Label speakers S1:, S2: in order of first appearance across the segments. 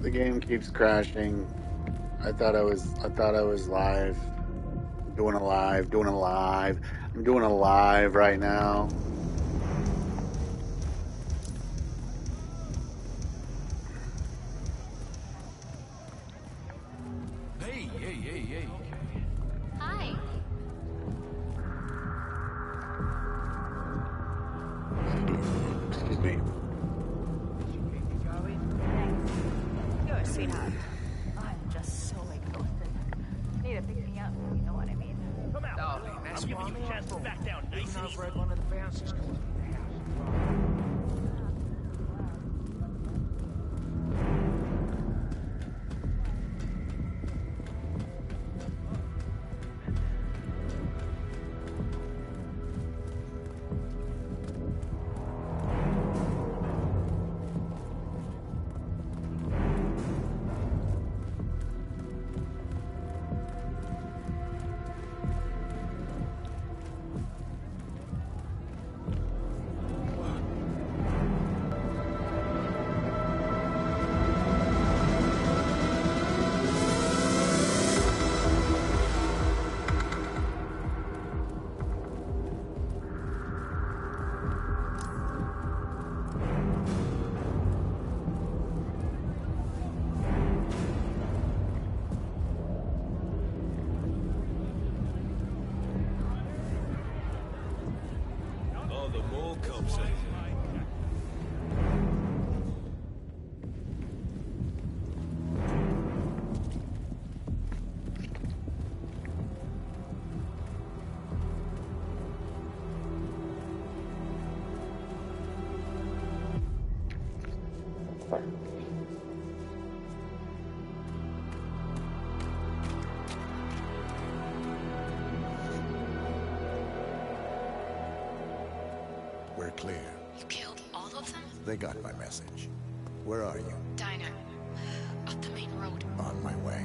S1: The game keeps crashing. I thought I was live. Doing a live. I'm doing a live right now.
S2: Hey.
S3: Hi.
S1: Excuse me.
S4: Thanks. You're a sweetheart. I'm just so exhausted. Need to pick me up, you know what I mean.
S2: Come out. Darling, that's I'm giving you a chance to back down nice and easy. I've read one of the bouncers called the house. The mall comes in.
S5: We're clear.
S3: You killed all of them?
S5: They got my message. Where are you?
S3: Diner. Up the main road.
S5: On my way.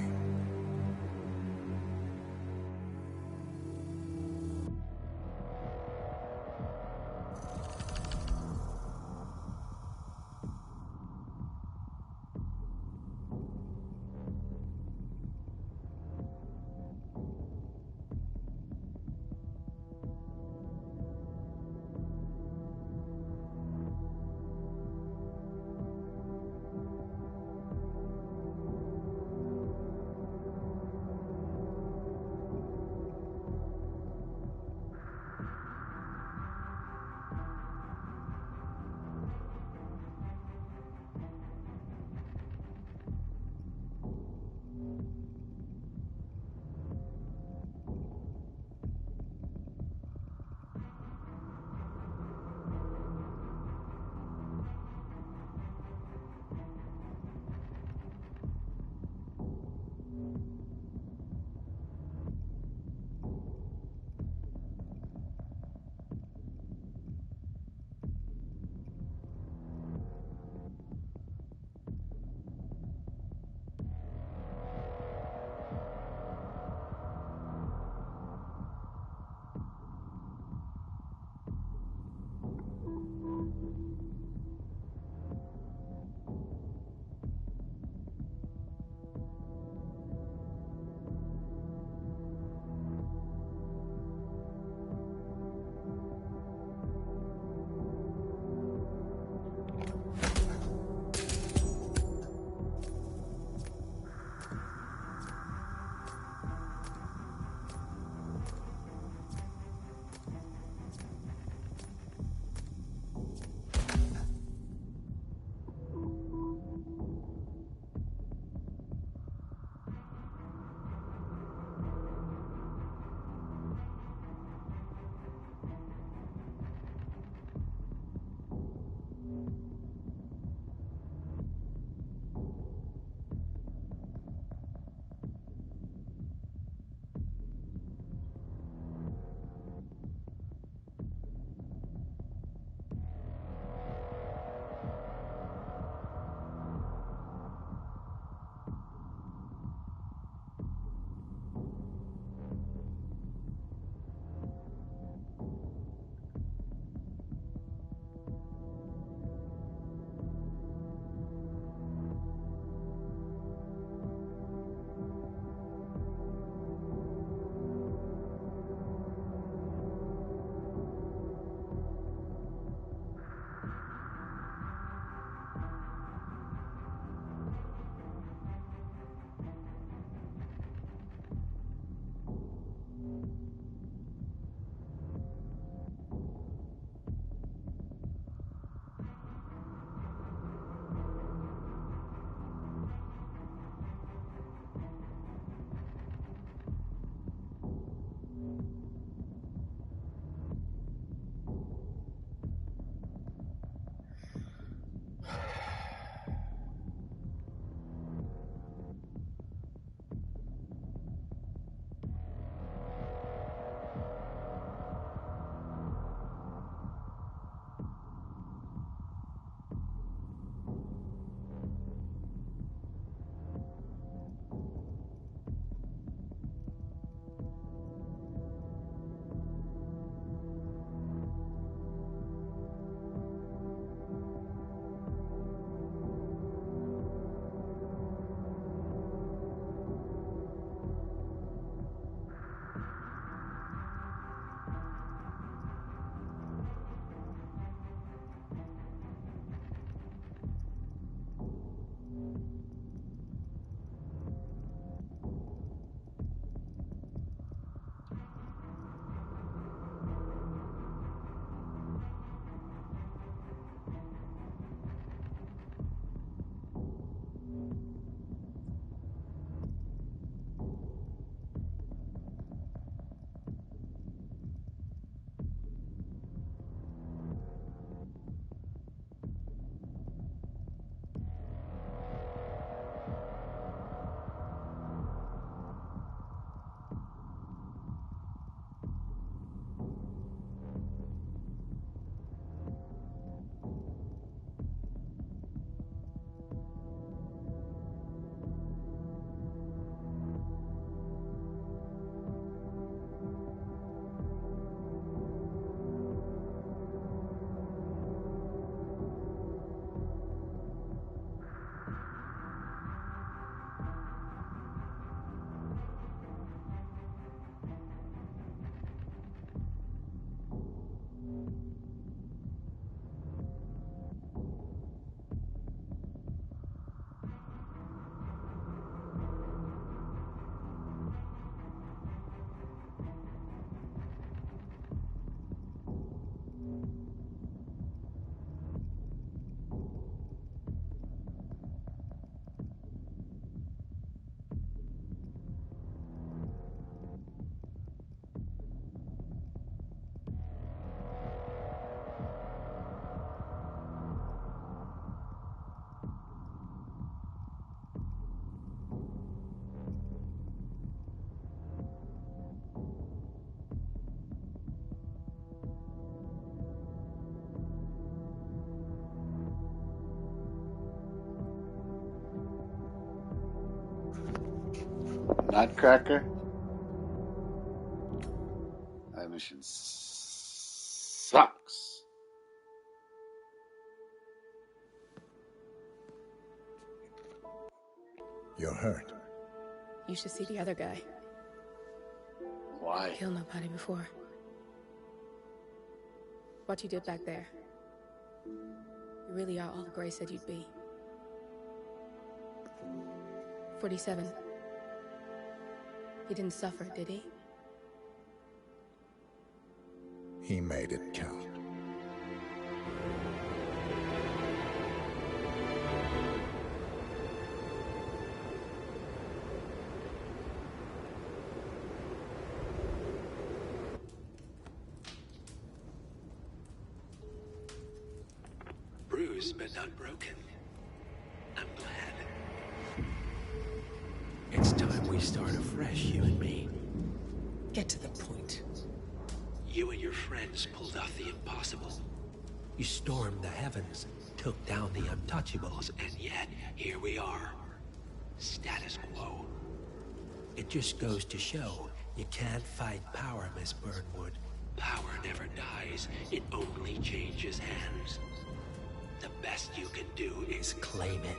S1: Nutcracker? That mission sucks.
S5: You're hurt.
S6: You should see the other guy.
S1: Why?
S6: Killed nobody before. What you did back there. You really are all Gray said you'd be. 47. He didn't suffer, did he?
S5: He made it count.
S7: Bruised but not broken. I'm glad. It's time we start afresh, you and me. Get to the point. You and your friends pulled off the impossible. You stormed the heavens, took down the untouchables, and yet, here we are. Status quo. It just goes to show, you can't fight power, Miss Burnwood. Power never dies, it only changes hands. The best you can do is claim it.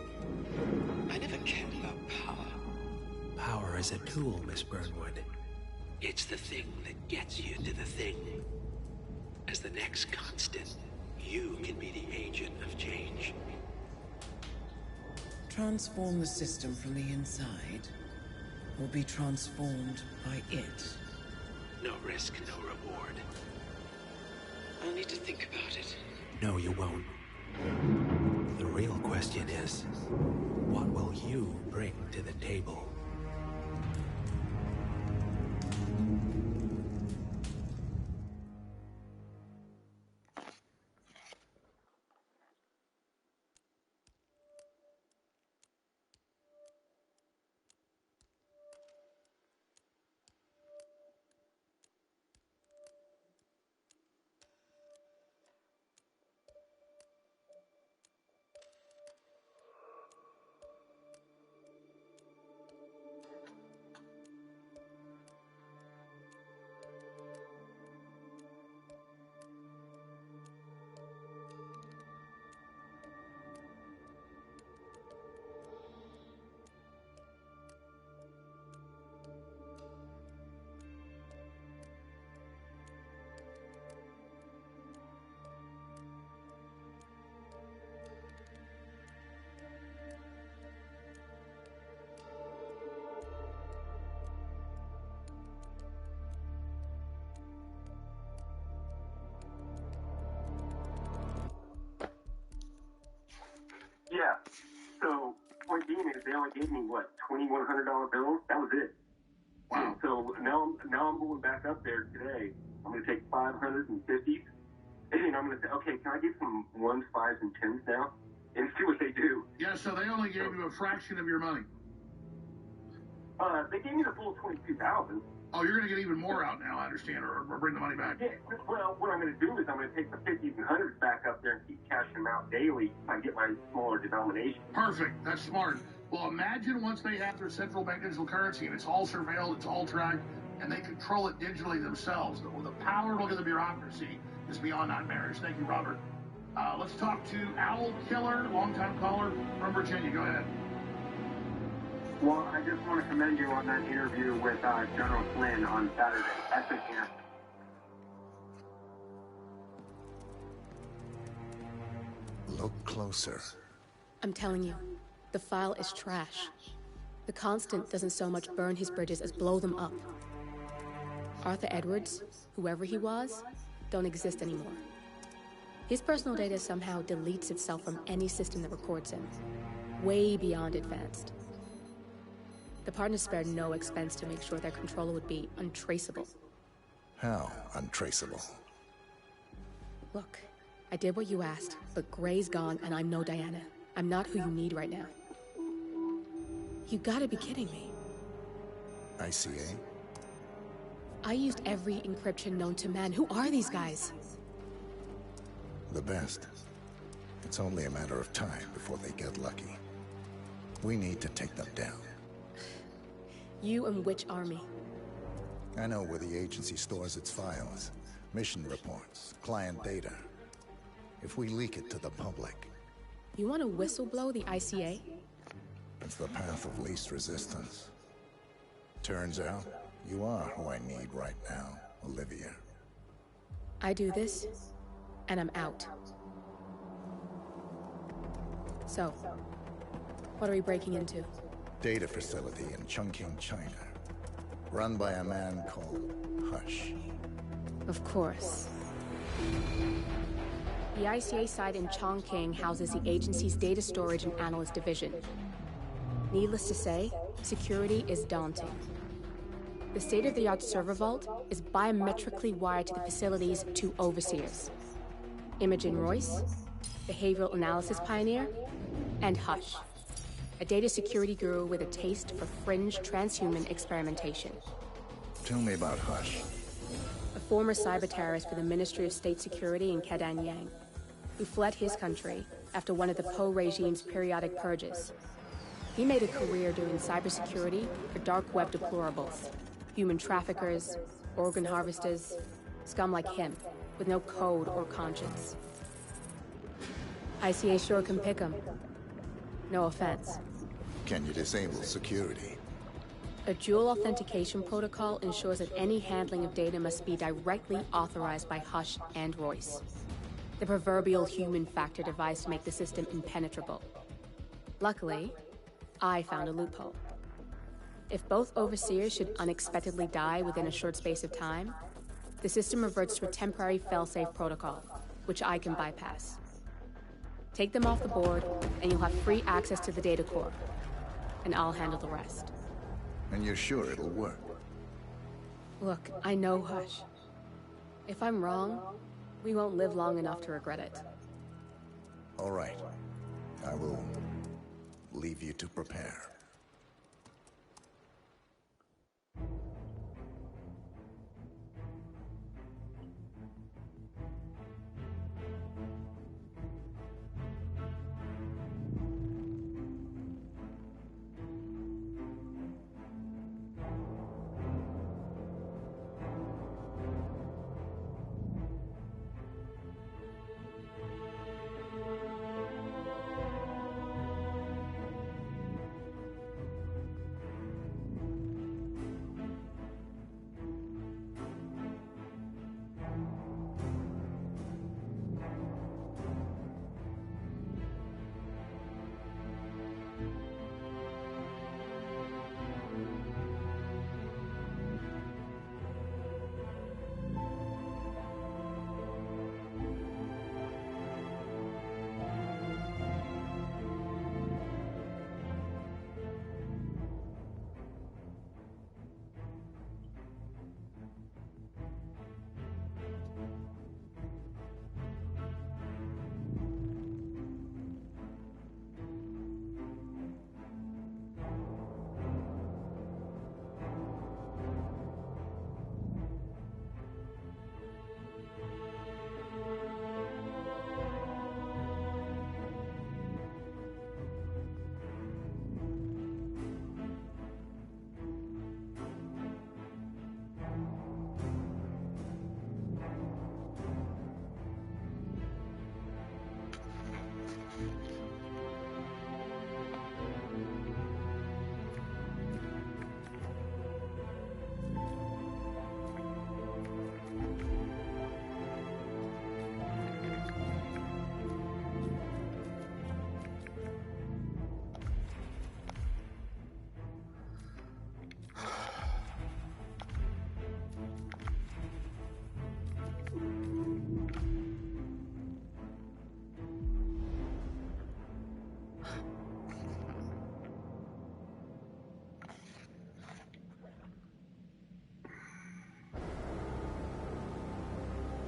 S7: I never cared about power. Power is a tool, Miss Burnwood. It's the thing that gets you to the thing. As the next constant, you can be the agent of change.
S8: Transform the system from the inside, or be transformed by it.
S7: No risk, no reward.
S8: I'll need to think about it.
S7: No, you won't. The real question is, what will you bring to the table?
S9: Yeah. So, point being is they only gave me, what, $2,100 bills? That was it. Wow. So now I'm going back up there today. I'm going to take 550, and I'm going to say, okay, can I get some 1s, 5s, and 10s now? And see what they do.
S10: Yeah, so they only gave you a fraction of your money.
S9: They gave me the full 22,000.
S10: Oh, you're going to get even more out now, I understand, or bring the money back.
S9: Yeah, well, what I'm going to do is I'm going to take the 50s and 100s back up there and keep cashing them out daily if I get my smaller denomination.
S10: Perfect. That's smart. Well, imagine once they have their central bank digital currency and it's all surveilled, it's all tracked, and they control it digitally themselves. The power, look at the bureaucracy, is beyond nightmarish. Thank you, Robert. Let's talk to Owl Killer, longtime caller from Virginia. Go ahead.
S9: Well, I just want to commend you on that interview with General Flynn on Saturday. Epic interview.
S5: Look closer.
S6: I'm telling you, the file is trash. The Constant doesn't so much burn his bridges as blow them up. Arthur Edwards, whoever he was, don't exist anymore. His personal data somehow deletes itself from any system that records him. Way beyond advanced. The partners spared no expense to make sure their controller would be untraceable.
S5: How untraceable?
S6: Look, I did what you asked, but Gray's gone and I'm no Diana. I'm not who you need right now. You gotta be kidding me.
S5: ICA?
S6: I used every encryption known to man. Who are these guys?
S5: The best. It's only a matter of time before they get lucky. We need to take them down.
S6: You and which army?
S5: I know where the agency stores its files, mission reports, client data. If we leak it to the public...
S6: You want to whistleblow the ICA?
S5: It's the path of least resistance. Turns out, you are who I need right now, Olivia.
S6: I do this, and I'm out. So, what are we breaking into?
S5: Data facility in Chongqing, China. Run by a man called Hush.
S6: Of course. The ICA site in Chongqing houses the agency's data storage and analyst division. Needless to say, security is daunting. The state-of-the-art server vault is biometrically wired to the facility's two overseers. Imogen Royce, behavioral analysis pioneer, and Hush, a data security guru with a taste for fringe transhuman experimentation.
S5: Tell me about Hush.
S6: A former cyber terrorist for the Ministry of State Security in Kedanyang, who fled his country after one of the Po regime's periodic purges. He made a career doing cybersecurity for dark web deplorables, human traffickers, organ harvesters, scum like him, with no code or conscience. ICA sure can pick him. No offense.
S5: Can you disable security?
S6: A dual authentication protocol ensures that any handling of data must be directly authorized by Hush and Royce. The proverbial human factor device to make the system impenetrable. Luckily, I found a loophole. If both overseers should unexpectedly die within a short space of time, the system reverts to a temporary fail-safe protocol, which I can bypass. Take them off the board, and you'll have free access to the data core. And I'll handle the rest.
S5: And you're sure it'll work?
S6: Look, I know Hush. If I'm wrong, we won't live long enough to regret it.
S5: All right. I will leave you to prepare.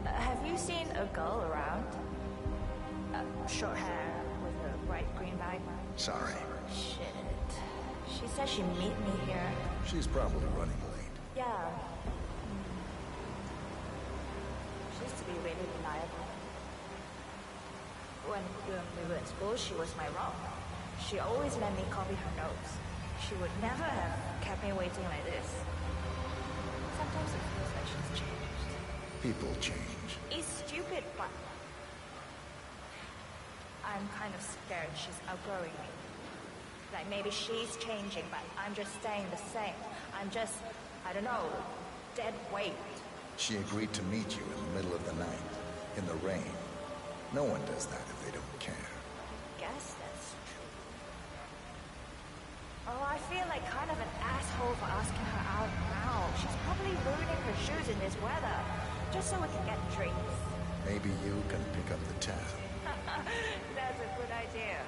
S4: Have you seen a girl around? Short hair with a bright green bag?
S5: Sorry.
S4: Shit. She said she'd meet me here.
S5: She's probably running late.
S4: Yeah. She used to be really reliable. When we were in school, she was my rock. She always let me copy her notes. She would never have kept me waiting like this. Sometimes it feels like she's changed.
S5: People change.
S4: It's stupid, but I'm kind of scared she's outgrowing me. Like maybe she's changing, but I'm just staying the same. I'm just, I don't know, dead weight.
S5: She agreed to meet you in the middle of the night, in the rain. No one does that if they don't care.
S4: Guess that's true. Oh, I feel like kind of an asshole for asking her out now. She's probably ruining her shoes in this weather, just so we can get drinks.
S5: Maybe you can pick up the tab.
S4: That's a good idea.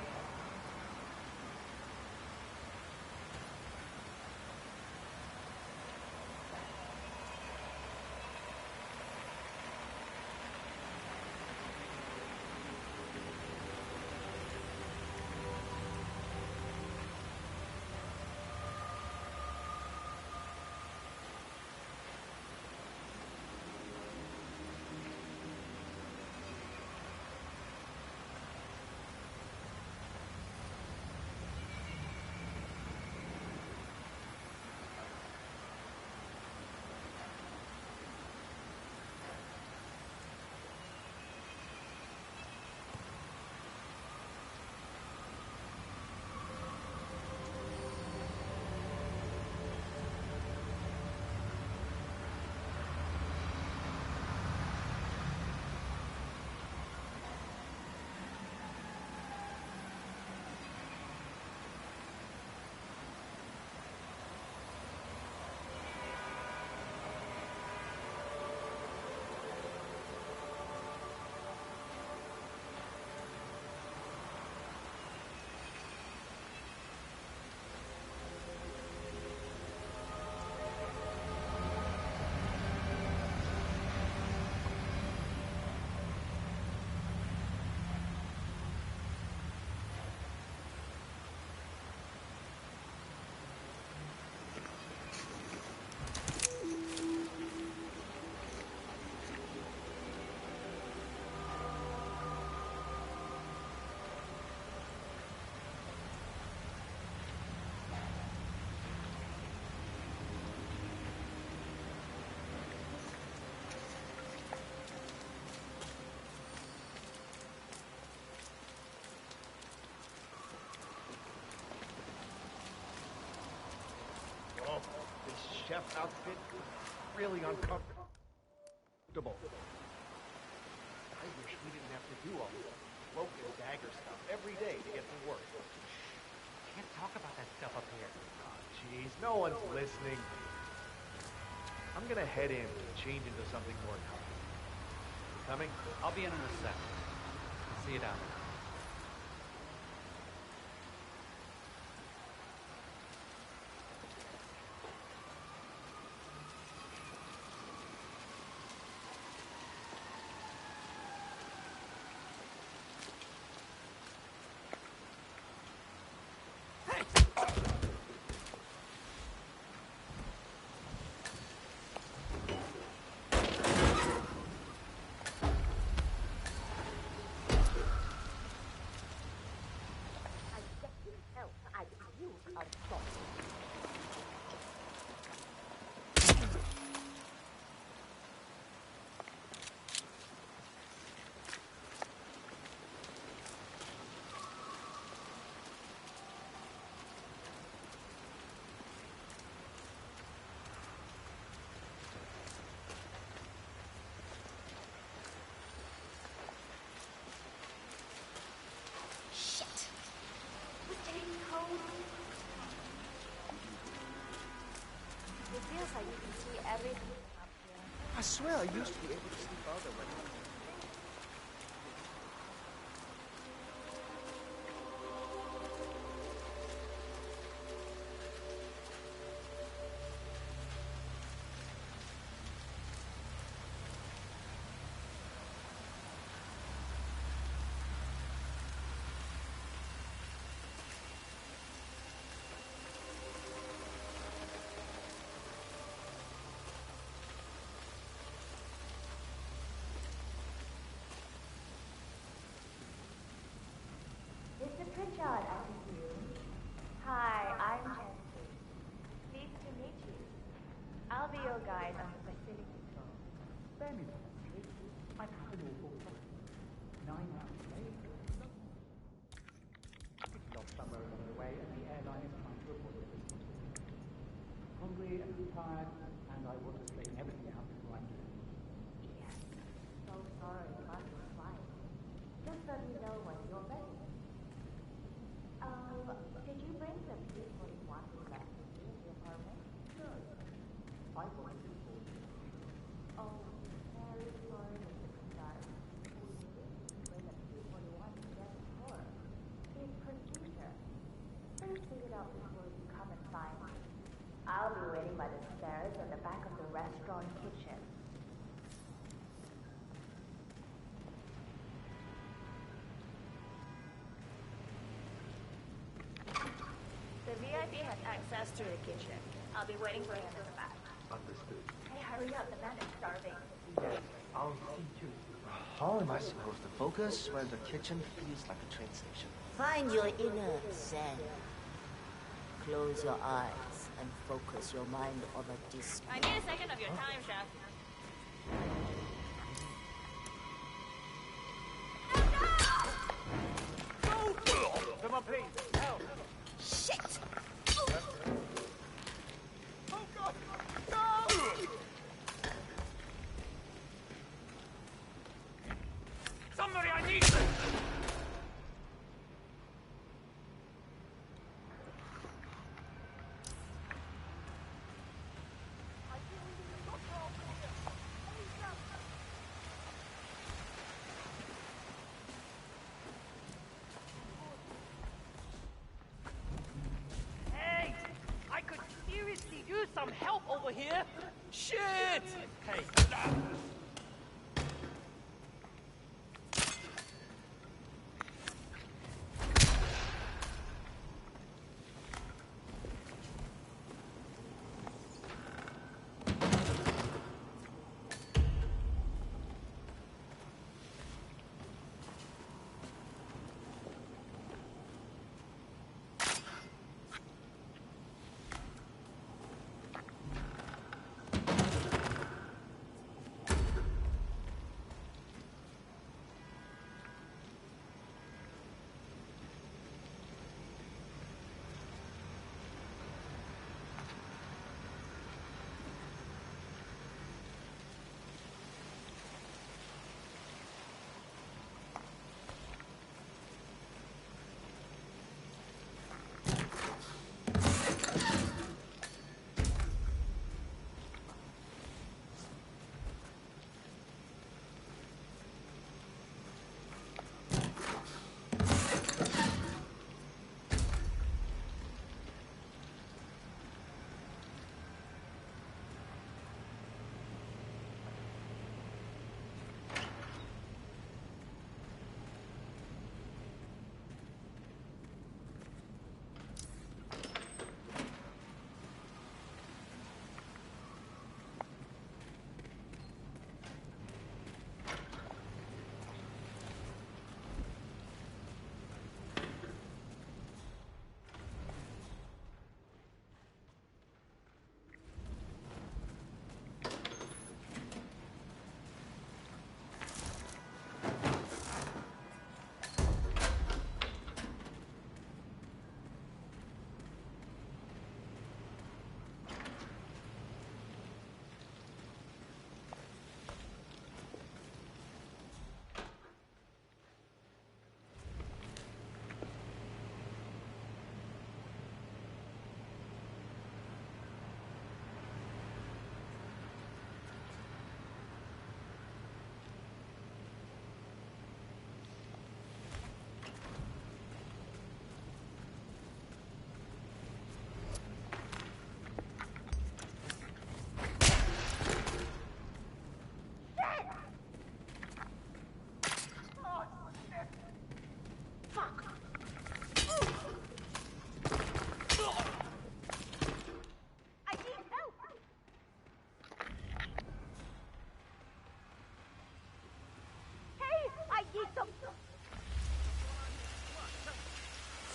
S2: Chef outfit is really uncomfortable. I wish we didn't have to do all this cloak and dagger stuff every day to get to work. Can't talk about that stuff up here. Oh, jeez, no one's listening. I'm gonna head in and change into something more comfortable. You coming?
S11: I'll be in a sec. See you down there.
S4: It feels like you can see everything up here.
S2: I swear I used to be able to see farther when
S4: side of the facility.
S2: Spare me that, please. I've had an awful time. 9 hours late. It's lost somewhere along the way, and the airline is trying to avoid it. Hungry and I'm tired, and I want to straighten everything out before I leave.
S4: Yeah. So sorry about the flight. Just let me know when you're ready. Did you bring the P-41 back with you in the apartment?
S2: No. I wanted to call you.
S4: Oh, very sorry, Mr. Picard. We didn't bring the P-41 to get the tour. He's producer. Please pick it up before you come and find me. I'll be waiting by the stairs at the back of the restaurant kitchen. The VIP has access to the kitchen. I'll be waiting for him in the back.
S2: Understood.
S4: Hey, hurry up, the man is starving.
S2: Yes, I'll see to it.
S12: How am I supposed to focus when the kitchen feels like a train station?
S13: Find your inner zen. Close your eyes and focus your mind on a disc.
S4: I need a second of your time, chef.
S2: Someone please, help!
S13: Shit!
S2: Oh God! No! Somebody, I need you!
S14: Hey! I could seriously use some help over here! Shit! Hey.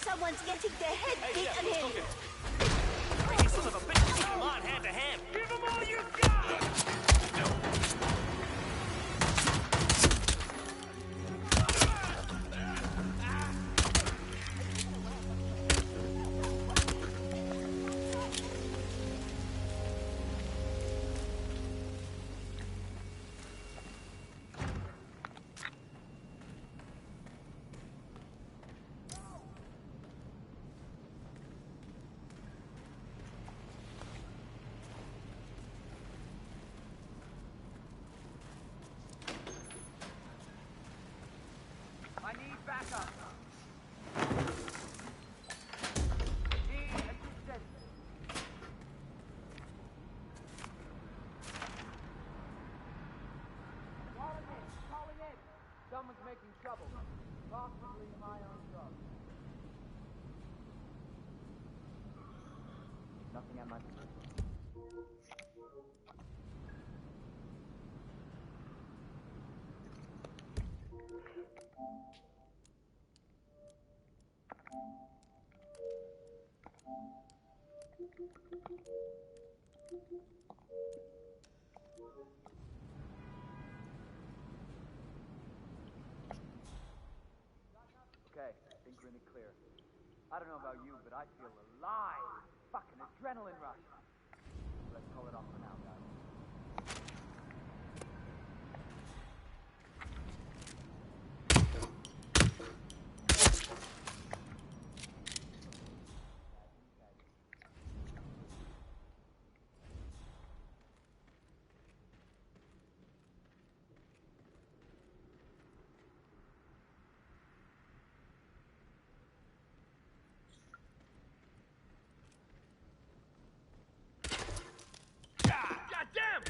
S13: Someone's getting their head beat on him.
S14: Son of a bitch, come on, hand to hand. Give him all you got!
S2: I need backup. Need assistance. Calling in. Someone's making trouble. Possibly high on drugs. Nothing at my position. Okay, think we're in the clear. I don't know about you, but I feel alive. Fucking adrenaline rush. Let's call it off for now, guys.
S14: God damn!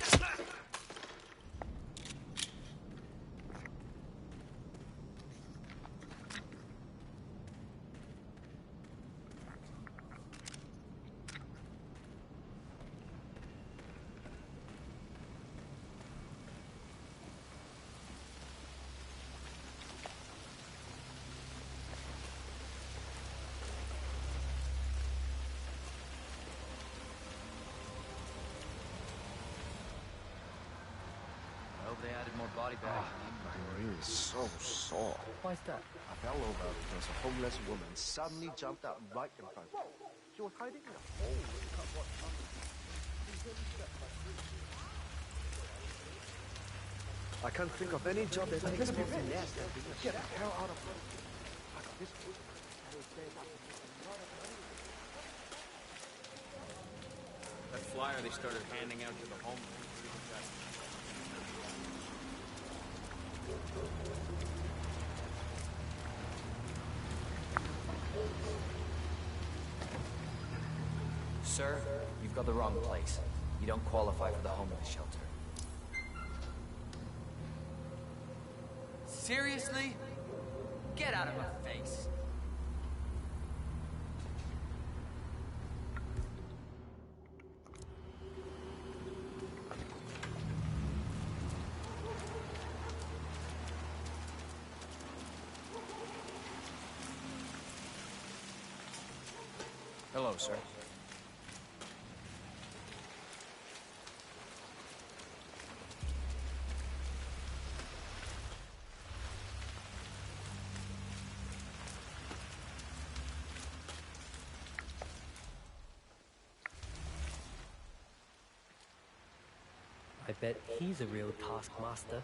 S12: I hope they added more body bags.
S15: My ear is so sore.
S12: Why's that?
S15: I fell over because a homeless woman suddenly jumped out right in front of me.
S2: She was hiding in a hole and cut what's under.
S15: I can't think of any job that takes more finesse than being a get the hell out of here. I got this one.
S11: That flyer they started handing out to the homeless.
S12: Sir, you've got the wrong place. You don't qualify for the homeless shelter.
S14: Seriously? Get out of my face.
S12: Hello, sir.
S16: I bet he's a real taskmaster.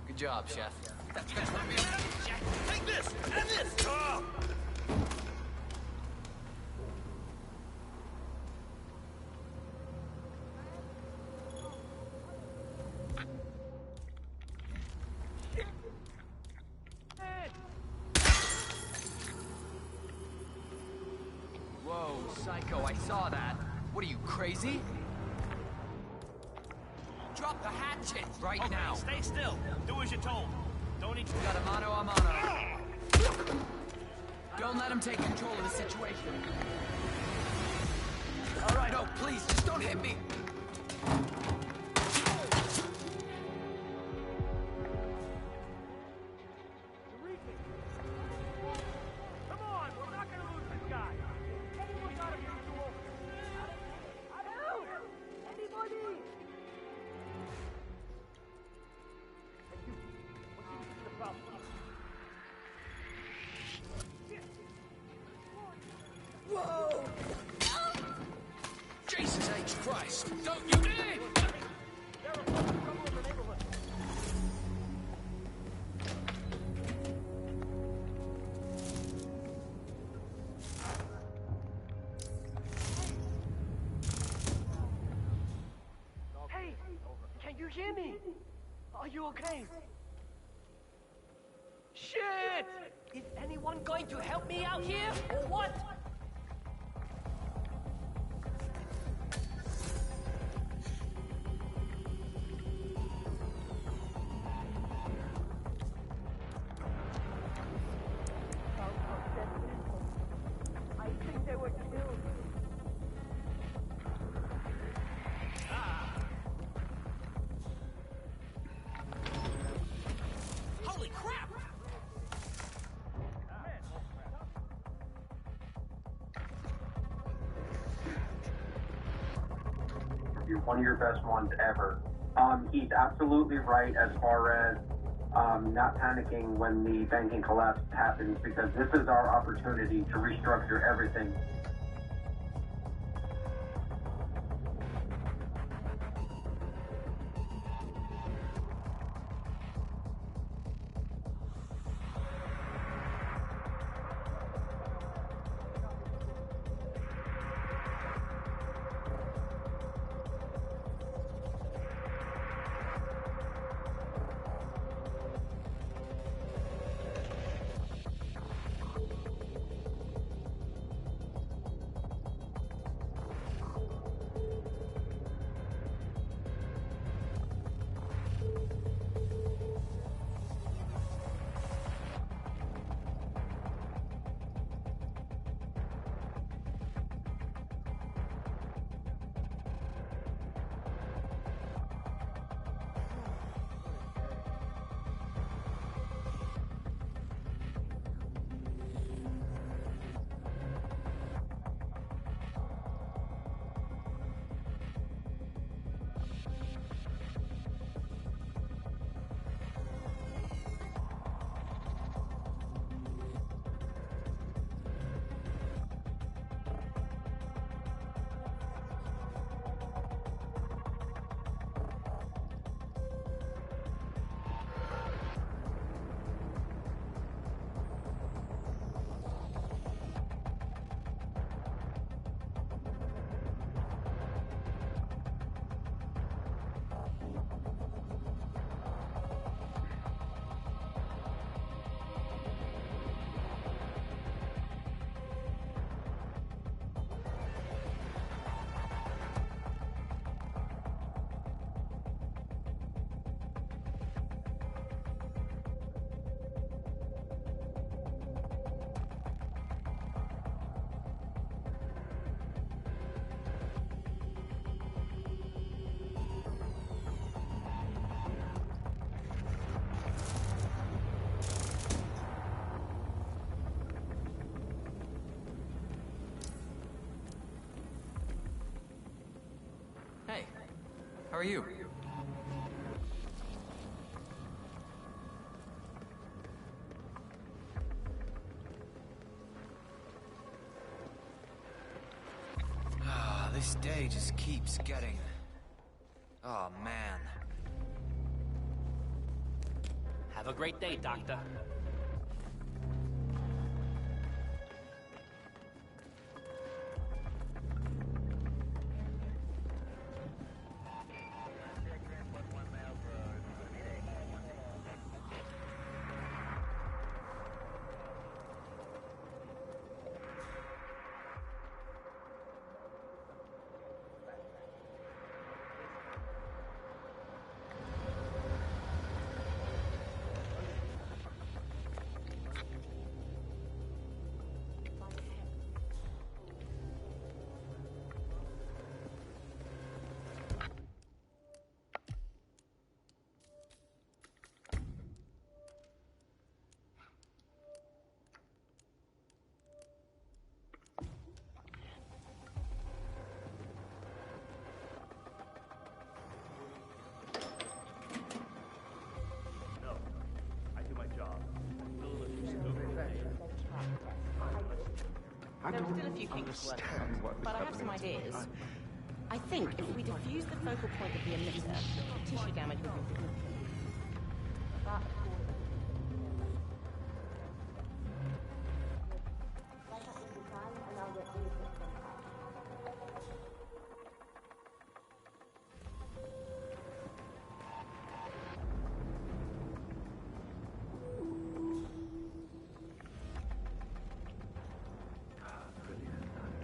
S12: Good job, Chef.
S14: Take this and this.
S12: psycho, I saw that. What are you, crazy? Drop the hatchet right
S14: Okay,
S12: now.
S14: stay still. Do as you're told. Don't eat.
S12: Got a mano a mano. Don't let him take control of the situation. All right. No, please, just don't hit me.
S14: Come on, we're not gonna lose this guy. Anyone got a visual? Help! Anybody? What seems to be the problem?
S12: Whoa! Jesus H. Christ! Don't you dare!
S14: Hey! Can you hear me? Are you okay? Shit! Is anyone going to help me out here, or what? I think they were killed. Holy crap!
S9: You're one of your best ones ever. He's absolutely right as far as not panicking when the banking collapse happens, because this is our opportunity to restructure everything.
S12: Hey, how are you? This day just keeps getting... Oh, man.
S14: Have a great day, Doctor.
S17: There are still a few kinks to work on, but I have some ideas. I think if we diffuse the focal point of the emitter, tissue damage would be limited.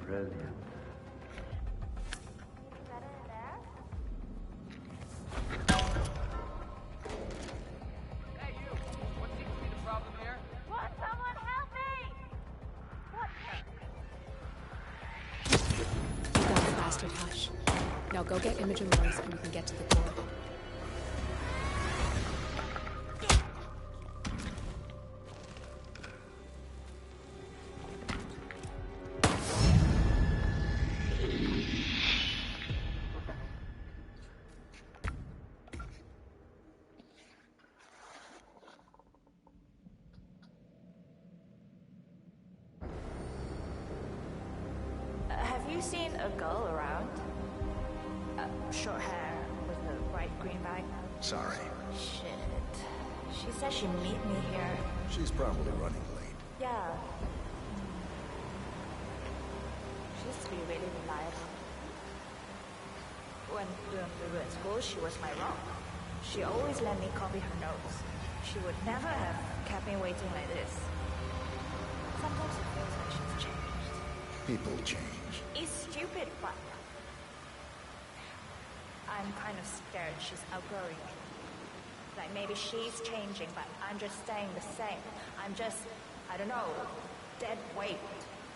S15: Brilliant.
S14: Hey, you! What seems to be the problem here?
S4: What? Someone help me! What?
S6: You got the bastard, Hush. Now go get Imogen Royce and we can get to the core.
S13: Have you seen a girl around? Short hair with a bright green bag?
S5: Sorry.
S13: Shit. She said she'd meet me here.
S5: She's probably running late.
S13: Yeah. She used to be really reliable. When we were at school, she was my rock. She always let me copy her notes. She would never have kept me waiting like this. Sometimes it feels like she's changed.
S5: People change.
S13: It's stupid, but I'm kind of scared she's outgrowing me. Like maybe she's changing, but I'm just staying the same. I'm just, I don't know, dead weight.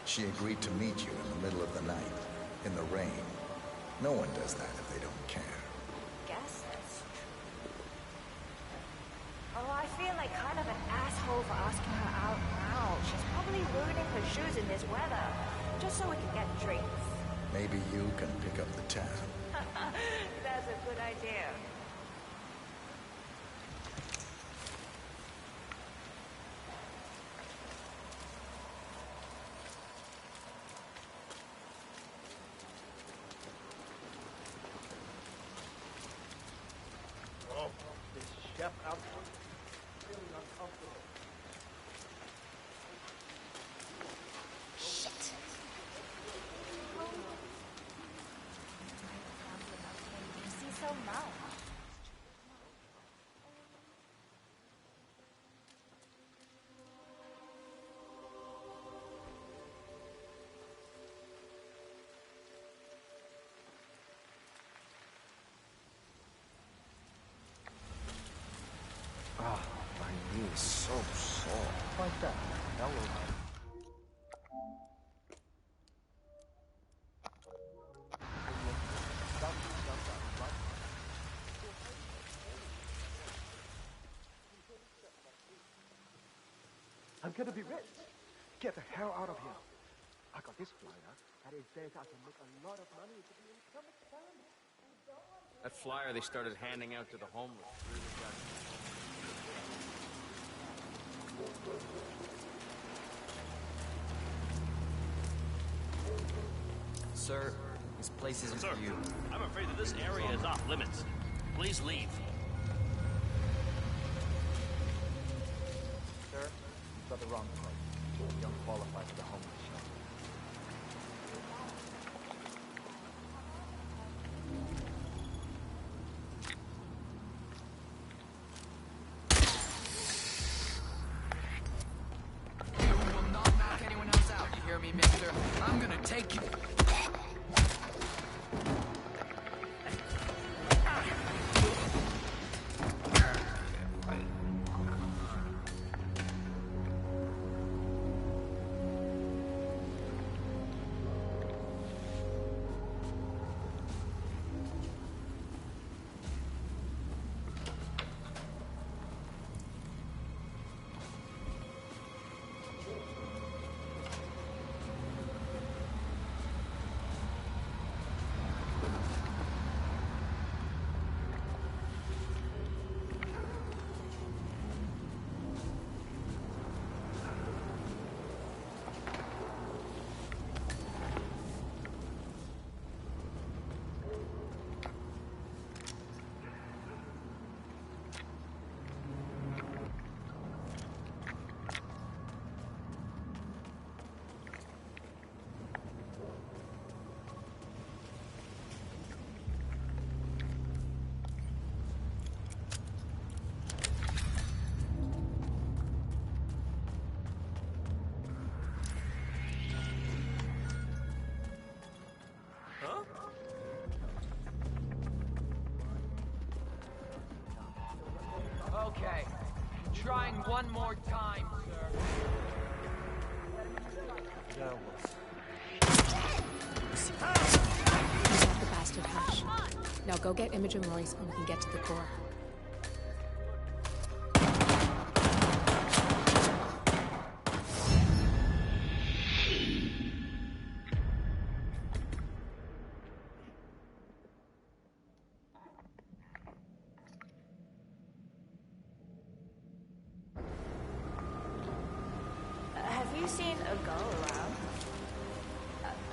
S5: She agreed to meet you in the middle of the night, in the rain. No one does that if they don't care.
S13: Guess that's true. Oh, I feel like kind of an asshole for asking her out now. She's probably ruining her shoes in this weather, just so we can get drinks.
S5: Maybe you can pick up the tab.
S13: That's a good idea.
S2: Oh, this chef outfit is really uncomfortable.
S3: Shit.
S13: You see so much.
S15: Ah, my knee is so sore.
S2: Like that. Now we'll I'm gonna be rich. Get the hell out of here. I got this flyer that it says I can make a lot of money to be in some experiment.
S11: That flyer they started handing out to the homeless really got
S12: Sir, this place isn't
S18: Sir,
S12: for you.
S18: I'm afraid that this area is off limits. Please leave.
S2: Sir, you've got the wrong place. You don't qualify for the homeless shelter.
S19: You will not knock anyone else out, you hear me, mister? I'm gonna take you. trying one more time, sir.
S6: He's off the bastard hash. Now go get Imogen Royce and we can get to the core.
S13: Have you seen a girl around?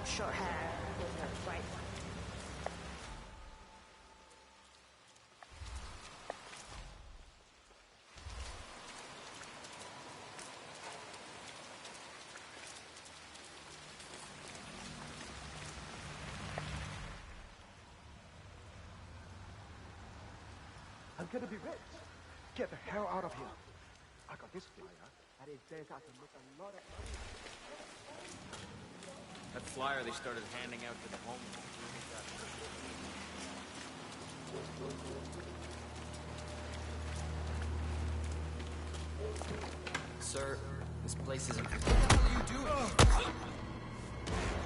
S13: Short hair with her white one.
S15: I'm gonna be rich. Get the hell out of here. I got this flyer, and it says I can make a lot of money.
S11: That flyer they started handing out to the homeless.
S12: Sir, this place isn't...
S19: What the hell are you doing?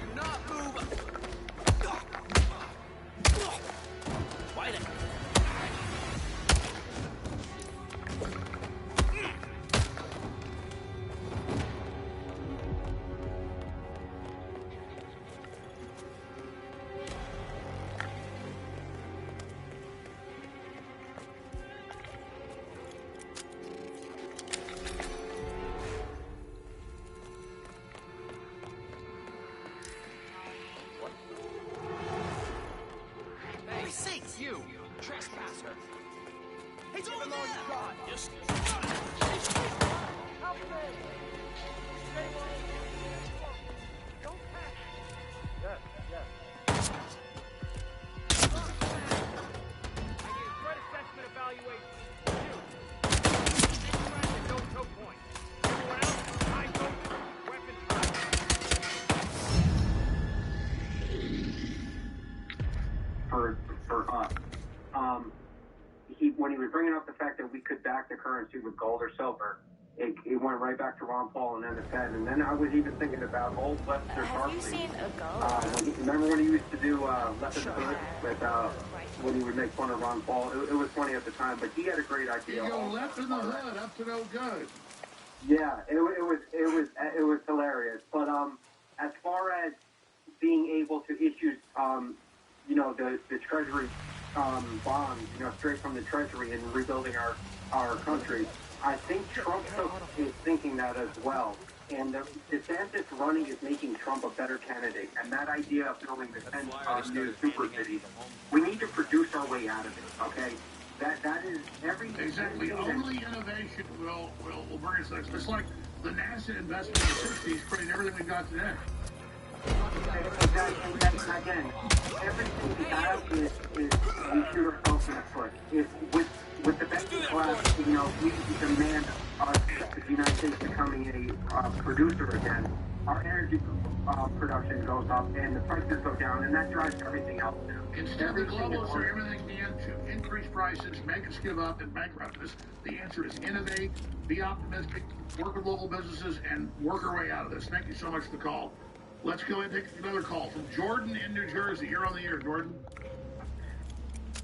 S19: Do not move!
S18: Why the...
S19: You, trespasser!
S14: He's over
S19: Give him all
S14: there!
S19: you got!
S18: Just...
S14: Help me! Stay low. Don't pass. Yes, yes. I need a threat assessment evaluation. You. Extract the no-toe point. Everyone else, high dosage, weapons high.
S9: For us. When he was bringing up the fact that we could back the currency with gold or silver, it went right back to Ron Paul and then the Fed. And then I was even thinking about old Lester
S13: Have you
S9: Barkley.
S13: seen a girl?
S9: Remember when he used to do Left in the Hood with, when he would make fun of Ron Paul? It was funny at the time, but he had a great idea.
S10: You go left in the hood, up to no good.
S9: Yeah, it was hilarious. But as far as being able to issue, the Treasury bonds, straight from the Treasury and rebuilding our country, I think Trump is thinking that as well. And DeSantis running is making Trump a better candidate. And that idea of building the 10 new super cities, we need to produce our way out of it, okay? That is everything.
S10: Exactly. Only innovation will bring us there. It's like the NASA investment in the 60s created everything we've got today.
S9: Exactly. Again, everything we have is we shoot ourselves in the foot. With the banking class, we demand us, the United States, becoming a producer again. Our energy production goes up and the prices go down, and that drives everything else down.
S10: Instead, the globalists are everything can to increase prices, make us give up, and bankrupt us. The answer is innovate, be optimistic, work with local businesses, and work our way out of this. Thank you so much for the call. Let's go and take another call from Jordan in New Jersey. You're on the air, Jordan.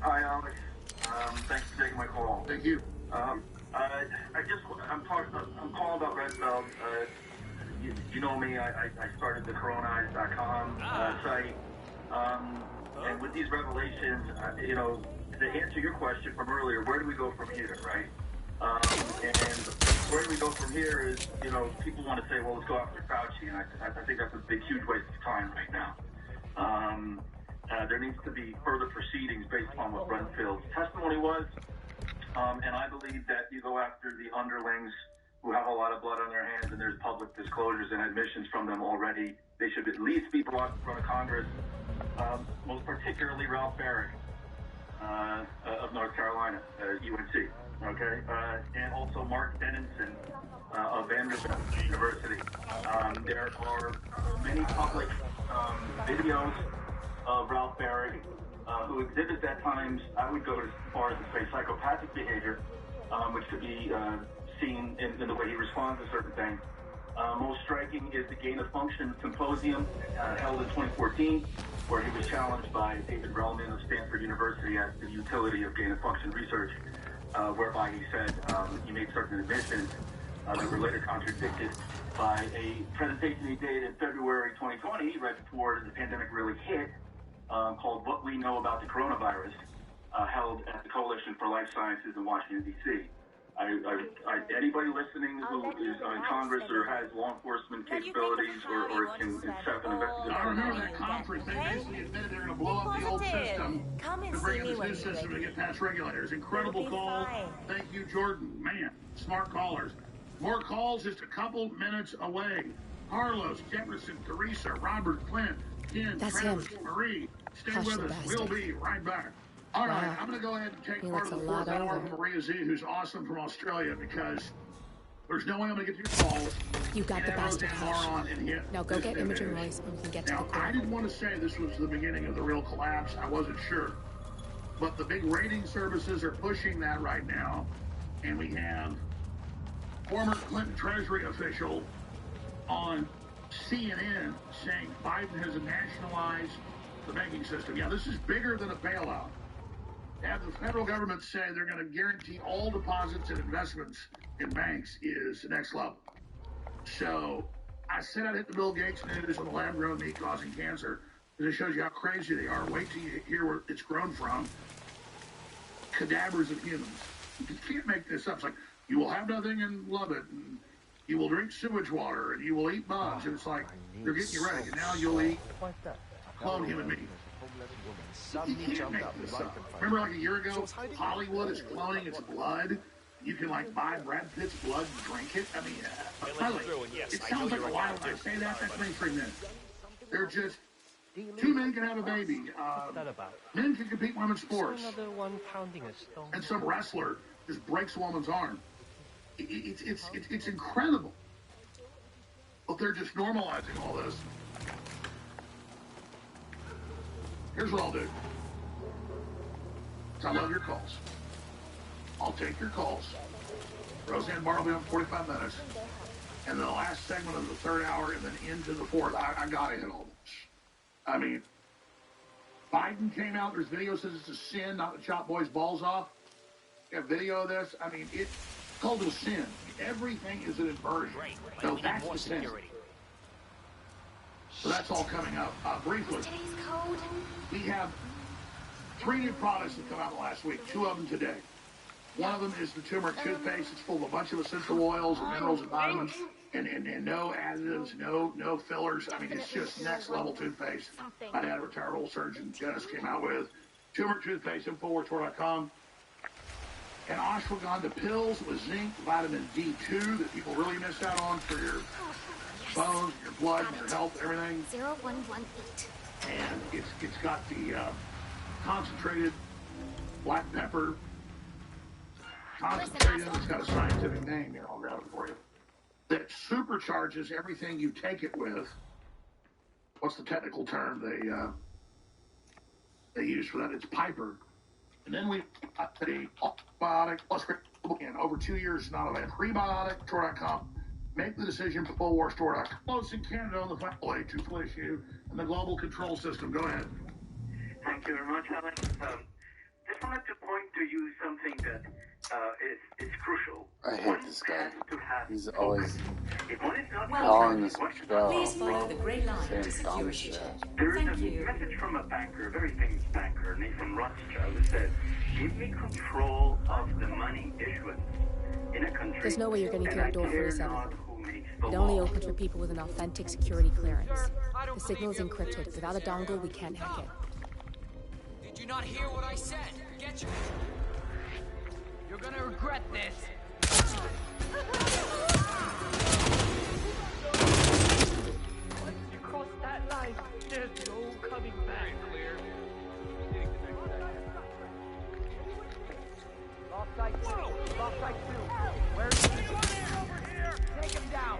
S20: Hi, Alex. Thanks for taking my call.
S10: Thank you.
S20: I'm calling about Red Belt. You know me. I started the Coronize.com site. And with these revelations, to answer your question from earlier, where do we go from here, right? And where do we go from here is, people want to say, well, let's go after Fauci, and I think that's a big, huge waste of time right now. There needs to be further proceedings based upon what Brentfield's testimony was, and I believe that you go after the underlings who have a lot of blood on their hands, and there's public disclosures and admissions from them already. They should at least be brought in front of Congress, most particularly Ralph Barrick of North Carolina, UNC. Okay, and also Mark Dennison of Vanderbilt University. There are many public videos of Ralph Barrick who exhibits at times, I would go as far as to say, psychopathic behavior, which could be seen in the way he responds to certain things. Most striking is the gain of function symposium held in 2014, where he was challenged by David Relman of Stanford University as to the utility of gain of function research, whereby he said he made certain admissions that were later contradicted by a presentation he did in February 2020, right before the pandemic really hit, called What We Know About the Coronavirus, held at the Coalition for Life Sciences in Washington, D.C. Anybody listening who is in Congress or has law enforcement capabilities or can set an investigation.
S10: I remember that conference. They basically admitted they're going to blow up the old system to bring in this new system to get past regulators. Incredible call. Thank you, Jordan. Man, smart callers. More calls just a couple minutes away. Carlos, Jefferson, Teresa, Robert, Clint, Ken, Travis, Marie. Stay with us. We'll be right back. All right, I'm going to go ahead and take part of the fourth hour from Maria Z, who's awesome from Australia, because there's no way I'm going to get to your calls.
S6: You got the bastard hash. Now go get Imogen Royce and we can get to the core.
S10: I didn't want to say this was the beginning of the real collapse. I wasn't sure. But the big rating services are pushing that right now. And we have former Clinton Treasury official on CNN saying Biden has nationalized the banking system. Yeah, this is bigger than a bailout. Have the federal government say they're going to guarantee all deposits and investments in banks is the next level. So I said I'd hit the Bill Gates news on the lab-grown meat causing cancer, because it shows you how crazy they are. Wait till you hear where it's grown from. Cadavers of humans. You can't make this up. It's like, you will have nothing and love it, and you will drink sewage water, and you will eat bugs. And it's like, they're getting you ready. And now you'll eat clone human meat. You can't make this up. Remember like a year ago, Hollywood is cloning its blood? You can like buy Brad Pitt's blood and drink it? I mean, really, it sounds like a lie when I say that. That's me for a minute. They're just, two men can have a baby. Men can compete in women's sports. And some wrestler just breaks a woman's arm. It's incredible. But they're just normalizing all this. Here's what I'll do. I love your calls. I'll take your calls. Roseanne Barr will be on 45 minutes. And then the last segment of the third hour and then into the fourth, I gotta hit all this. I mean, Biden came out, there's video says it's a sin not to chop boys' balls off. You have video of this. I mean, it's called a sin. Everything is an inversion. So that's the sin. So that's all coming up. Briefly, we have 3 new products that come out last week, 2 of them today. One of them is the turmeric toothpaste. It's full of a bunch of essential oils and minerals and vitamins, and no additives, no fillers. I mean, it's just next level toothpaste. My dad, a retired old surgeon, Dennis, came out with turmeric toothpaste, InfoWarsStore.com. And ashwagandha pills with zinc, vitamin D2 that people really miss out on for your bones, your blood, your health, everything.
S3: 0118.
S10: And it's got the concentrated black pepper. Concentrated, it's got a scientific name here. I'll grab it for you. That supercharges everything you take it with. What's the technical term they use for that? It's Piper. And then we got the probiotic plus in over 2 years not available. Prebiotic, store.com. Make the decision for InfoWarsStore.com. Close in Canada on the final tool issue and the global control system. Go ahead.
S20: Thank you very much, Alan. Just wanted to point to you something that is crucial.
S1: I hate this guy. He's always
S20: calling
S1: calling this show.
S17: Please follow the grey line to secure shit.
S20: There is a message from a banker, a very famous banker, Nathan Rothschild, who said, "Give me control of the money issuance in a country."
S6: There's no way you're getting through that door 47. It
S20: the
S6: only
S20: law."
S6: opens for people with an authentic security clearance. The signal is encrypted. Without a dongle, we can't hack it.
S19: Did you not hear what I said? Get your... You're gonna regret this.
S14: Once you cross that line, there's no coming back. Clear. Lost sight 2. Lost sight 2. Where's he? Over here. Take him down.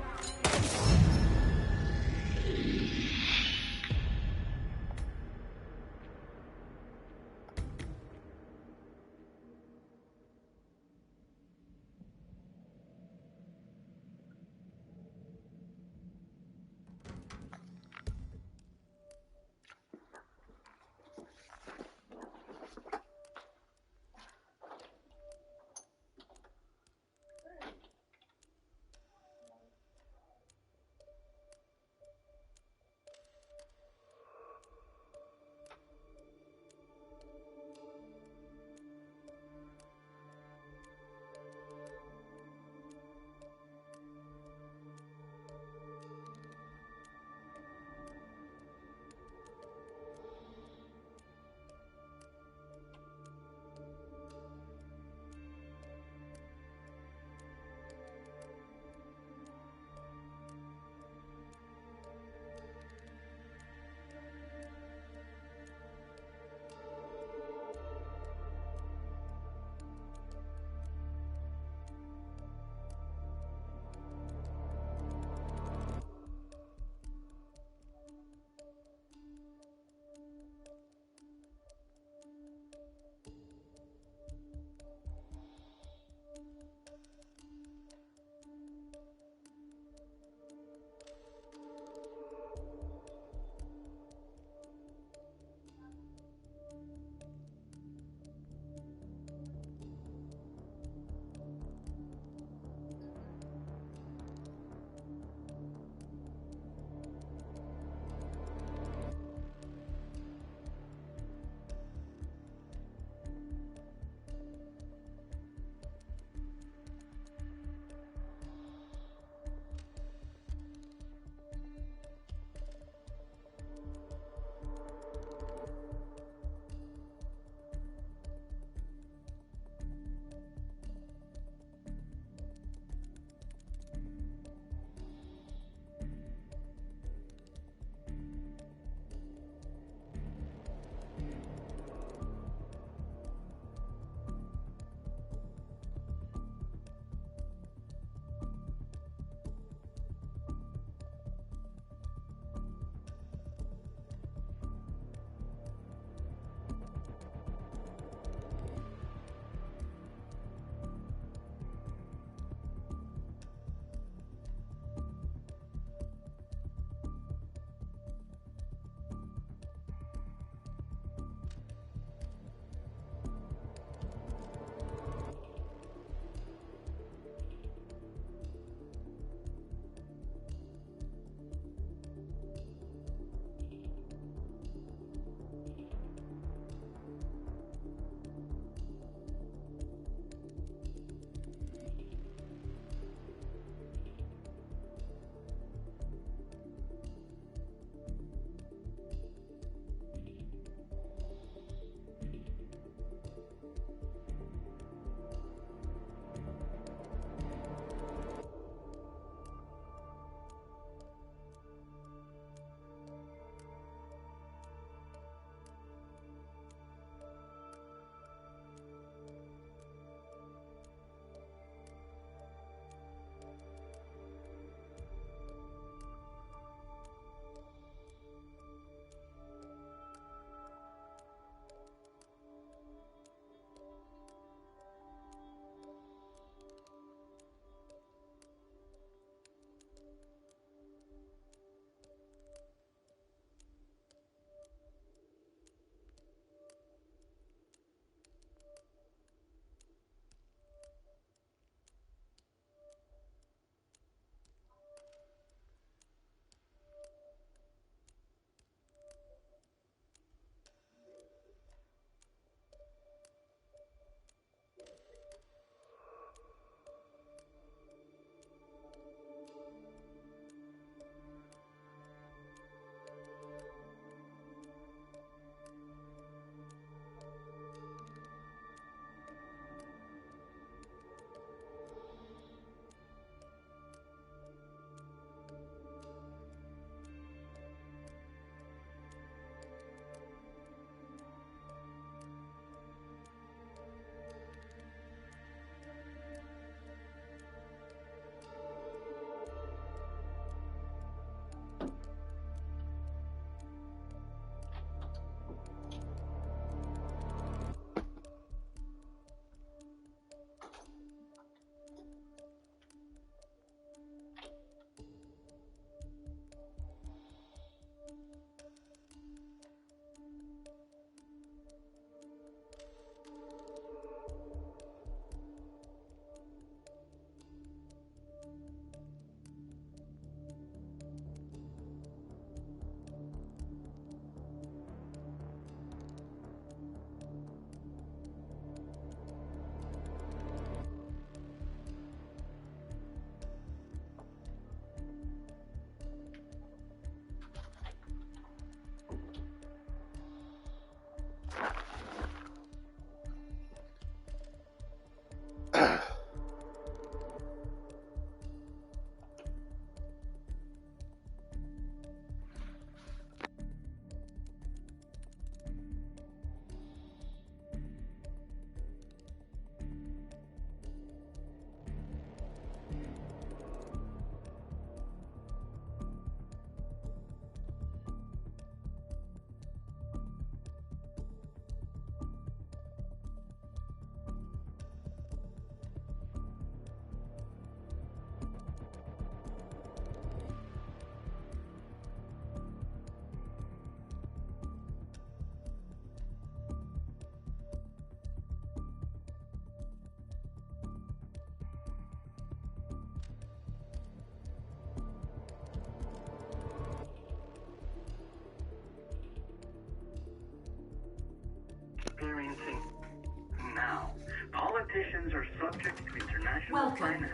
S20: politicians are subject to international finance.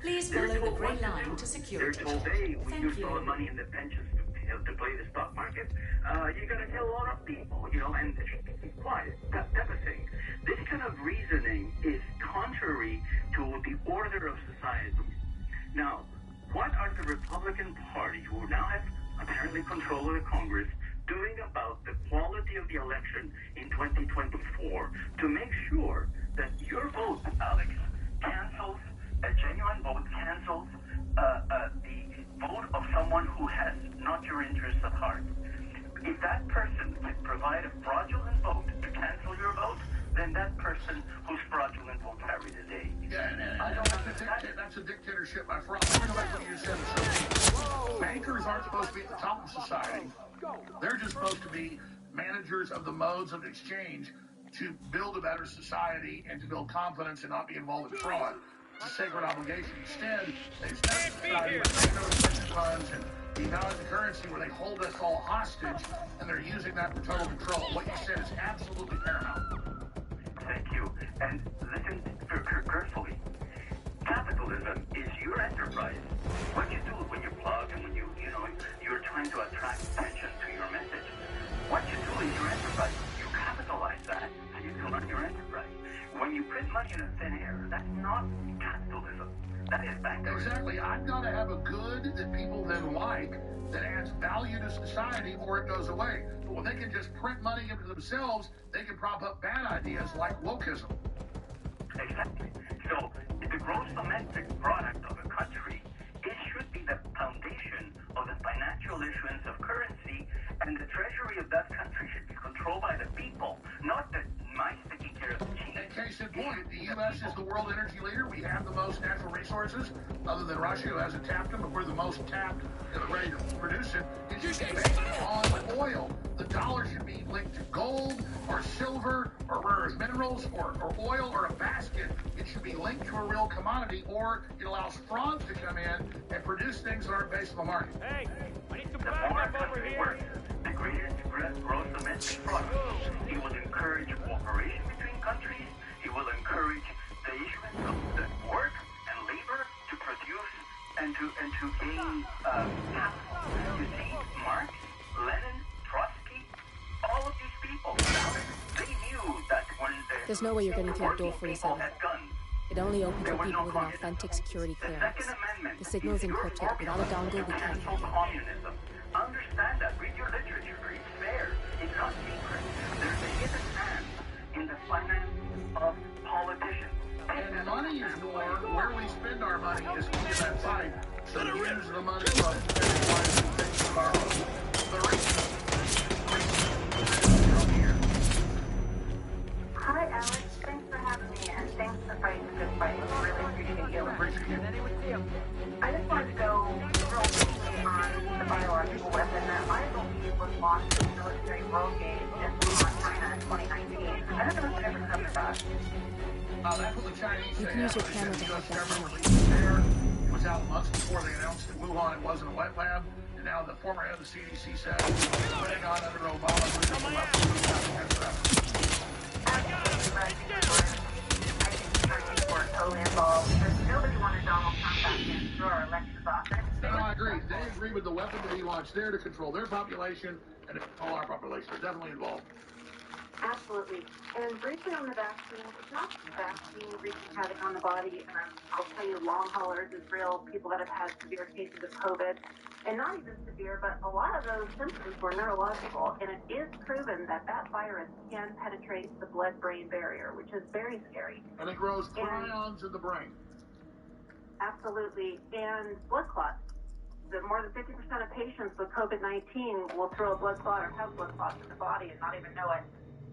S21: Please
S20: They're
S21: follow the
S20: told
S21: grey
S20: what to
S21: line
S20: do.
S21: to security.
S20: They're told, hey, we
S21: Thank
S20: use
S21: you.
S20: all the money in the pensions to play the stock market. You're going to kill a lot of people, and quiet, that type of thing. This kind of reasoning is contrary to the order of society. Now, what are the Republican Party, who now have apparently control of the Congress, doing about the quality of the election in 2024 to make sure that your vote, Alex, cancels a genuine vote, cancels the vote of someone who has not your interests at heart? If that person can provide a fraudulent vote to cancel your vote, then that person whose fraudulent will carry the day.
S10: Yeah, and that's a dictatorship by fraud. Let me go back to what you said. So, bankers aren't supposed to be at the top of society. They're just supposed to be managers of the modes of exchange to build a better society and to build confidence and not be involved in fraud. It's a sacred obligation. Instead, they set society with pension funds and devalue the currency where they hold us all hostage, and they're using that for total control. What you said is absolutely paramount.
S20: Thank you. And listen carefully. Capitalism is your enterprise. What you do when you plug and when you're trying to attract attention to your message. What you do is your enterprise. You capitalize that and you can run your enterprise. When you print money in a thin air, that's not capitalism. That is banking.
S10: Exactly. I've got to have a good that people then like that adds value to society, or it goes away. But when they can just print money into themselves, they can prop up bad ideas like wokeism.
S20: Exactly. So the gross domestic product of a country, it should be the foundation of the financial issuance of currency, and the treasury of that country should be controlled by the people, not the mice taking care of the cheese.
S10: Case in point, the U.S. is the world energy leader. We have the most natural resources, other than Russia, who hasn't tapped them, but we're the most tapped and ready to produce it. It should be based on oil. The dollar should be linked to gold or silver or rare earth minerals or oil or a basket. It should be linked to a real commodity, or it allows fraud to come in and produce things that aren't based on the market.
S14: Hey, I need some backup over here.
S20: The greatest gross domestic product. It will encourage cooperation between countries. It will encourage the issuance of the work and labor to produce and to gain capital. You see, Marx, Lenin, Trotsky, all of these people, they knew that when
S6: There's no way you're getting through the door 47.
S20: had guns,
S6: It only opens for people with an authentic security clearance. The signal is encrypted. Without a dongle, we can't
S20: cancel communism. Understand that. Read your literature. It's there. It's not secret. There's a hidden hand in the finance of politicians.
S10: And money is war. Where we spend our money is key to that fight. So to use the money from
S4: Hi, Alex. Thanks for having me, and thanks for fighting the good fight. Really appreciate you. I just wanted to go real quickly on the biological weapon that I believe was launched in military world games in Wuhan, China in 2019. I don't know if you ever heard of that.
S10: That's what the Chinese say.
S6: You can use your camera to help that camera.
S10: It was out months before they announced in Wuhan it wasn't a wet lab, and now the former head of the CDC said putting on under Obama was just a weapon.
S4: I think we're totally involved because nobody wanted Donald Trump back in through our elections office.
S10: No, I agree. They agree with the weapon that he launched there to control their population and all our population. They're definitely involved.
S4: Absolutely. And briefly on the vaccine, it's not the vaccine wreaking havoc on the body, and I'll tell you, long haulers is real, people that have had severe cases of COVID, and not even severe, but a lot of those symptoms were neurological, and it is proven that that virus can penetrate the blood-brain barrier, which is very scary.
S10: And it grows prions in the brain.
S4: Absolutely. And blood clots. More than 50% of patients with COVID-19 will throw a blood clot or have blood clots in the body and not even know it.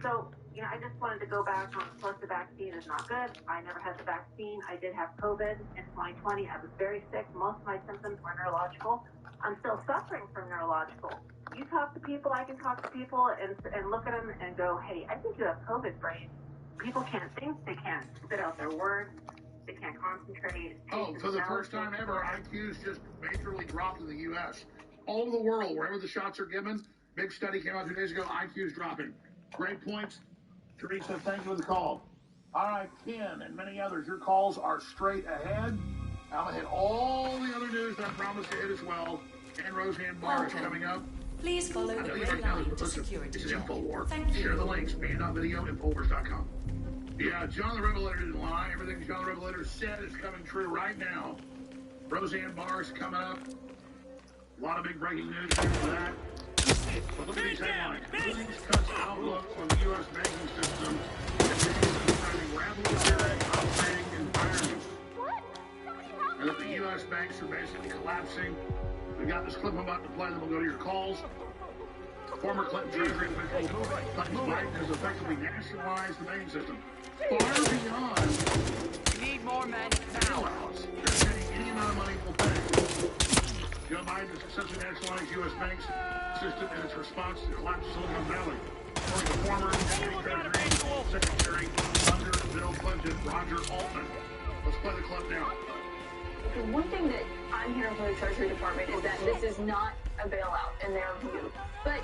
S4: So, I just wanted to go back on the vaccine is not good. I never had the vaccine. I did have COVID in 2020. I was very sick. Most of my symptoms were neurological. I'm still suffering from neurological. You talk to people, I can talk to people and look at them and go, hey, I think you have COVID brain. People can't think. They can't spit out their words. They can't concentrate.
S10: Oh, for the first time ever, IQs just majorly dropped in the U.S. All over the world, wherever the shots are given, big study came out 2 days ago, IQs dropping. Great points. Teresa, thank you for the call. All right, Ken and many others, your calls are straight ahead. I'm going to hit all the other news that I promised to hit as well. And Roseanne Barr is coming up.
S21: Please follow the red line to security.
S10: This is InfoWar.
S21: Thank you.
S10: Share the links, band.video, Infowars.com. Yeah, John the Revelator didn't lie. Everything John the Revelator said is coming true right now. Roseanne Barr is coming up. A lot of big breaking news for that. But look at these headlines. Moody's cuts outlook on the U.S. banking system and describing revolutionary operating environment. And that the U.S. banks are basically collapsing. We got this clip I'm about to play, then we'll go to your calls. Former Clinton Treasury official Clinton Biden has effectively nationalized the banking system. Far beyond
S19: We need more men now.
S10: bailouts. They're paying any amount of money will pay. Joe Biden has successfully nationalized U.S. banks system in its response to the collapse of Silicon Valley. According to former Treasury Secretary under Bill Clinton, Roger Altman. Let's play the clip now.
S22: One thing that I'm hearing from the Treasury Department is that this is not a bailout in their view. But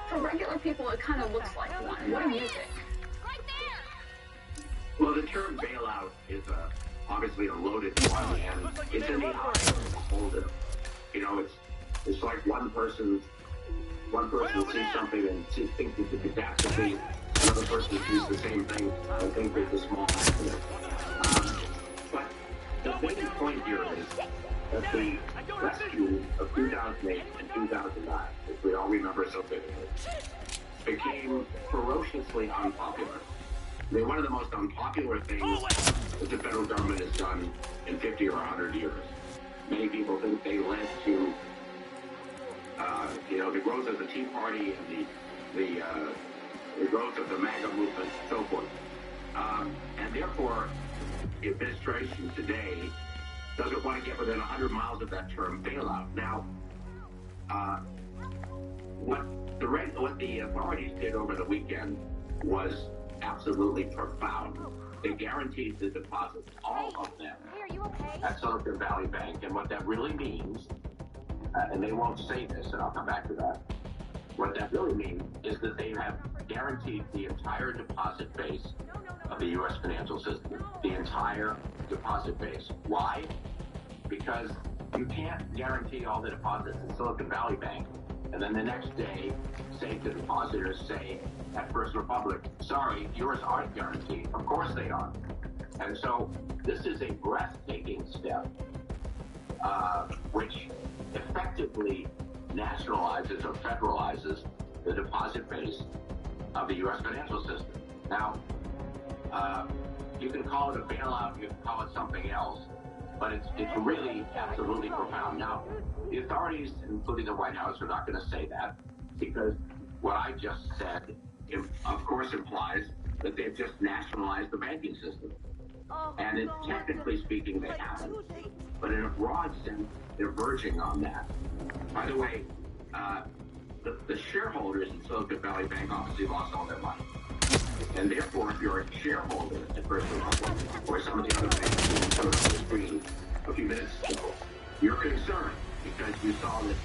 S22: for regular people, it kind of looks like one. What do you think?
S20: Well, the term bailout is obviously a loaded one, and it's in the eye of the beholder. You know, it's like one person sees something and thinks it's a catastrophe. Another person sees the same thing and thinks it's a small accident. But the big point here is that the rescue of 2008 and 2009, which we all remember so vividly, became ferociously unpopular. I mean, one of the most unpopular things that the federal government has done in 50 or 100 years. Many people think they led to, the growth of the Tea Party and the growth of the MAGA movement and so forth. And therefore, the administration today doesn't want to get within 100 miles of that term bailout. Now, what the authorities did over the weekend was absolutely profound. They guaranteed the deposits, all of them, at Silicon Valley Bank. And what that really means, and they won't say this, and I'll come back to that, what that really means is that they have guaranteed the entire deposit base of the U.S. financial system, the entire deposit base. Why? Because you can't guarantee all the deposits in Silicon Valley Bank and then the next day say to depositors, say at First Republic, sorry, yours aren't guaranteed. Of course they are. And so this is a breathtaking step, which effectively nationalizes or federalizes the deposit base of the U.S. financial system. Now, you can call it a bailout, you can call it something else, but it's really absolutely profound. Now, the authorities, including the White House, are not going to say that because what I just said, of course, implies that they've just nationalized the banking system. And technically speaking, they haven't. But in a broad sense, they're verging on that. By the way, the shareholders in Silicon Valley Bank obviously lost all their money. And therefore, if you're a shareholder at First Republic or some of the other banks that showed on the screen a few minutes ago, you're concerned because you saw that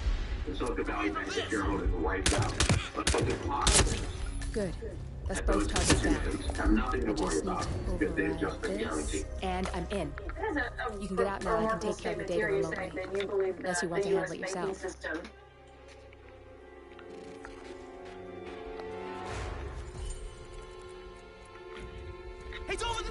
S20: the Silicon Valley Bank shareholders were wiped out. But the depositors
S6: Good. That's both targets down.
S20: have nothing to
S6: I
S20: worry
S6: just need
S20: about
S6: to
S20: because they've just
S6: override
S20: been guaranteed.
S6: this, and I'm in.
S22: That is a
S6: You can get out now. I can take care of the data
S22: you're
S6: remotely.
S22: saying that you believe
S6: Unless you
S22: that
S6: want
S22: the
S6: to
S22: U.S.
S6: handle it
S22: banking
S6: yourself.
S22: system
S19: It's over the...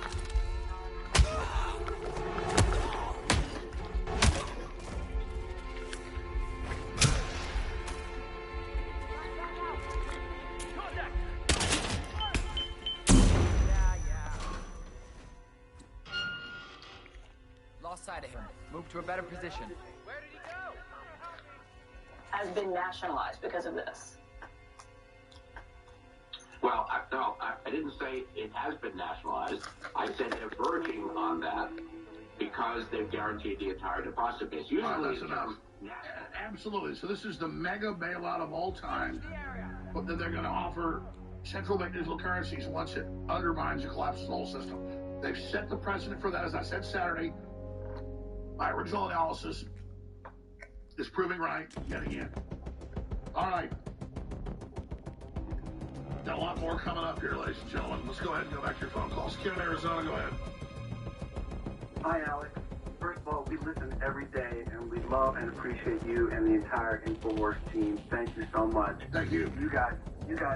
S12: Lost sight of him. Move to a better position.
S14: Where did he go?
S22: has been nationalized because of this.
S20: Well, I didn't say it has been nationalized. I said they're verging on that because they've guaranteed the entire deposit base. Usually,
S10: that's enough. Absolutely. So this is the mega bailout of all time. But then they're going to offer central bank digital currencies once it undermines and collapses the whole system. They've set the precedent for that. As I said Saturday, my original analysis is proving right yet again. All right. Got a lot more coming up here, ladies and gentlemen. Let's go ahead and go back to your phone calls. Kid in Arizona, go ahead.
S9: Hi, Alex. First of all, we listen every day, and we love and appreciate you and the entire InfoWars team. Thank you so much.
S10: Thank you.
S9: You guys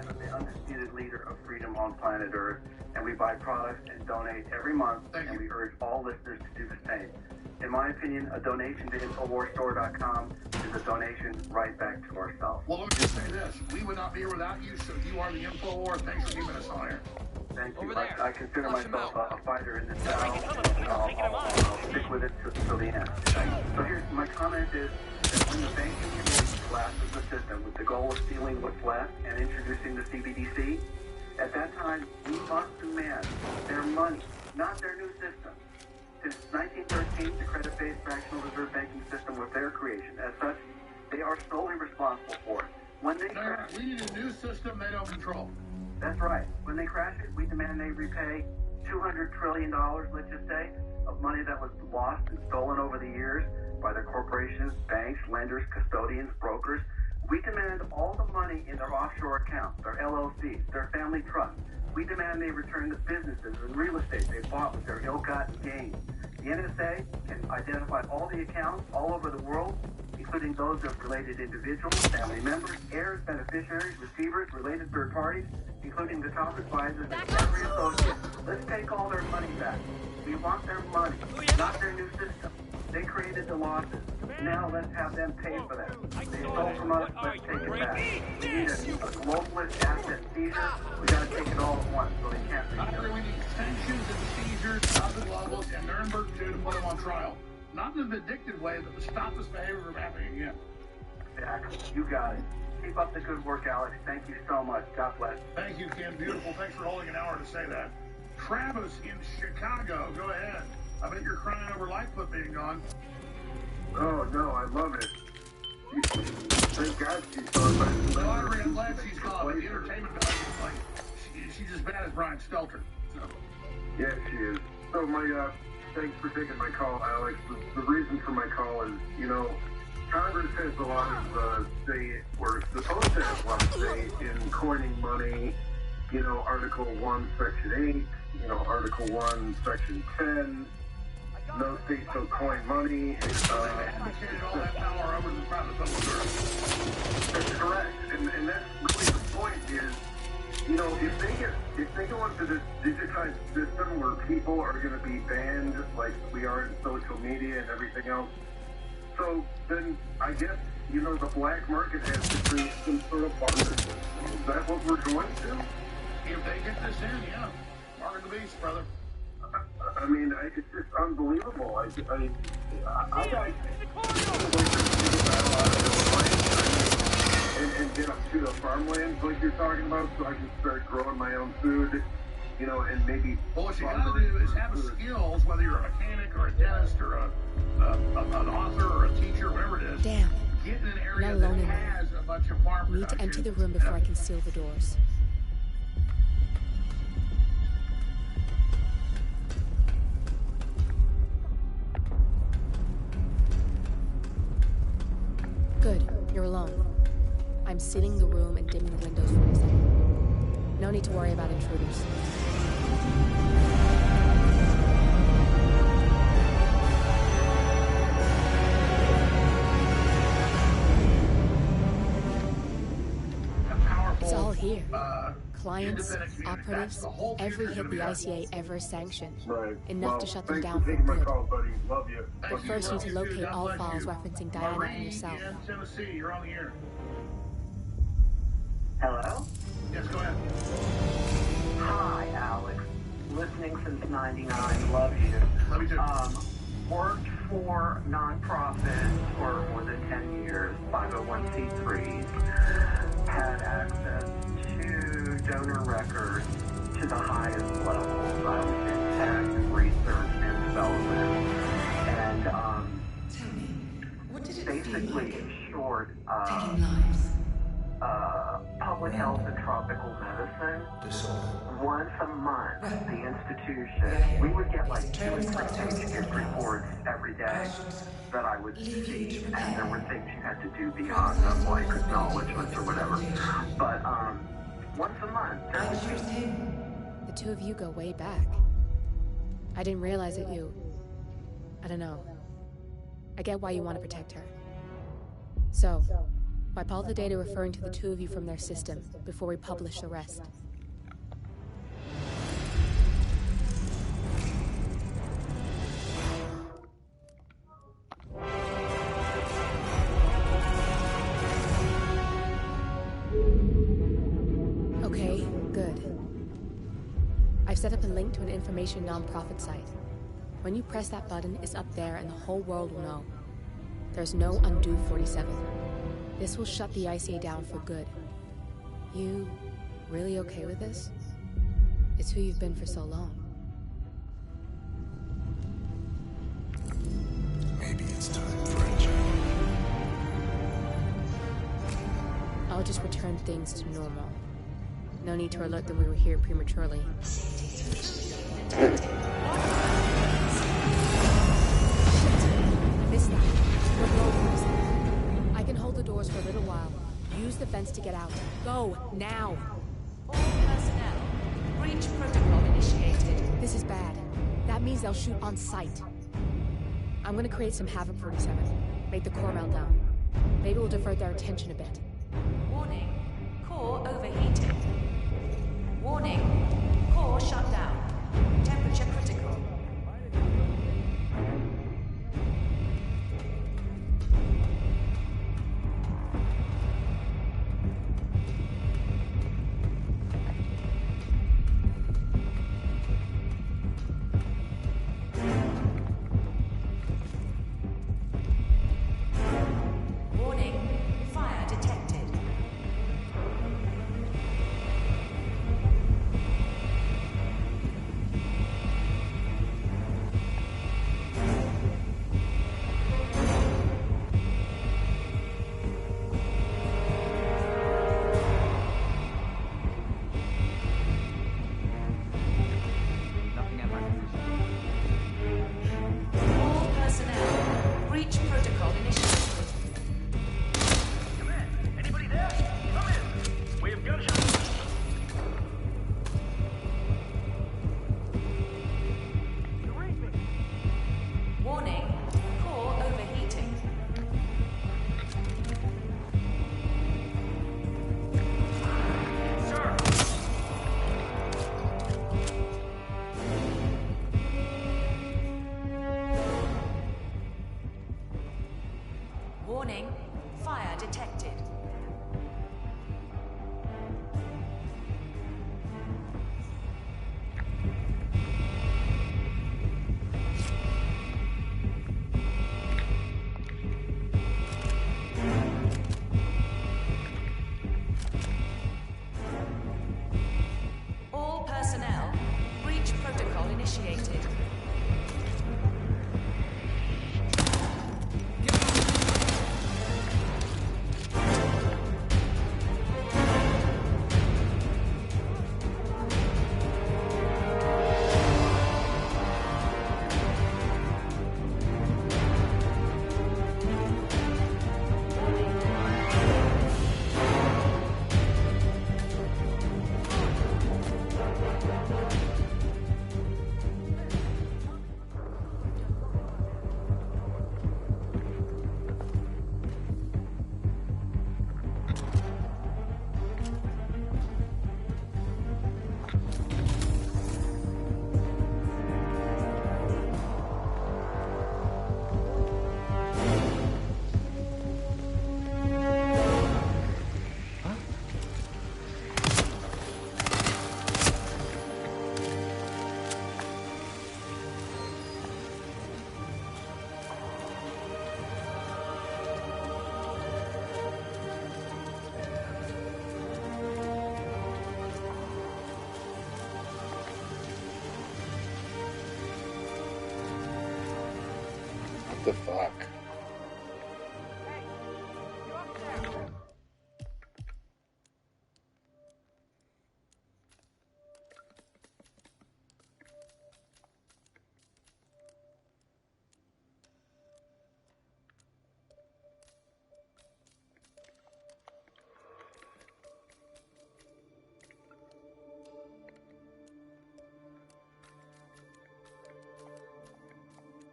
S9: are the undisputed leader of freedom on planet Earth, and we buy products and donate every month, and we urge all listeners to do the same. In my opinion, a donation to InfoWarsStore.com is a donation right back to ourselves.
S10: Well, let me just say this. We would not be here without you, so you are the InfoWar. Thanks for keeping us on air.
S9: Thank you. I consider myself a fighter in this battle, and I'll stick with it till the end. So here's my comment is that when the banking community collapses the system with the goal of stealing what's left and introducing the CBDC, at that time, we must demand their money, not their new system. Since 1913, the credit-based fractional reserve banking system was their creation. As such, they are solely responsible for it. When they crash,
S10: we need a new system they don't control.
S9: That's right. When they crash it, we demand they repay $200 trillion, let's just say, of money that was lost and stolen over the years by their corporations, banks, lenders, custodians, brokers. We demand all the money in their offshore accounts, their LLCs, their family trusts. We demand they return the businesses and real estate they bought with their ill-gotten gains. The NSA can identify all the accounts all over the world, including those of related individuals, family members, heirs, beneficiaries, receivers, related third parties, including the top advisors and every associate. Let's take all their money back. We want their money, not their new system. They created the losses. Now let's have them pay for them. They stole from us, let's take it back. We need a globalist asset seizure. We gotta take it all at once so they can't
S10: we need sanctions and seizures of the globalists and Nuremberg 2 to put them on trial. Not in a vindictive way, but to stop this behavior from happening again.
S9: Exactly. You got it. Keep up the good work, Alex. Thank you so much. God bless.
S10: Thank you, Ken. Beautiful. Thanks for holding an hour to say that. Travis in Chicago, go ahead. I bet you're crying over Lightfoot being gone.
S9: Oh, no, I love it. Thank God she's gone.
S10: Well, I'm glad she's gone, but the entertainment value is like, she's as bad as Brian Stelter. So.
S9: Yeah, she is. So thanks for taking my call, Alex. The reason for my call is, Congress has a lot of say, or supposed to have a lot of say in coining money, Article 1, Section 8, Article 1, Section 10, no state shall coin money.
S10: Advocated all that power over the private public.
S9: That's correct. And that's really the point is, if they go into this digitized system where people are going to be banned like we are in social media and everything else, so then I guess, the black market has to create some sort of barter system. Is that what we're going to?
S10: If they get this in, yeah. Mark of the beast, brother.
S9: I mean, it's just unbelievable. I got and get up to the farmlands like you're talking about, so I can start growing my own food, and maybe.
S10: Well, what you got to do is have skills, whether you're a mechanic or a dentist or an author or a teacher, whatever it is.
S6: Damn.
S10: Get in an area that has a bunch of farm production.
S6: Need to enter the room before I can seal the doors. Good, you're alone. I'm sealing the room and dimming the windows for a second. No need to worry about intruders. It's all here. Clients, operatives, every hit the ICA ever sanctioned.
S9: Right.
S6: Enough to shut them down for good. But first you need to locate all files referencing Diana and yourself.
S10: Tennessee, you're on the air.
S9: Hello?
S10: Yes, go ahead.
S9: Hi, Alex. Listening since '99. Love you.
S10: Love you too.
S9: Worked for nonprofits for more than 10 years, 501c3s. Had access to donor records to the highest levels. I was in tech, research, and development. And basically, in short, public health and tropical medicine. Once a month, the institution, we would get like 2 and 3 page reports every day that I would see, and there were things you had to do beyond them, like acknowledgments or whatever. But,
S20: once a month.
S6: The two of you go way back. I didn't realize that you... I don't know. I get why you want to protect her. So, wipe all the data referring to the two of you from their system before we publish the rest. Okay, good. I've set up a link to an information nonprofit site. When you press that button, it's up there and the whole world will know. There's no undo 47. This will shut the ICA down for good. You really okay with this? It's who you've been for so long.
S5: Maybe it's time for a change.
S6: I'll just return things to normal. No need to alert them we were here prematurely. Missed that. We're blowing. I can hold the doors for a little while. Use the vents to get out. Go, now!
S21: All personnel, breach protocol initiated.
S6: This is bad. That means they'll shoot on sight. I'm gonna create some havoc, 47. Make the core melt down. Maybe we'll divert their attention a bit.
S21: Warning, core overheating. Warning, core shut down. Temperature critical. Warning, fire detected.
S12: Nothing at my
S21: All personnel, breach protocol initiated.
S18: Come in. Anybody there? Come in. We have gunshots.
S21: Warning, core overheating.
S18: Sir.
S21: Warning, fire detected. All personnel, breach protocol initiated.
S1: What the fuck?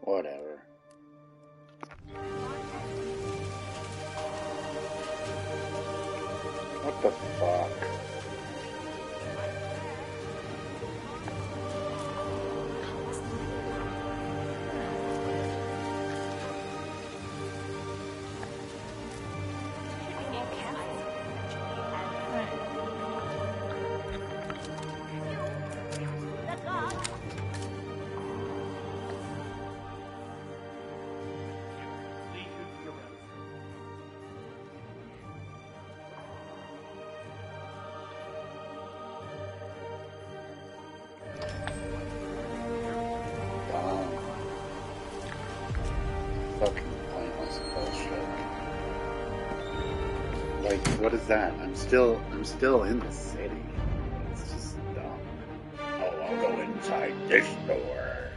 S1: Whatever. What the fuck? Fucking pointless bullshit. Like, what is that? I'm still in the city. It's just dumb. Oh, I'll go inside this door.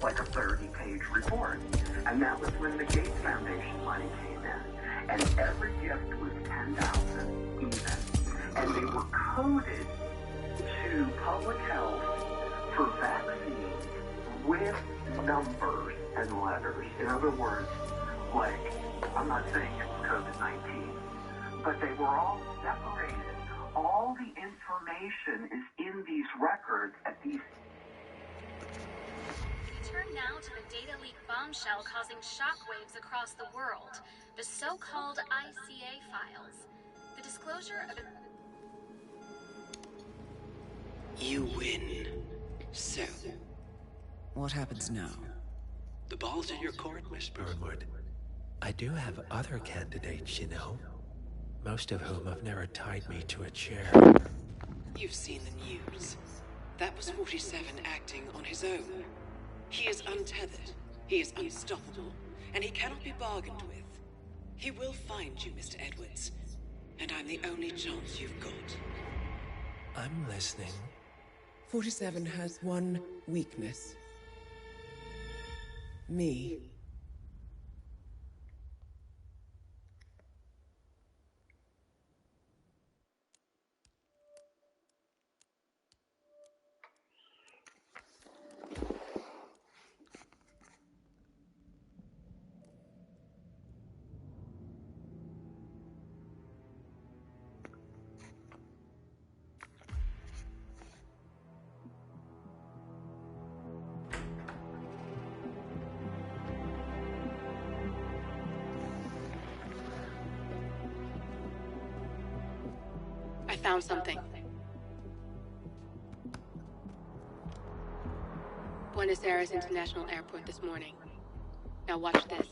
S9: Like a 30-page report. And that was when the Gates Foundation money came in. And every gift was $10,000 even. And they were coded to public health for vaccines with numbers and letters. In other words, like, I'm not saying it was COVID-19, but they were all separated. All the information is in these records at these.
S3: Turn now to the data leak bombshell causing shockwaves across the world, the so-called ICA files. The disclosure of...
S7: You win. So, what happens now? The ball's in your court, Miss Burnwood.
S8: I do have other candidates, you know. Most of whom have never tied me to a chair.
S7: You've seen the news. That was 47 acting on his own. He is untethered, he is unstoppable, and he cannot be bargained with. He will find you, Mr. Edwards, and I'm the only chance you've got.
S8: I'm listening.
S7: 47 has one weakness. Me.
S6: I found something. Buenos Aires International Airport this morning. Now watch this.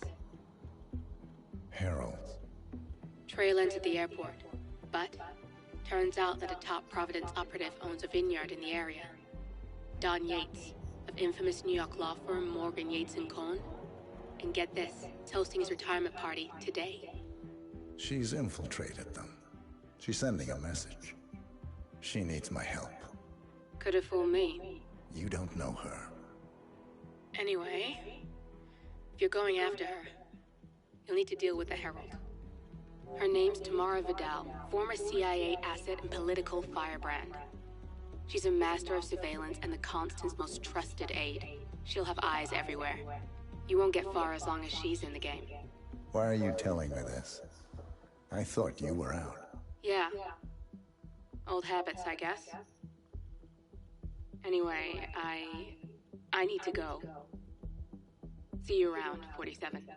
S5: Heralds.
S6: Trail ends at the airport, but turns out that a top Providence operative owns a vineyard in the area. Don Yates, of infamous New York law firm Morgan, Yates & Cohn. And get this, he's hosting his retirement party today.
S5: She's infiltrated them. She's sending a message. She needs my help.
S6: Could have fooled me.
S5: You don't know her.
S6: Anyway, if you're going after her, you'll need to deal with the Herald. Her name's Tamara Vidal, former CIA asset and political firebrand. She's a master of surveillance and the Constant's most trusted aide. She'll have eyes everywhere. You won't get far as long as she's in the game.
S5: Why are you telling me this? I thought you were out.
S6: Yeah. Old habits, I guess. Anyway, I need to go. See you around, 47.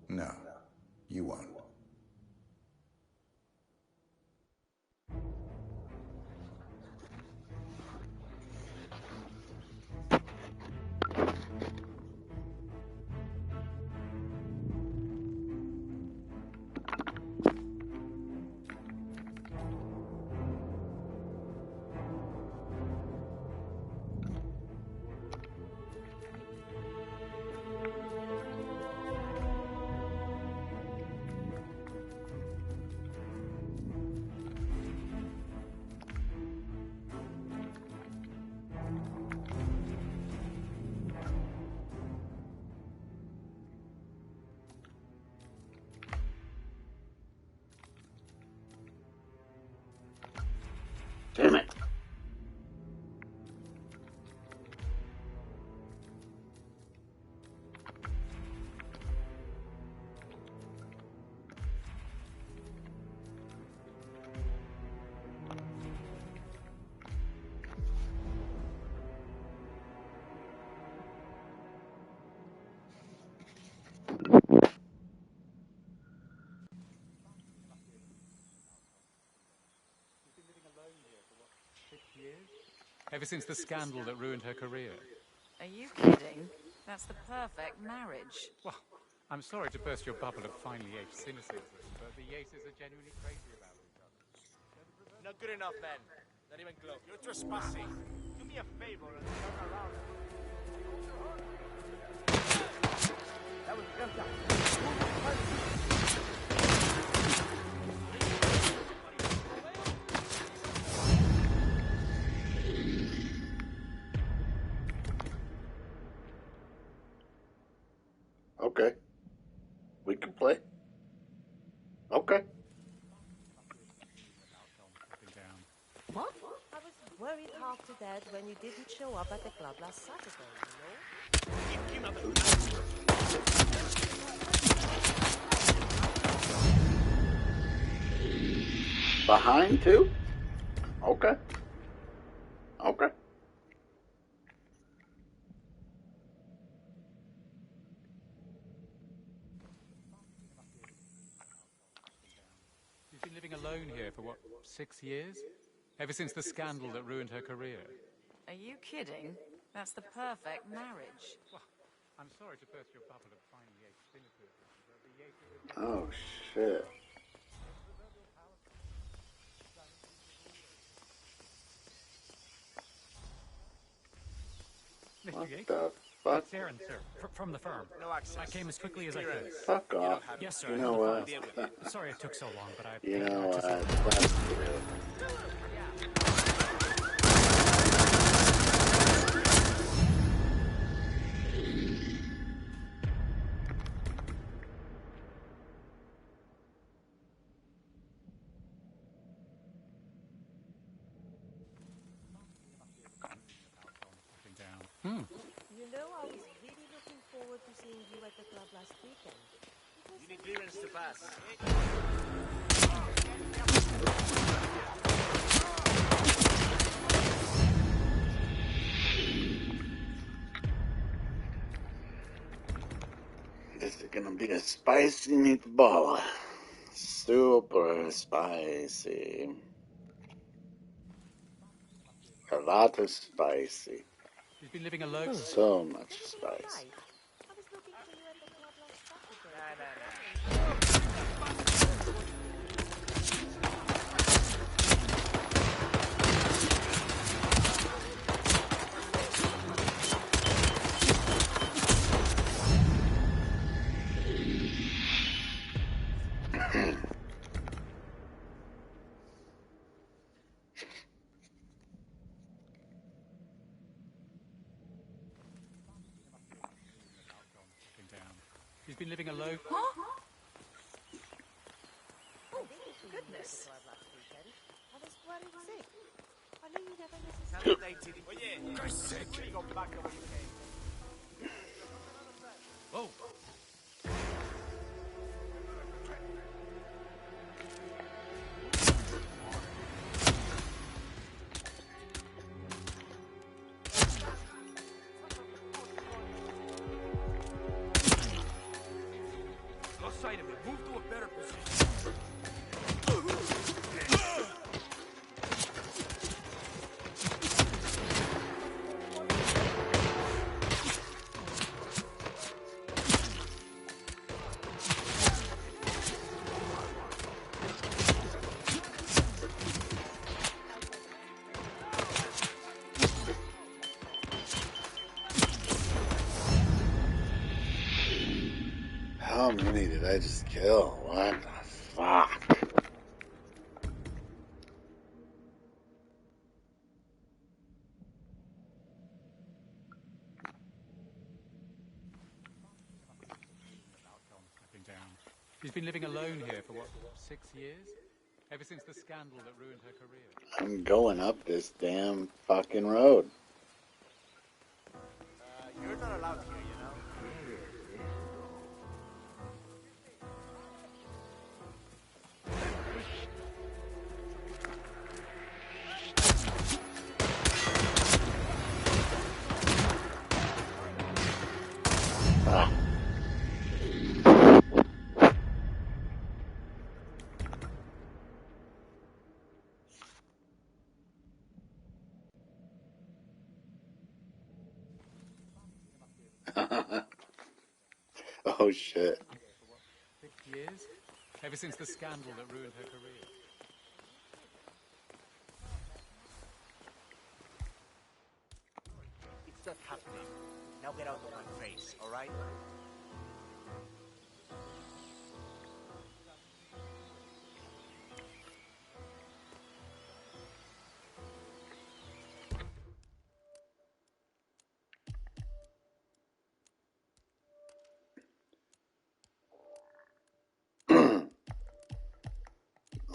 S5: No, you won't.
S2: ever since the scandal that ruined her career.
S21: Are you kidding? That's the perfect marriage.
S2: Well, I'm sorry to burst your bubble of finely aged cynicism, but the Yaces are genuinely crazy about each other.
S14: Not good enough, man. Not even close. You're trespassing. Do me a favor and turn around.
S15: That was gunshot.
S1: Okay. We can play. Okay.
S17: What? I was worried half to death when you didn't show up at the club last Saturday, you know?
S1: Behind too? Okay. Okay.
S2: She's been living alone here for, what, 6 years? Ever since the scandal that ruined her career.
S21: Are you kidding? That's the perfect marriage.
S2: Well, I'm sorry to burst your bubble of finely aged cynicism, but the Yaces are
S1: Oh, shit. What the fuck?
S16: It's Aaron, sir, from the firm.
S14: No access.
S16: I came as quickly as I could.
S1: Fuck off.
S16: Yes, sir.
S1: You
S16: I
S1: know
S16: held the
S1: what?
S16: file. Sorry it took so long, but I
S1: You
S16: paid
S1: know
S16: access.
S1: what? Fuck you.
S17: You know, I was really looking forward to seeing you at the club last weekend.
S14: You need clearance to pass.
S1: This is gonna be a spicy meatball. Super spicy. A lot of spicy.
S2: She's been living alone.
S1: So much spice.
S17: I was looking for you at the club last Saturday.
S2: She's been living alone.
S21: Huh? Oh, goodness.
S17: I was worried sick. I knew you'd never miss a
S14: Validated. Oh, yeah. You're sick. You go back to where you came.
S2: Oh.
S14: Lost sight of it. Move to a better position.
S1: How many did I just kill? What the fuck?
S2: She's been living alone here for, what, 6 years? Ever since the scandal that ruined her career.
S1: I'm going up this damn fucking road.
S14: You're not allowed here, you know?
S1: Ah. Oh shit.
S2: 6 years? Ever since the scandal that ruined her career.
S15: It's just happening. Now get out of my face, alright?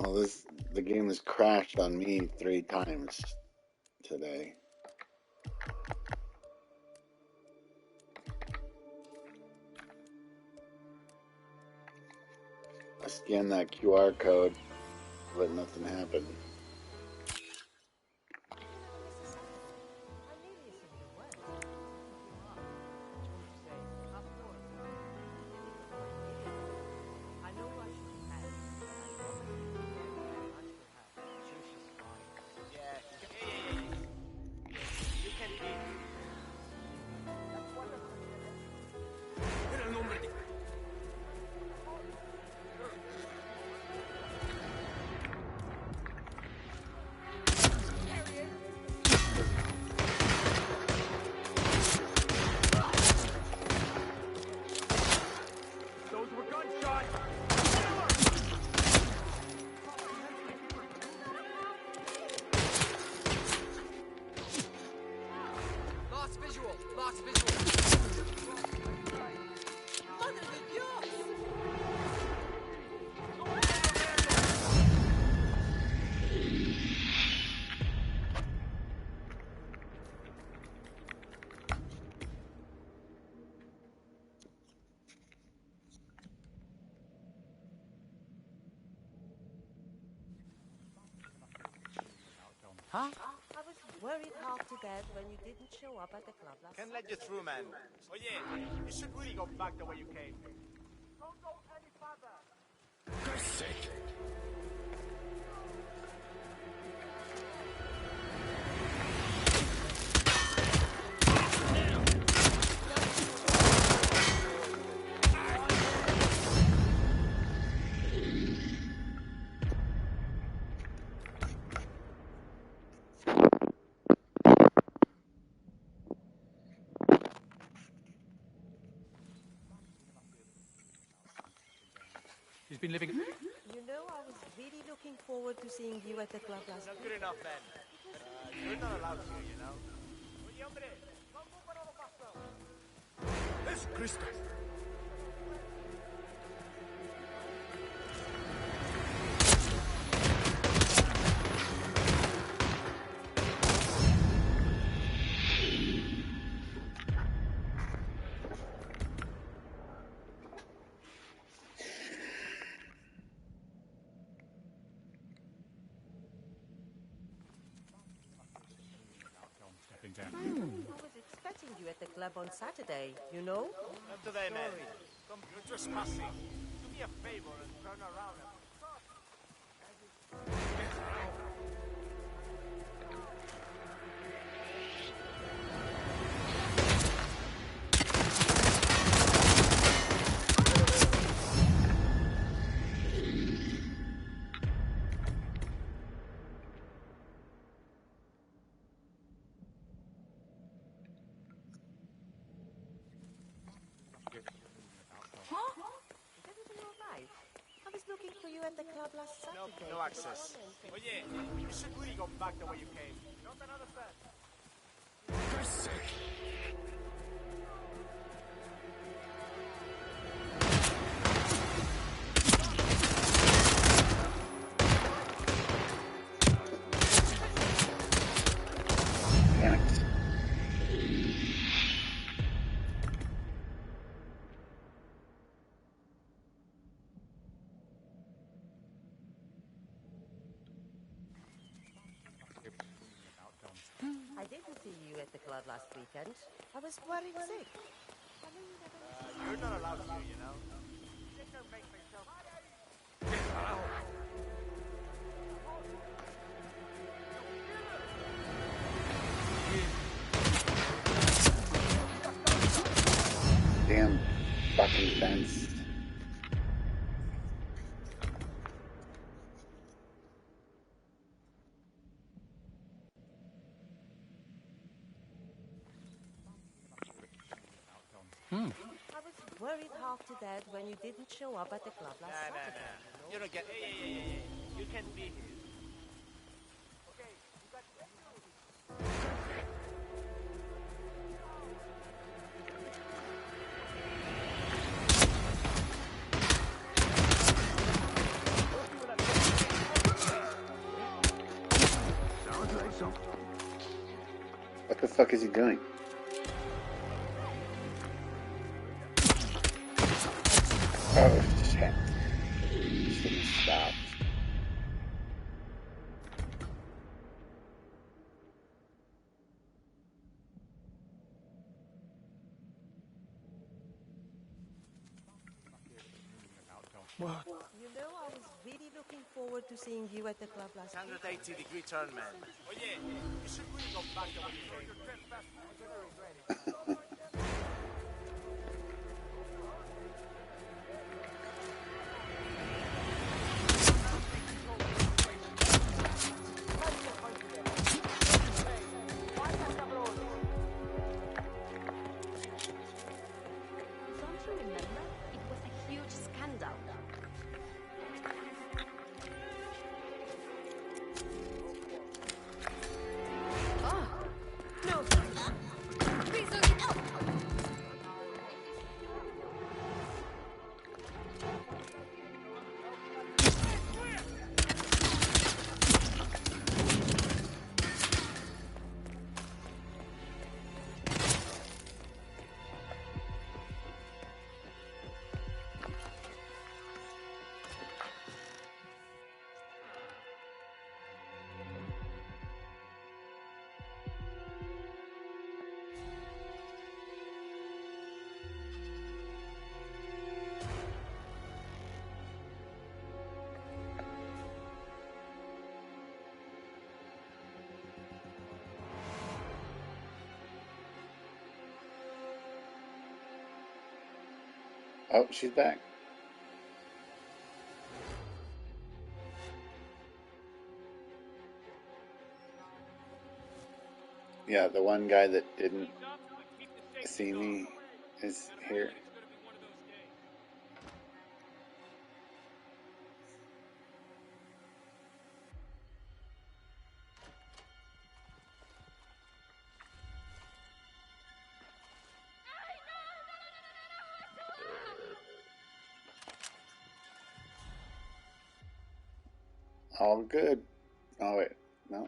S1: Well, the game has crashed on me 3 times today. I scanned that QR code, but nothing happened.
S14: Those were gunshots!
S19: Lost visual! Lost visual! Madre de Dios!
S17: Huh? I was worried half to death when you didn't show up at the club last
S15: Can't let you through, man. Oh yeah, you should really go back the way you came.
S14: Don't go any further!
S15: For sake.
S2: She's been living...
S17: You know, I was really looking forward to seeing you at the club last
S15: Not
S17: week.
S15: good enough, man. You're not allowed here, you know?
S14: Oye, hombre, ¿cómo para lo pasó?
S15: Es Cristo.
S2: Stepping down.
S17: I was expecting you at the club on Saturday, you know?
S15: Not today, man. Come, you're trespassing. Do me a favor and turn around and...
S17: I was looking for you at the club last Saturday.
S15: No access. Oh yeah, you should really go back the way you came.
S14: Don't understand.
S15: For sake.
S17: I didn't see you at the club last weekend. I was worried sick.
S15: You're not allowed here, you know?
S14: Think I'll make myself...
S1: damn fucking fence.
S11: I was worried half to death when you didn't show up at the club last Saturday.
S14: You don't get. Hey. You can't be here.
S1: What the fuck is he doing? Oh shit. Shouldn't stop.
S15: What?
S11: You know, I was really looking forward to seeing you at the club last week.
S14: 180-degree turn, man. Oh yeah, you should really go back the way you came.
S3: Don't you remember? It was a huge scandal.
S11: Oh, no.
S3: Please don't get out.
S1: Oh, she's back. Yeah, the one guy that didn't see me is here. All good. Oh, wait. No.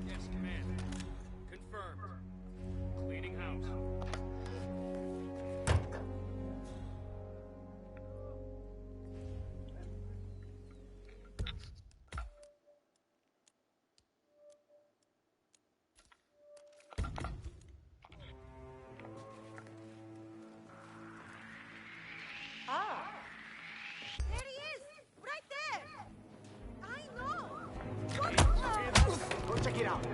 S14: Yes, command. Confirmed. Cleaning house.
S11: Ah! There he is! Right there! I know! What?
S15: Go check it out.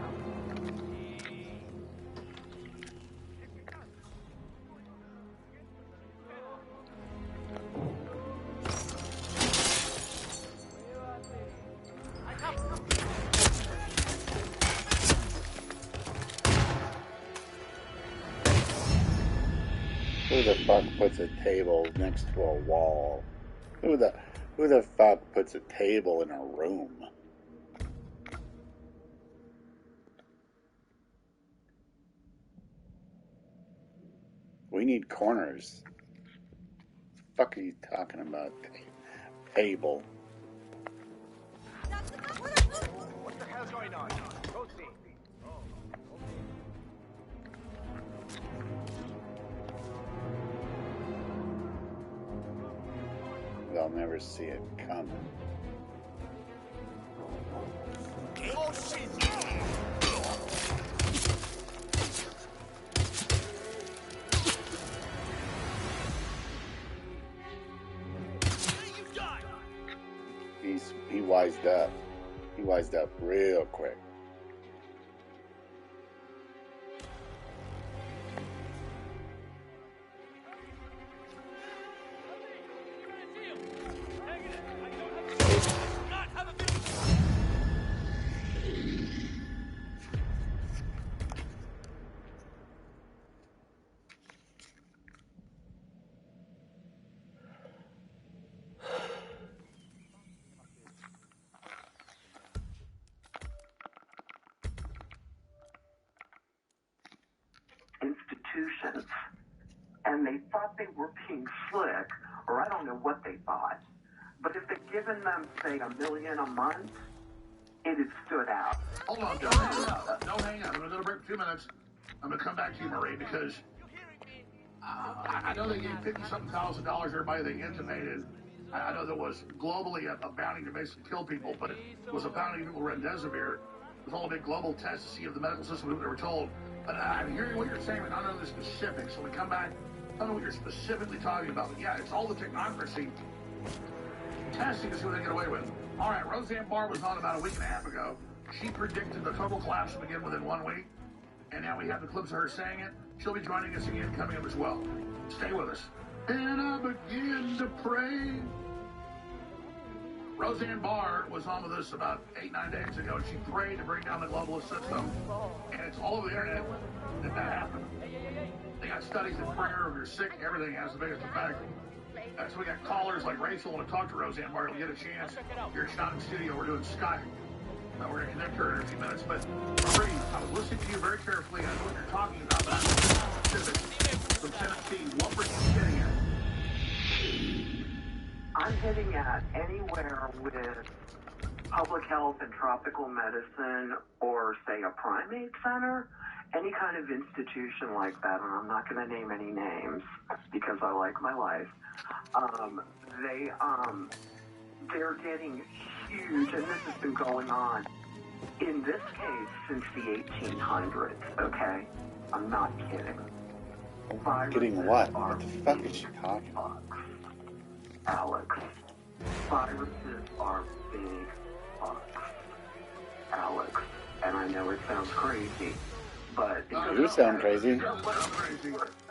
S1: Who the fuck puts a table next to a wall? Who the fuck puts a table in a room? We need corners. The fuck are you talking about? Table.
S15: What the hell's going on? Go see.
S1: They'll never see it coming.
S18: Oh shit!
S1: He wised up. He wised up real quick.
S4: Institutions, and they thought they were being slick, or I don't know what they thought. But if they'd given them, say, $1 million a month, it had stood out.
S10: Hold on, don't hang up. Don't hang up. I'm going to go to break for 2 minutes. I'm going to come back to you, Marie, because I know they gave $50-something thousand everybody they intimated. I know there was globally a bounty to basically kill people, but it was a bounty to people remdesivir. It was all a big global test to see if the medical system knew what they were told. But I'm hearing what you're saying, but I don't know the specifics. So we come back, I don't know what you're specifically talking about. But yeah, it's all the technocracy testing to see what they get away with. All right, Roseanne Barr was on about a week and a half ago. She predicted the total collapse would begin within 1 week. And now we have the clips of her saying it. She'll be joining us again coming up as well. Stay with us. And I begin to pray. Roseanne Barr was on with us about 8-9 days ago, and she prayed to bring down the globalist system. And it's all over the internet that happened. They got studies that prayer, if you're sick, everything has the biggest effect. So we got callers like Rachel want to talk to Roseanne Barr. We'll get a chance. You're shot in studio. We're doing Skype. We're going to connect her in a few minutes. But Marie, I was listening to you very carefully. I know what you're talking about, but I'm specific from Tennessee. What were you getting at?
S4: I'm hitting at anywhere with public health and tropical medicine, or say a primate center, any kind of institution like that, and I'm not going to name any names because I like my life. They're getting huge, and this has been going on, in this case, since the 1800s, okay? I'm not kidding.
S1: Kidding what? What the fuck is she talking about?
S4: Alex, viruses are big bucks. Alex, and I know it sounds crazy, but...
S1: You sound crazy.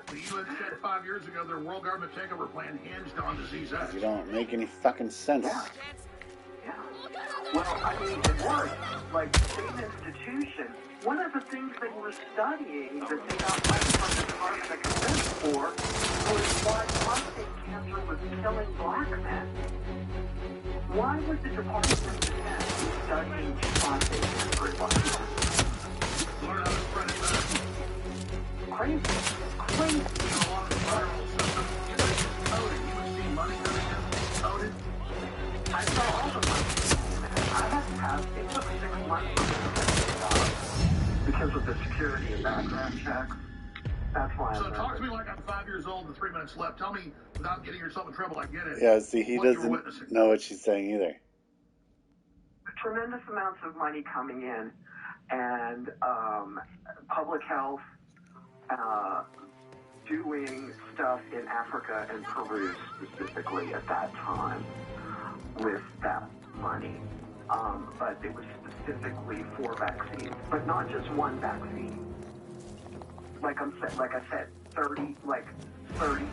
S10: The UN said 5 years ago their world government takeover plan hinged on disease X.
S1: You don't make any fucking sense.
S4: Yeah. Well, I mean, it works. Like, same institution, one of the things they were studying that they got money from the Department of Defense for was why prostate cancer was killing black men. Why was the Department of Defense studying prostate cancer in black men?
S10: Learn how to spread it better.
S4: Crazy. I saw all the money. I had to have, it took 6 months because of the security and background checks. That's why
S10: So talk to me like I'm 5 years old and 3 minutes left. Tell me, without getting yourself in trouble, I get it.
S1: Yeah, see, he doesn't know what she's saying either.
S4: Tremendous amounts of money coming in, and public health doing stuff in Africa and Peru specifically at that time with that money. But it was specifically for vaccines, but not just one vaccine. Like I said, 30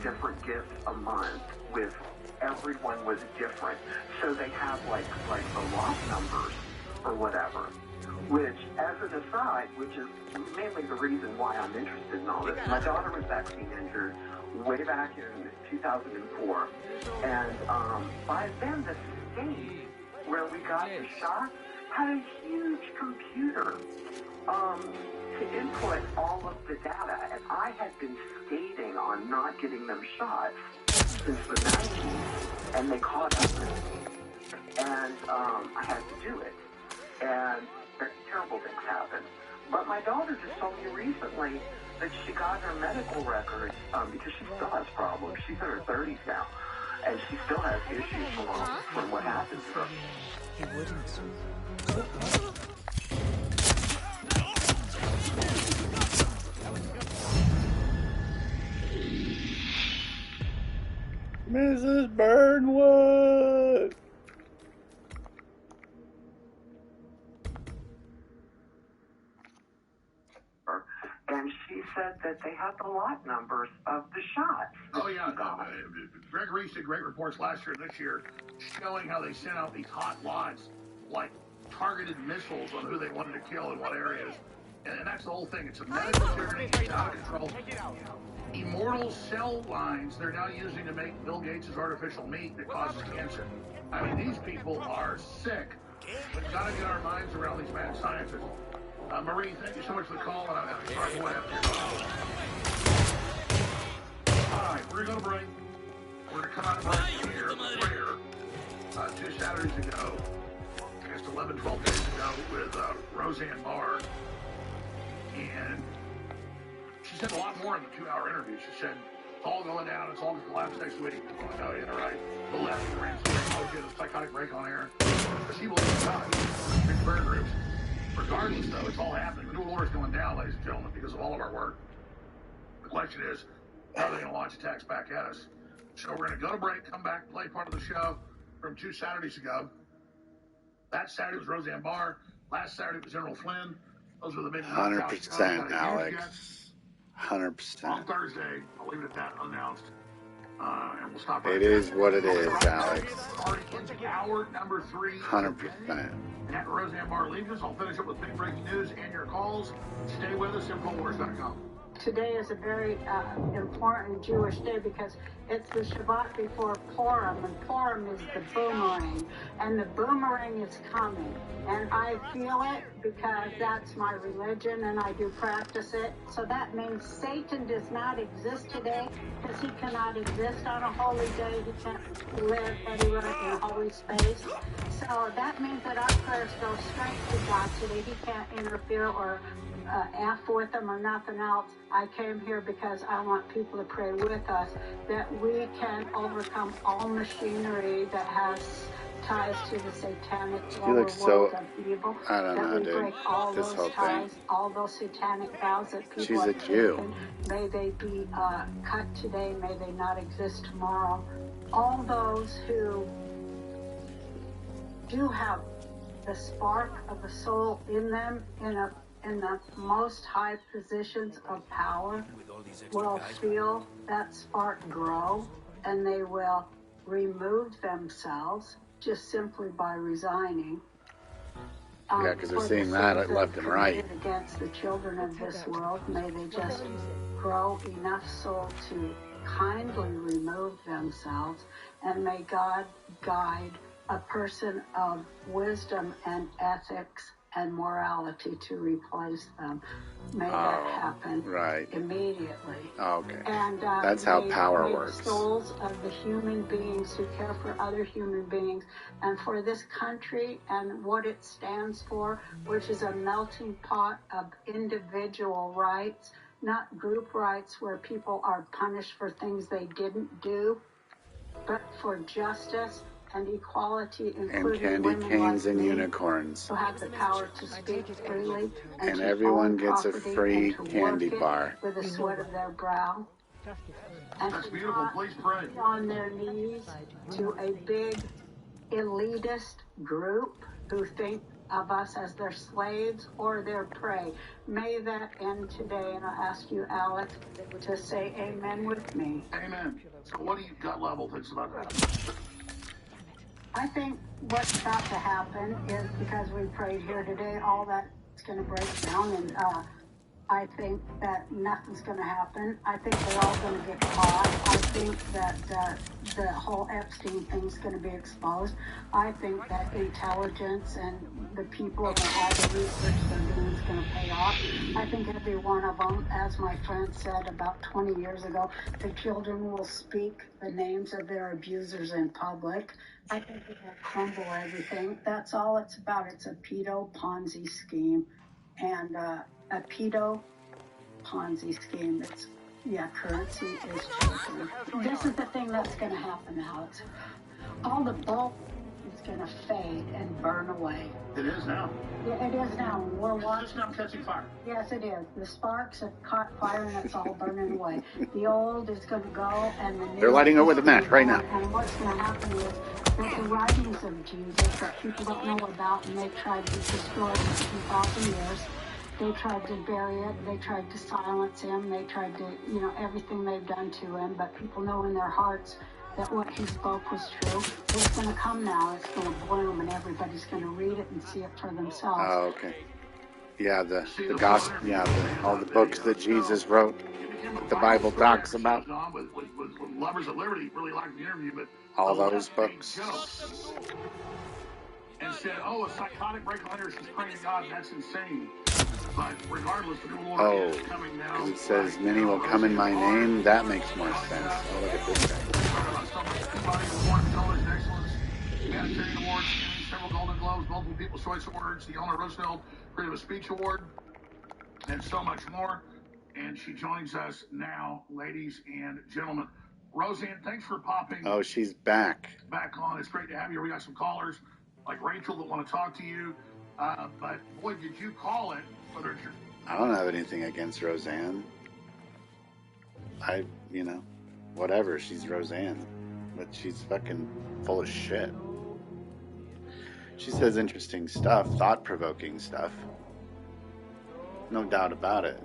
S4: different gifts a month with everyone was different. So they have like the lot numbers or whatever. Which, as an aside, which is mainly the reason why I'm interested in all this, my daughter was vaccine injured way back in 2004. And by then, the state where we got the shot had a huge computer to input all of the data. And I had been skating on not getting them shots since the 90s, and they caught up with me. And I had to do it. And terrible things happen. But my daughter just told me recently that she got her medical records because she still has problems. She's in her 30s now, and she still has issues from what happened to her.
S17: He wouldn't.
S1: Mrs. Burnwood!
S4: And she said that they had the lot numbers of the shots.
S10: Oh, yeah. Greg Reese did great reports last year and this year showing how they sent out these hot lots, like targeted missiles on who they wanted to kill in what areas. And that's the whole thing. It's a medical tyranny. It's out of control. Immortal cell lines they're now using to make Bill Gates' artificial meat that causes cancer. I mean, these people are sick. We've got to get our minds around these mad scientists. Marie, thank you so much for the call, and I'm sorry for what happened to your call. All right, we're going to break. We're going to come out of break here with prayer. 2 Saturdays ago, I guess 11, 12 days ago, with Roseanne Barr. And she said a lot more in the 2-hour interview. She said, it's all going down. It's all going to collapse next week. I'm like, oh, yeah, right. The left ran some psychotic break on air. But she believes in God. Big prayer groups. Regardless, though, it's all happening. The new order is going down, ladies and gentlemen, because of all of our work. The question is, how are they going to launch attacks back at us? So we're going to go to break, come back, play part of the show from 2 Saturdays ago. That Saturday was Roseanne Barr. Last Saturday was General Flynn. Those were the big
S1: 100%, Alex. 100%.
S10: On Thursday, I'll leave it at that, unannounced. And we'll stop right
S1: It is what it is, Alex.
S10: Already into hour number 3.
S1: 100%.
S10: And after Roseanne Barr leaves us, I'll finish up with big breaking news and your calls. Stay with us, InfoWars.com.
S13: Today is a very important Jewish day because it's the Shabbat before Purim, and Purim is the boomerang, and the boomerang is coming. And I feel it because that's my religion and I do practice it. So that means Satan does not exist today because he cannot exist on a holy day. He can't live anywhere in a holy space. So that means that our prayers go straight to God today. He can't interfere or F with them or nothing else. I came here because I want people to pray with us that we can overcome all machinery that has ties to the satanic lower world of evil.
S1: I don't know,
S13: dude. Break all
S1: this
S13: those
S1: whole
S13: ties,
S1: thing.
S13: all those satanic vows that people
S1: She's a
S13: have
S1: Jew.
S13: taken. May they be cut today. May they not exist tomorrow. All those who do have the spark of the soul in them in the most high positions of power will feel that spark grow, and they will remove themselves just simply by resigning.
S1: Yeah, because they're seeing that left and right.
S13: Against the children of this world, may they just grow enough soul to kindly remove themselves, and may God guide a person of wisdom and ethics and morality to replace them. May that happen immediately.
S1: Okay.
S13: And
S1: that's how power
S13: may
S1: works.
S13: The souls of the human beings who care for other human beings and for this country and what it stands for, which is a melting pot of individual rights, not group rights where people are punished for things they didn't do, but for justice and equality, including
S1: and candy canes
S13: like
S1: and
S13: me,
S1: unicorns.
S13: who have the power to speak freely
S1: and everyone gets a free candy bar.
S13: With the sweat of their brow. And
S10: that's beautiful. Please pray.
S13: On their knees to a big elitist group who think of us as their slaves or their prey. May that end today, and I ask you, Alex, to say amen with me.
S10: Amen. So what do you gut level thinks about that?
S13: I think what's about to happen is, because we prayed here today, all that's going to break down, and I think that nothing's going to happen. I think they're all going to get caught. I think that the whole Epstein thing's going to be exposed. I think that intelligence and the people and all the research they're doing is going to pay off. I think every one of them, as my friend said about 20 years ago, the children will speak the names of their abusers in public. I think it will crumble everything. That's all it's about. It's a pedo Ponzi scheme. And a pedo Ponzi scheme. It's, currency is changing. This is the thing that's going to happen, Alex. All the bulk is going to fade and burn away.
S10: It is now.
S13: Yeah, it is now. We're
S10: It's
S13: watching.
S10: just now catching fire.
S13: Yes, it is. The sparks have caught fire and it's all burning away. The old is going to go and the new.
S1: They're lighting it
S13: is
S1: with a
S13: gonna
S1: match right
S13: go.
S1: now.
S13: And what's going to happen is that the writings of Jesus that people don't know about and they've tried to destroy it for 2,000 years. They tried to bury it. They tried to silence him. They tried to, everything they've done to him. But people know in their hearts that what he spoke was true. It's going to come now. It's going to bloom, and everybody's going to read it and see it for themselves.
S1: Oh, okay. Yeah, the gospel. Yeah, all the books that Jesus wrote, that the Bible talks about.
S10: With Lovers at Liberty, really liked the interview, but
S1: all those books.
S10: And said, "Oh, a psychotic break letter. She's praying to God. That's insane." But regardless, the new order is coming now.
S1: Because it says, "Many will come in my name." That makes more sense. Oh, look at this guy.
S10: Humanitarian awards, several Golden Globes, multiple People's Choice Awards, the Eleanor Roosevelt Freedom of Speech Award, and so much more. And she joins us now, ladies and gentlemen. Roseanne, thanks for popping.
S1: Oh, she's back.
S10: Back on. It's great to have you. We got some callers like Rachel that want to talk to you. But boy, did you call it? Whether it's your...
S1: I don't have anything against Roseanne. Whatever. She's Roseanne, but she's fucking full of shit. She says interesting stuff, thought-provoking stuff. No doubt about it.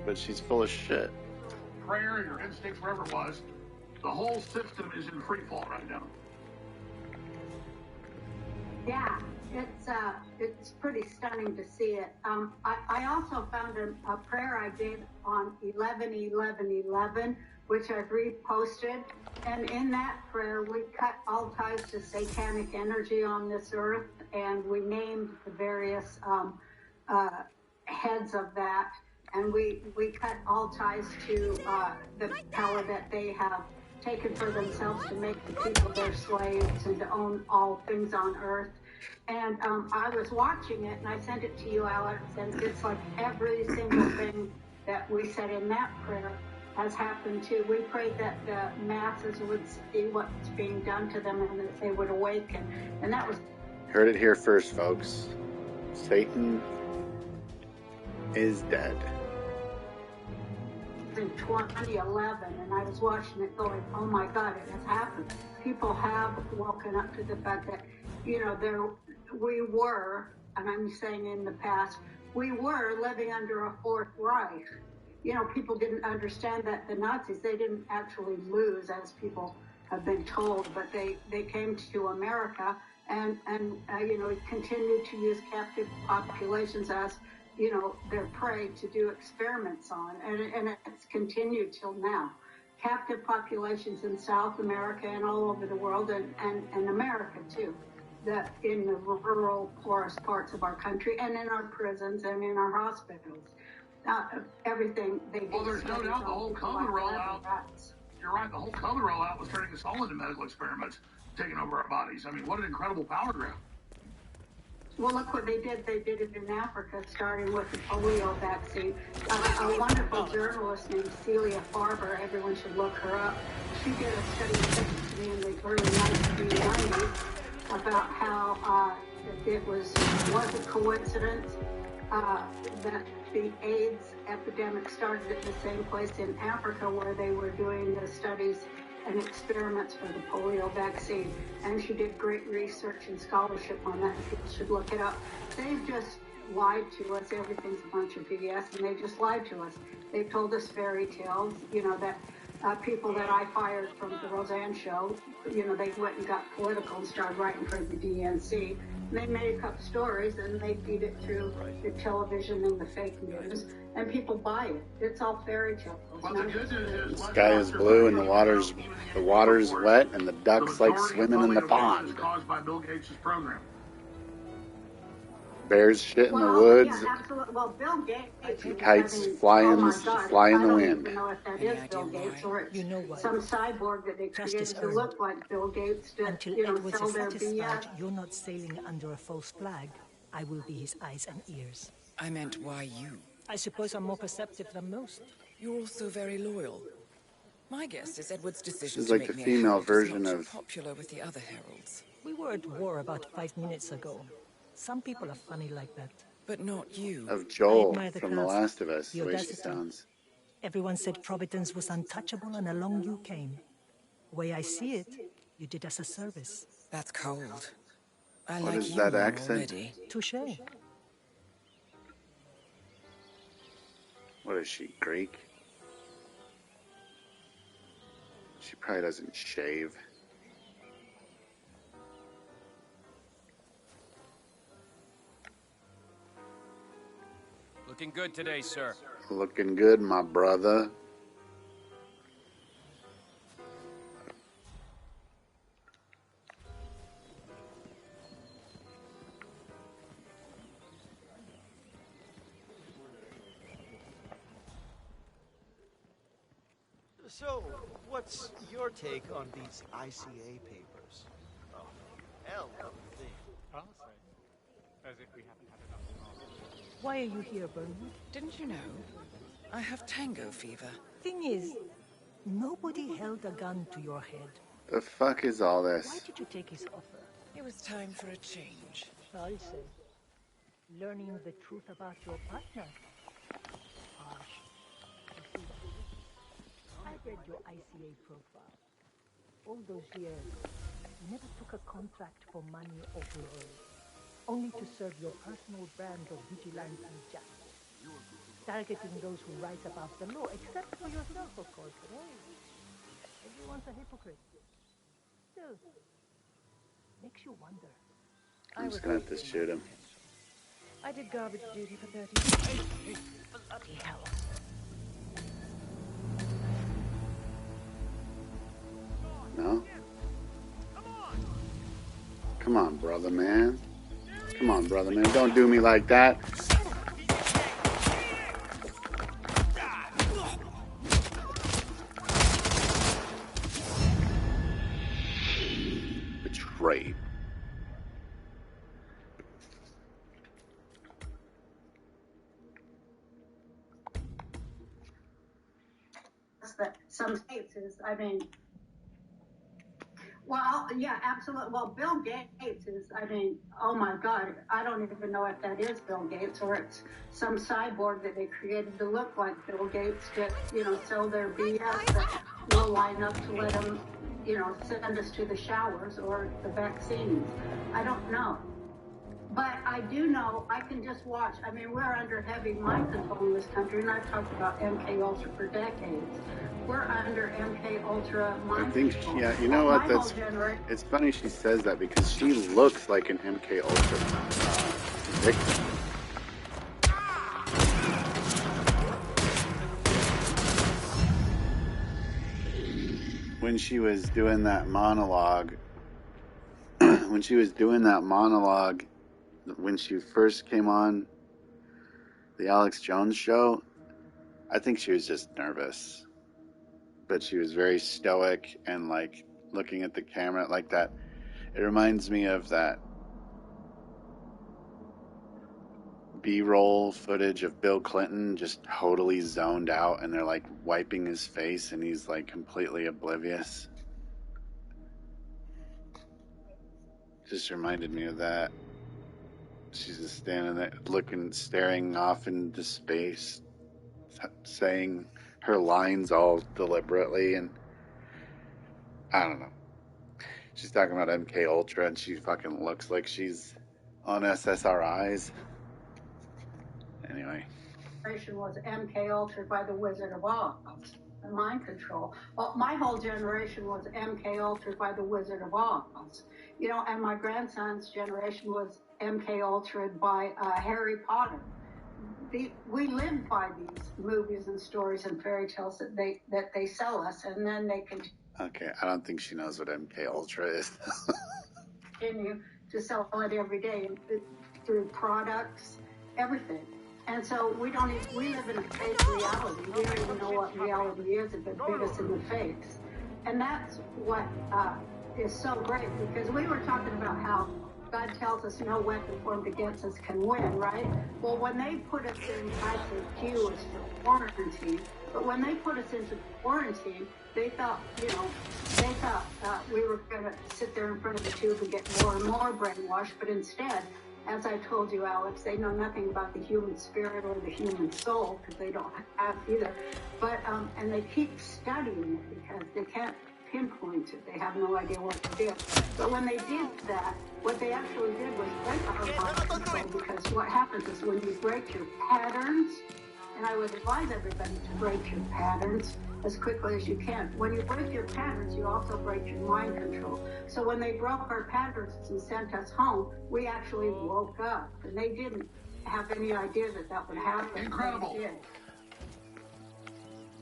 S1: But she's full of shit.
S10: Prayer, your instincts, wherever it was, the whole system is in free fall right now.
S13: Yeah, it's pretty stunning to see it. I also found a prayer I did on 11/11/11, which I've reposted. And in that prayer, we cut all ties to satanic energy on this earth, and we named the various heads of that. And we cut all ties to the power that they have taken for themselves to make the people their slaves and to own all things on earth. And I was watching it, and I sent it to you, Alex, and it's like every single thing that we said in that prayer has happened too. We prayed that the masses would see what's being done to them and that they would awaken. And that was...
S1: Heard it here first, folks. Satan is dead.
S13: In 2011, and I was watching it going, oh my God, it has happened. People have woken up to the fact that, we were, and I'm saying in the past, we were living under a Fourth Reich. People didn't understand that the Nazis, they didn't actually lose, as people have been told, but they came to America and continued to use captive populations as their prey to do experiments on, and it's continued till now. Captive populations in South America and all over the world, and America too, that in the rural, poorest parts of our country, and in our prisons and in our hospitals. Everything they did.
S10: Well, there's no doubt the whole COVID rollout. You're right. The whole COVID rollout was turning us all into medical experiments, taking over our bodies. I mean, what an incredible power grab.
S13: Well, look what they did. They did it in Africa, starting with the polio vaccine. A wonderful journalist named Celia Farber, everyone should look her up. She did a study to me in the early 1990s about how it was a coincidence that the AIDS epidemic started at the same place in Africa where they were doing the studies and experiments for the polio vaccine. And she did great research and scholarship on that. People should look it up. They've just lied to us. Everything's a bunch of BS, and they just lied to us. They've told us fairy tales, that people that I fired from the Roseanne show, they went and got political and started writing for the DNC. They make up stories and they feed it through the television and the fake news, and people buy it. It's all fairy tales.
S1: The sky is blue and the water's wet and the ducks like swimming in the pond.
S10: Caused by Bill Gates' program.
S1: Bears shit in the woods.
S13: Yeah, absolutely. Well, Bill Gates.
S1: Kites fly in the wind.
S13: I don't even know if that is Bill Gates or it's some cyborg that they created to look like Bill Gates to,
S20: Until Edwards
S13: sell
S20: is
S13: their
S20: satisfied
S13: BS.
S20: you're not sailing under a false flag, I will be his eyes and ears.
S7: I meant, why you?
S20: I suppose I'm more perceptive than most.
S7: You're also very loyal.
S12: My guess is Edward's
S1: This
S12: decision
S1: is
S12: to
S1: like
S12: make
S1: the
S12: me a
S1: female
S12: herald is
S1: version
S12: not
S1: of.
S12: popular with the other heralds.
S20: We were at war about 5 minutes ago. Some people are funny like that.
S12: But not you.
S1: Of
S20: I
S1: Joel
S20: admire the
S1: from The
S20: class,
S1: Last of Us,
S20: the
S1: the way she
S20: audacity.
S1: sounds.
S20: Everyone said Providence was untouchable and along you came. The way I see it, you did us a service.
S12: That's cold. I
S1: What
S12: like
S1: is
S12: you
S1: that
S12: more
S1: accent?
S12: already.
S20: Touché.
S1: What is she, Greek? She probably doesn't shave.
S14: Looking good today, sir.
S1: Looking good, my brother.
S22: So, what's your take on these ICA papers? Oh, hell of a thing.
S2: I'll say. As if we haven't had enough tomorrow.
S20: Why are you here, Bernwood?
S12: Didn't you know? I have tango fever.
S20: Thing is, nobody held a gun to your head.
S1: The fuck is all
S20: Why
S1: this?
S20: did you take his offer?
S12: It was time for a change.
S20: I'll say. Learning the truth about your partner. Harsh. You see, I read your ICA profile. All those years, you never took a contract for money or glory. Only to serve your personal brand of vigilante justice. Targeting those who rise above the law, except for yourself, of course. But hey, everyone's a hypocrite. Still, makes you wonder.
S1: I'm just gonna have to shoot him.
S17: I did garbage duty for 30 years.
S20: Bloody hell.
S1: No? Come on, brother, man. Come on, brother, man. Don't do me like that. Betrayed.
S13: That some states is, I mean, well, yeah, absolutely. Well, Bill Gates is, I mean, oh my God, I don't even know if that is Bill Gates or it's some cyborg that they created to look like Bill Gates to, you know, sell their BS that will line up to let them, you know, send us to the showers or the vaccines. I don't know. But I do know I can just watch. I mean, we're under heavy mind control in this country, and I've talked about MK Ultra for decades. We're under MK Ultra mind
S1: I think,
S13: control.
S1: yeah, you know what?
S13: My
S1: That's.
S13: whole generation.
S1: It's funny she says that because she looks like an MK Ultra victim. When she was doing that monologue, when she first came on the Alex Jones show, I think she was just nervous. But she was very stoic and like looking at the camera like that. It reminds me of that B-roll footage of Bill Clinton just totally zoned out and they're like wiping his face and he's like completely oblivious. Just reminded me of that. She's just standing there looking, staring off into space, saying her lines all deliberately, and I don't know. She's talking about MK Ultra and she fucking looks like she's on SSRIs. Anyway.
S13: Was MK Ultra by the Wizard of Oz, mind control. Well, my whole generation was MK Ultra by the Wizard of Oz. You know, and my grandson's generation was MK Ultra by Harry Potter. We live by these movies and stories and fairy tales that they sell us, and then they
S1: Okay, I don't think she knows what MK Ultra is.
S13: continue to sell it every day through products, everything. And so we live in a fake reality. We don't even know what reality is if it bit us in the face. And that's what is so great, because we were talking about how God tells us no weapon formed against us can win, right? Well, when they put us in ICQ, it's for quarantine. But when they put us into quarantine, they thought, we were going to sit there in front of the tube and get more and more brainwashed, but instead, as I told you, Alex, they know nothing about the human spirit or the human soul, because they don't have either. But, and they keep studying it because they can't pinpoint it. They have no idea what to do. But when they did that, what they actually did was break our mind control, because what happens is when you break your patterns, and I would advise everybody to break your patterns as quickly as you can. When you break your patterns, you also break your mind control. So when they broke our patterns and sent us home, we actually woke up. And they didn't have any idea that that would happen.
S10: Incredible.
S13: They did.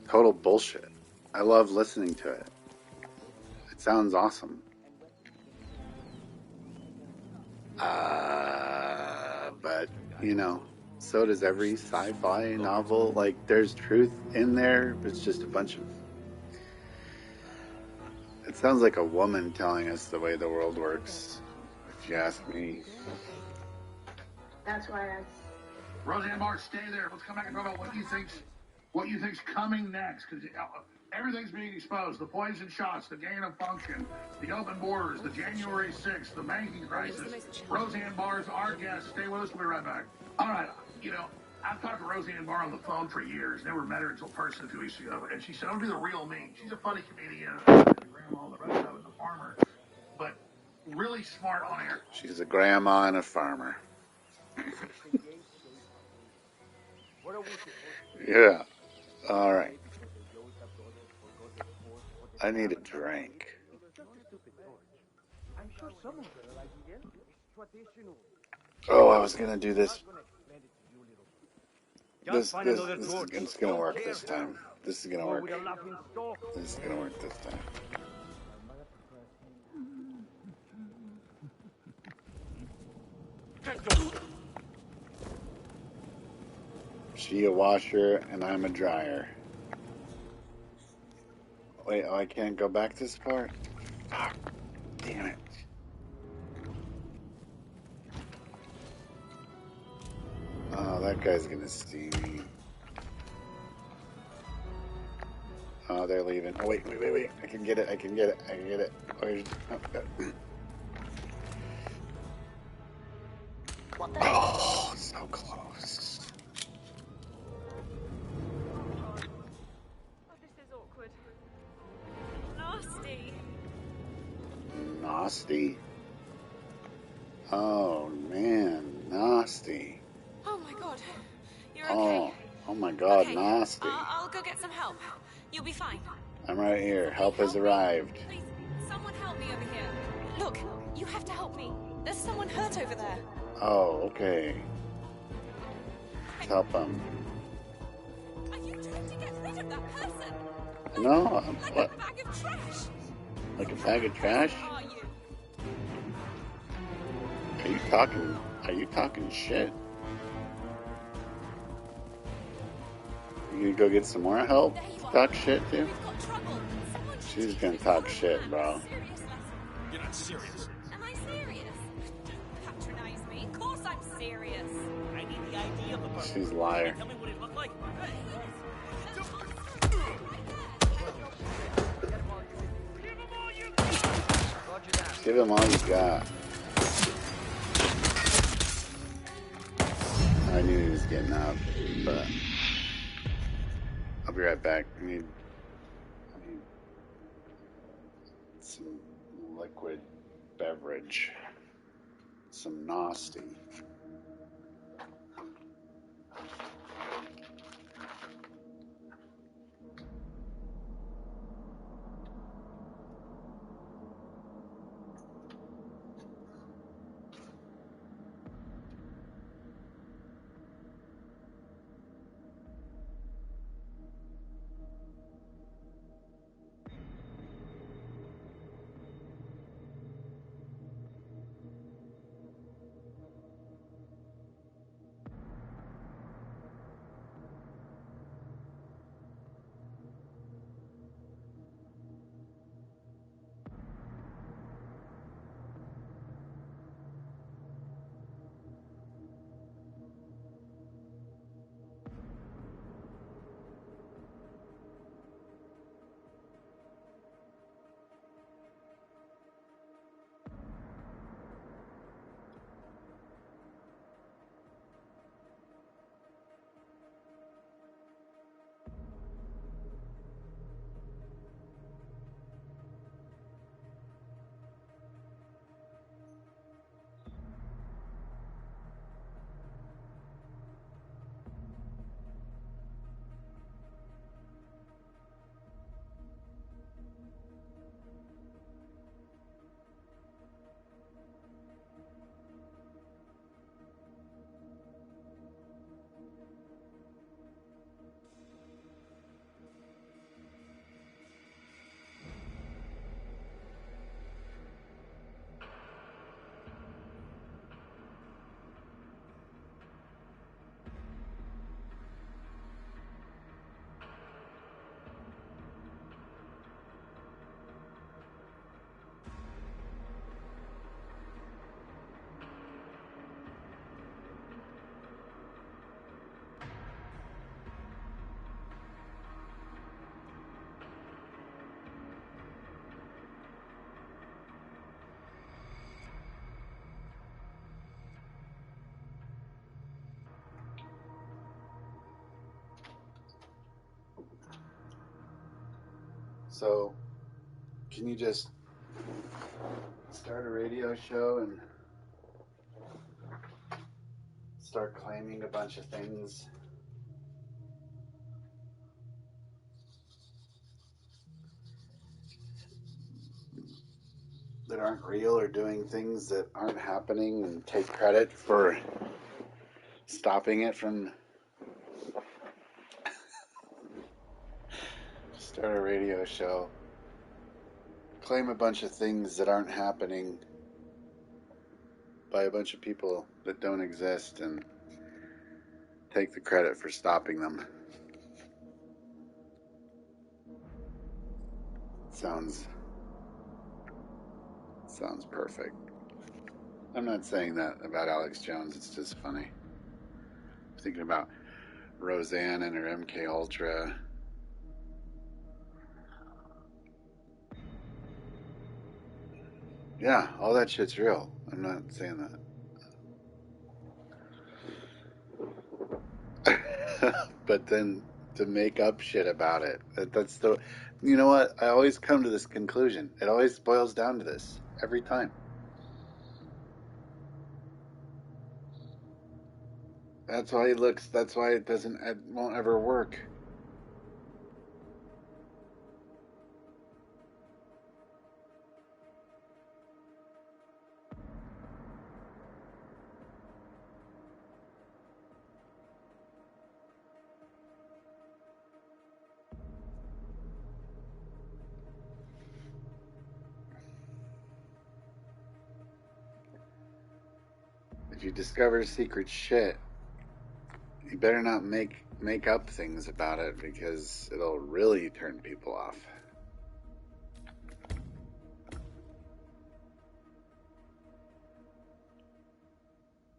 S1: Total bullshit. I love listening to it. It sounds awesome. But, so does every sci-fi novel. Like, there's truth in there, but it's just a bunch of... It sounds like a woman telling us the way the world works, if you ask me.
S13: That's why I...
S10: Roseanne Barr, stay there. Let's come back and talk about what you think's coming next, because everything's being exposed. The poison shots, the gain of function, the open borders, the January 6th, the banking crisis. Roseanne Barr's our guest. Stay with us. We'll be right back. All right. I've talked to Roseanne Barr on the phone for years. Never met her until person 2 weeks ago. And she said, "I'll be the real me." She's a funny comedian, the grandma, all the rest of it, the farmer. But really smart on air.
S1: She's a grandma and a farmer. Yeah. All right. I need a drink. Oh, I was gonna do this. It's gonna work this time. This is gonna work. This is gonna work this time. She a washer and I'm a dryer. Wait, I can't go back this far? Fuck. Damn it. Oh, that guy's gonna see me. Oh, they're leaving. Oh, wait. I can get it. Where's... Oh, so close.
S3: Oh, this is awkward. Nasty.
S1: Nasty? Oh, man. Nasty.
S3: Oh my god. You're okay.
S1: Oh my god,
S3: Okay.
S1: nasty.
S3: I'll go get some help. You'll be fine.
S1: I'm right here. Help has arrived.
S3: Please, someone help me over here. Look, you have to help me. There's someone hurt over there.
S1: Oh, okay. Let's help him.
S3: Are you trying to get rid of that person?
S1: No,
S3: Like
S1: what?
S3: a bag of trash.
S1: Like a bag of trash?
S3: Are you?
S1: Are you talking shit? You gonna go get some more help? Talk shit too? She's gonna talk shit, bro.
S3: You're not serious. Am I serious? Don't patronize me. Of course I'm serious.
S18: I need the ID of the person.
S1: She's a liar.
S18: Tell me what it looked like.
S1: Give him all you got. I knew he was getting up, but I'll be right back. I need some liquid beverage. Some nasty. So, can you just start a radio show and start claiming a bunch of things that aren't real, or doing things that aren't happening, and take credit for stopping it from... Start a radio show, claim a bunch of things that aren't happening by a bunch of people that don't exist, and take the credit for stopping them. Sounds perfect. I'm not saying that about Alex Jones, it's just funny. I'm thinking about Roseanne and her MK Ultra. Yeah, all that shit's real. I'm not saying that. But then to make up shit about it, that's the... You know what? I always come to this conclusion. It always boils down to this. Every time. That's why it won't ever work. If you discover secret shit, you better not make up things about it, because it'll really turn people off.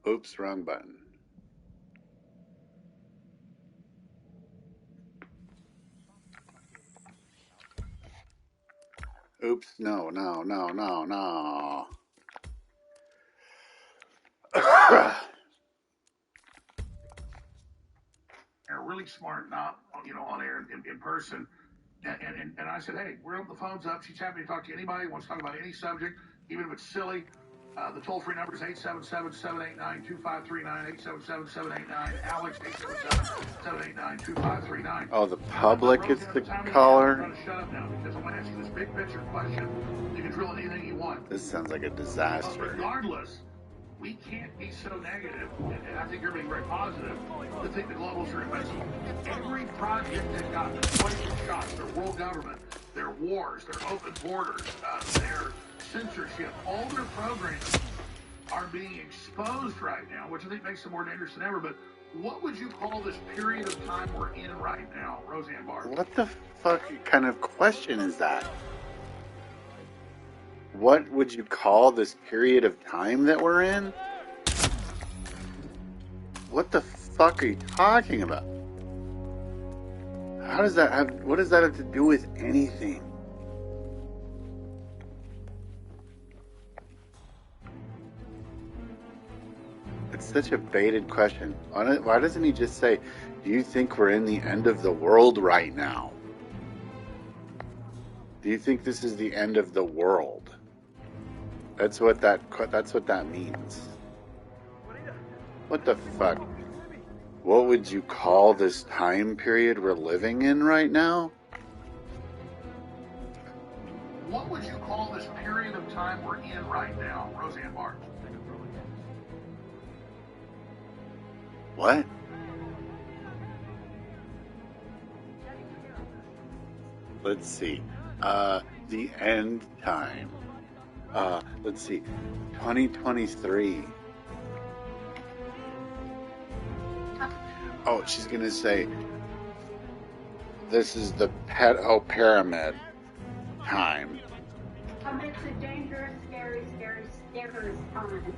S1: Oops, wrong button. Oops, no.
S10: They're really smart, not on air in person. And I said, hey, we're open the phones up. She's happy to talk to anybody who wants to talk about any subject, even if it's silly. The toll-free number is 877-789-2539, 877-789-ALEX, 877-789-2539.
S1: Oh, the public is the caller?
S10: I'm going to shut up now, because I'm going to ask you this big picture question. You can drill anything you want.
S1: This sounds like a disaster.
S10: Regardless, we can't be so negative, and I think you're being very positive, to think the globals are invincible. Every project they've got, their poison shots, their world government, their wars, their open borders, their censorship, all their programs are being exposed right now, which I think makes them more dangerous than ever. But what would you call this period of time we're in right now, Roseanne Barr?
S1: What the fuck kind of question is that? What would you call this period of time that we're in? What the fuck are you talking about? How does that have... What does that have to do with anything? It's such a baited question. Why doesn't he just say, do you think we're in the end of the world right now? Do you think this is the end of the world? That's what that means. What the fuck? What would you call this time period we're living in right now?
S10: What would you call this period of time we're in right now, Roseanne Barr?
S1: What? Let's see. The end time. Let's see. 2023. Oh, she's gonna say, this is the pedo pyramid time.
S13: It's a dangerous, scary time.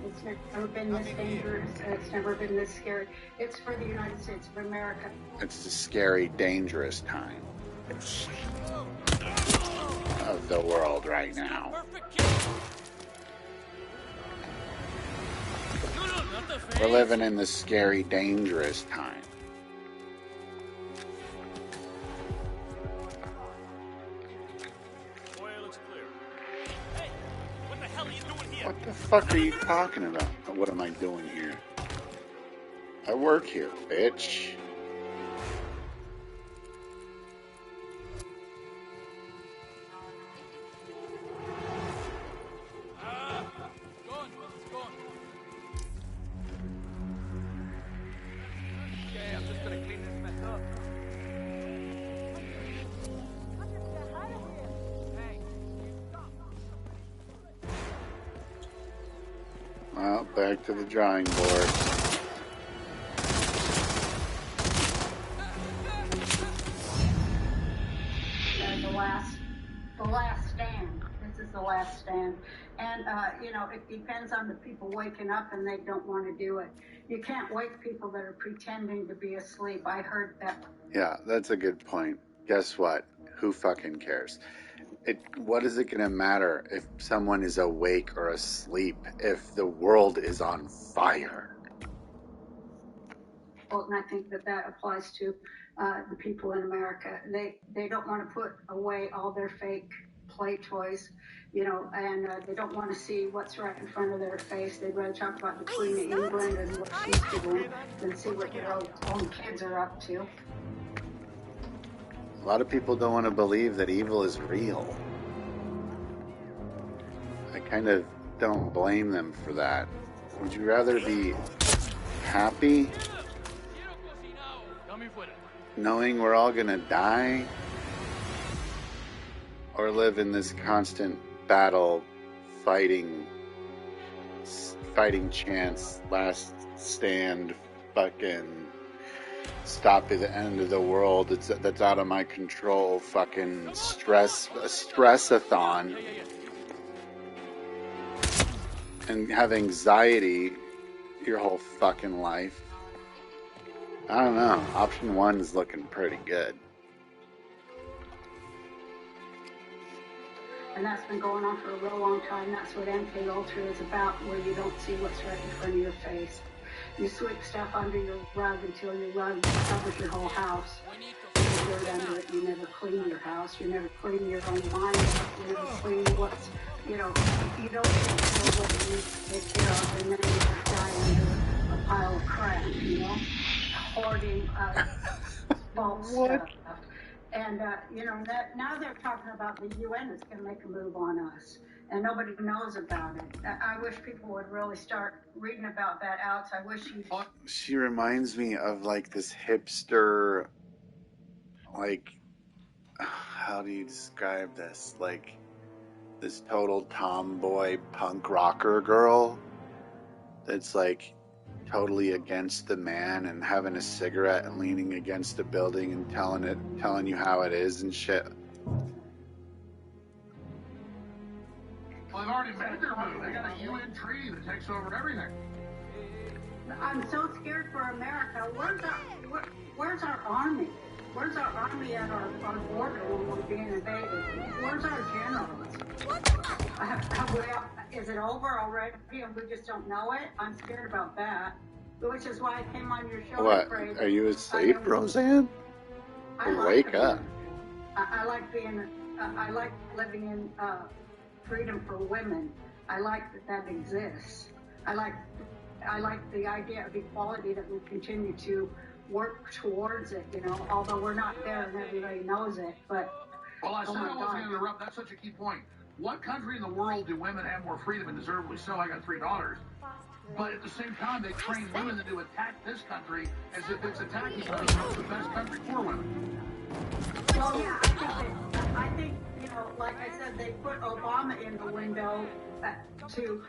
S13: It's never been this dangerous. It's never been this scary. It's for the United States of America.
S1: It's the scary, dangerous time of the world right now. We're living in the scary, dangerous time. fuck are you talking about? What am I doing here? I work here, bitch.
S14: Okay, I'm just gonna clean this mess up.
S1: Well, back to the drawing board.
S13: The last stand. This is the last stand. And, it depends on the people waking up and they don't want to do it. You can't wake people that are pretending to be asleep. I heard that.
S1: Yeah, that's a good point. Guess what? Who fucking cares? What is it going to matter if someone is awake or asleep if the world is on fire?
S13: Well, and I think that applies to the people in America. They don't want to put away all their fake play toys, and they don't want to see what's right in front of their face. They'd rather talk about the Queen of England and what she's doing than see what their own kids are up to.
S1: A lot of people don't want to believe that evil is real. I kind of don't blame them for that. Would you rather be happy knowing we're all gonna die, or live in this constant battle, fighting chance, last stand, fucking stop at the end of the world that's out of my control, fucking stress-a-thon, and have anxiety your whole fucking life? I don't know. Option 1 is looking pretty good.
S13: And that's been going on for a real long time. That's what MK Ultra is about, where you don't see what's right in front of your face. You sweep stuff under your rug until your rug covers your whole house. You dirt under it. You never clean your house. You never clean your own mind. You never clean what's, you don't know what you need to take care of, and then you just die under a pile of crap, hoarding false stuff. And, now they're talking about the UN is going to make a move on us. And nobody knows about it. I wish people would really start reading about that, Alex. I wish you...
S1: She reminds me of, this hipster, how do you describe this? This total tomboy punk rocker girl that's, totally against the man and having a cigarette and leaning against a building and telling you how it is and shit.
S10: Well, they've already made their move. They got a UN treaty that takes over everything.
S13: I'm so scared for America. Where's our army? Where's our army at our border when we're being invaded? Where's our generals? Is it over already and we just don't know it? I'm scared about that. Which is why I came on your show.
S1: What? Are you asleep, Roseanne? Wake up.
S13: I like living in freedom for women. I like that exists. I like the idea of equality, that we continue to work towards it, although we're not there and everybody knows it. But
S10: well, I said I wasn't going to interrupt. That's such a key point. What country in the world do women have more freedom and deservedly so? I got $3. But at the same time, they train women to attack this country as if it's attacking us. It's the best country for women.
S13: Well, yeah, I think, like I said, they put Obama in the window to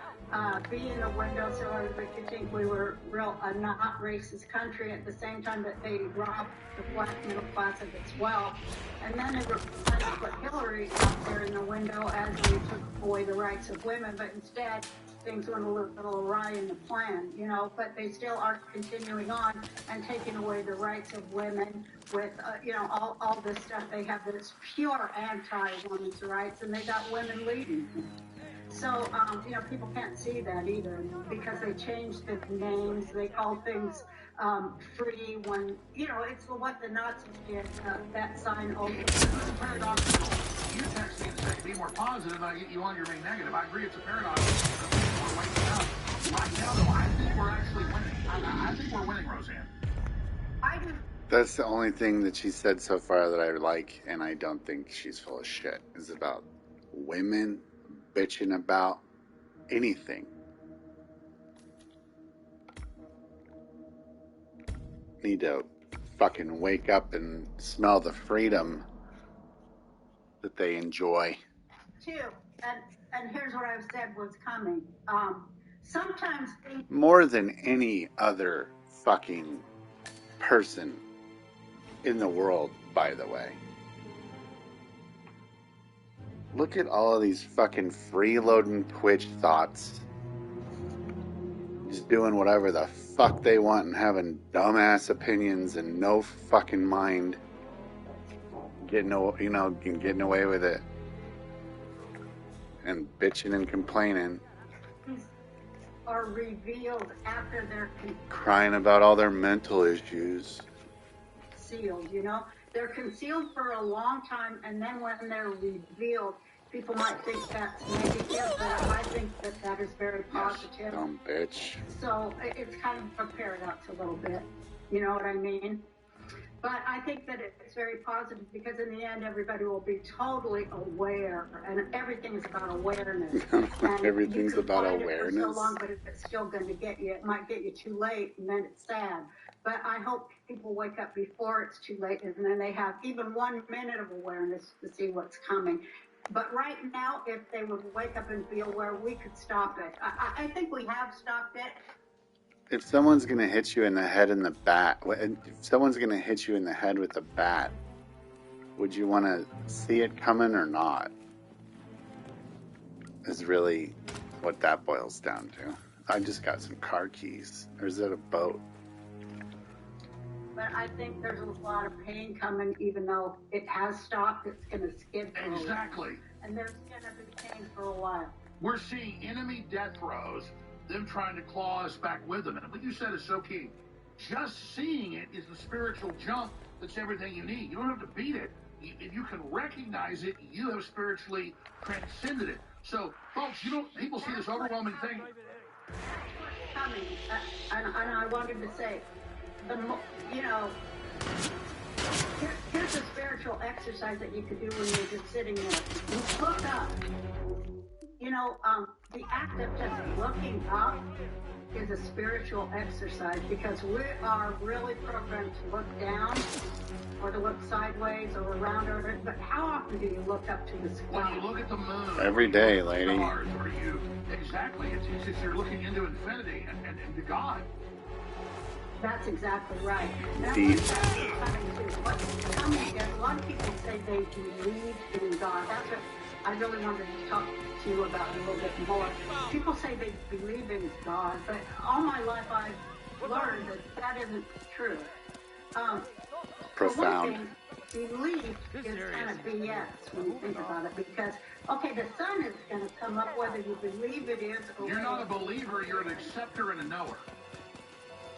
S13: be in the window so everybody could think we were a not racist country, at the same time that they robbed the black middle class of its wealth. And then they were trying to put Hillary out there in the window as they took away the rights of women, but instead things went a little awry in the plan, but they still are continuing on and taking away the rights of women with, all this stuff. They have this pure anti-women's rights, and they got women leading. So, people can't see that either because they changed the names. They call things free when, it's what the Nazis did, that sign over. It's a paradox.
S10: You text me and say, be more positive, and I get you on your being negative. I agree, it's a paradox. waking up. Right now, though, I think we're actually winning. I think we're winning, Roseanne.
S13: I do.
S1: That's the only thing that she said so far that I like, and I don't think she's full of shit, is about women bitching about anything. Need to fucking wake up and smell the freedom that they enjoy.
S13: Too, and here's what I've said was coming. Sometimes
S1: More than any other fucking person in the world, by the way. Look at all of these fucking freeloading Twitch thoughts. Just doing whatever the fuck they want and having dumbass opinions and no fucking mind. Getting away with it. And bitching and complaining.
S13: are revealed after they're
S1: Crying about all their mental issues.
S13: concealed, you know? They're concealed for a long time, and then when they're revealed, people might think that's negative, but I think that that is very positive.
S1: Dumb bitch.
S13: So it's kind of a paradox a little bit, you know what I mean? But I think that it's very positive because in the end, everybody will be totally aware, and everything is about awareness.
S1: Everything's about
S13: fight
S1: awareness.
S13: it for so long, but if it's still going to get you, it might get you too late, and then it's sad. But I hope people wake up before it's too late, and then they have even 1 minute of awareness to see what's coming. But right now, if they would wake up and be aware, we could stop it. I think we have stopped it.
S1: If someone's gonna hit you in the head in the bat, if someone's gonna hit you in the head with a bat, would you want to see it coming or not? Is really what that boils down to. I just got some car keys. Or is it a boat?
S13: But I think there's a lot of pain coming, even though it has stopped. It's going to skid for a while.
S10: Exactly.
S13: And there's going to be pain for a while.
S10: We're seeing enemy death throes, them trying to claw us back with them. And what you said is so key. Just seeing it is the spiritual jump that's everything you need. You don't have to beat it. If you can recognize it, you have spiritually transcended it. So, folks, people see this overwhelming thing.
S13: Coming, and I wanted to say, here's a spiritual exercise that you could do when you're just sitting there. You look up. The act of just looking up is a spiritual exercise because we are really programmed to look down or to look sideways or around our head. But how often do you look up to the sky?
S10: When you look at the moon.
S1: Every day, lady.
S10: Stars, exactly. It's you're looking into infinity and to God.
S13: That's exactly right.
S1: Deep.
S13: What's coming is a lot of people say they believe in God. That's what I really wanted to talk to you about a little bit more. People say they believe in God, but all my life I've learned that isn't true.
S1: Profound.
S13: For one thing, belief is kind of BS when you think about it because, okay, the sun is going to come up whether you believe it is or
S10: you're not a believer, you're an acceptor and a knower.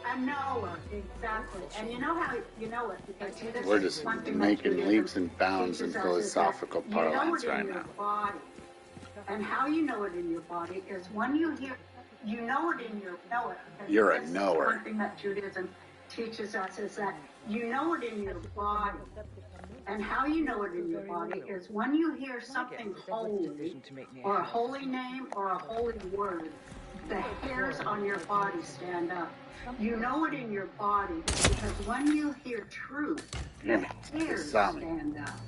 S13: A knower, exactly. And you know how you know it because this
S1: We're
S13: is
S1: just
S13: one thing
S1: making leaps and bounds in philosophical parlance right now.
S13: Body. And how you know it in your body is when you hear, you know it in your know it.
S1: You're a knower.
S13: One thing that Judaism teaches us is that you know it in your body. And how you know it in your body is when you hear something holy, or a holy name, or a holy word, the hairs on your body stand up. You know it in your body because when you hear truth, the hairs stand up.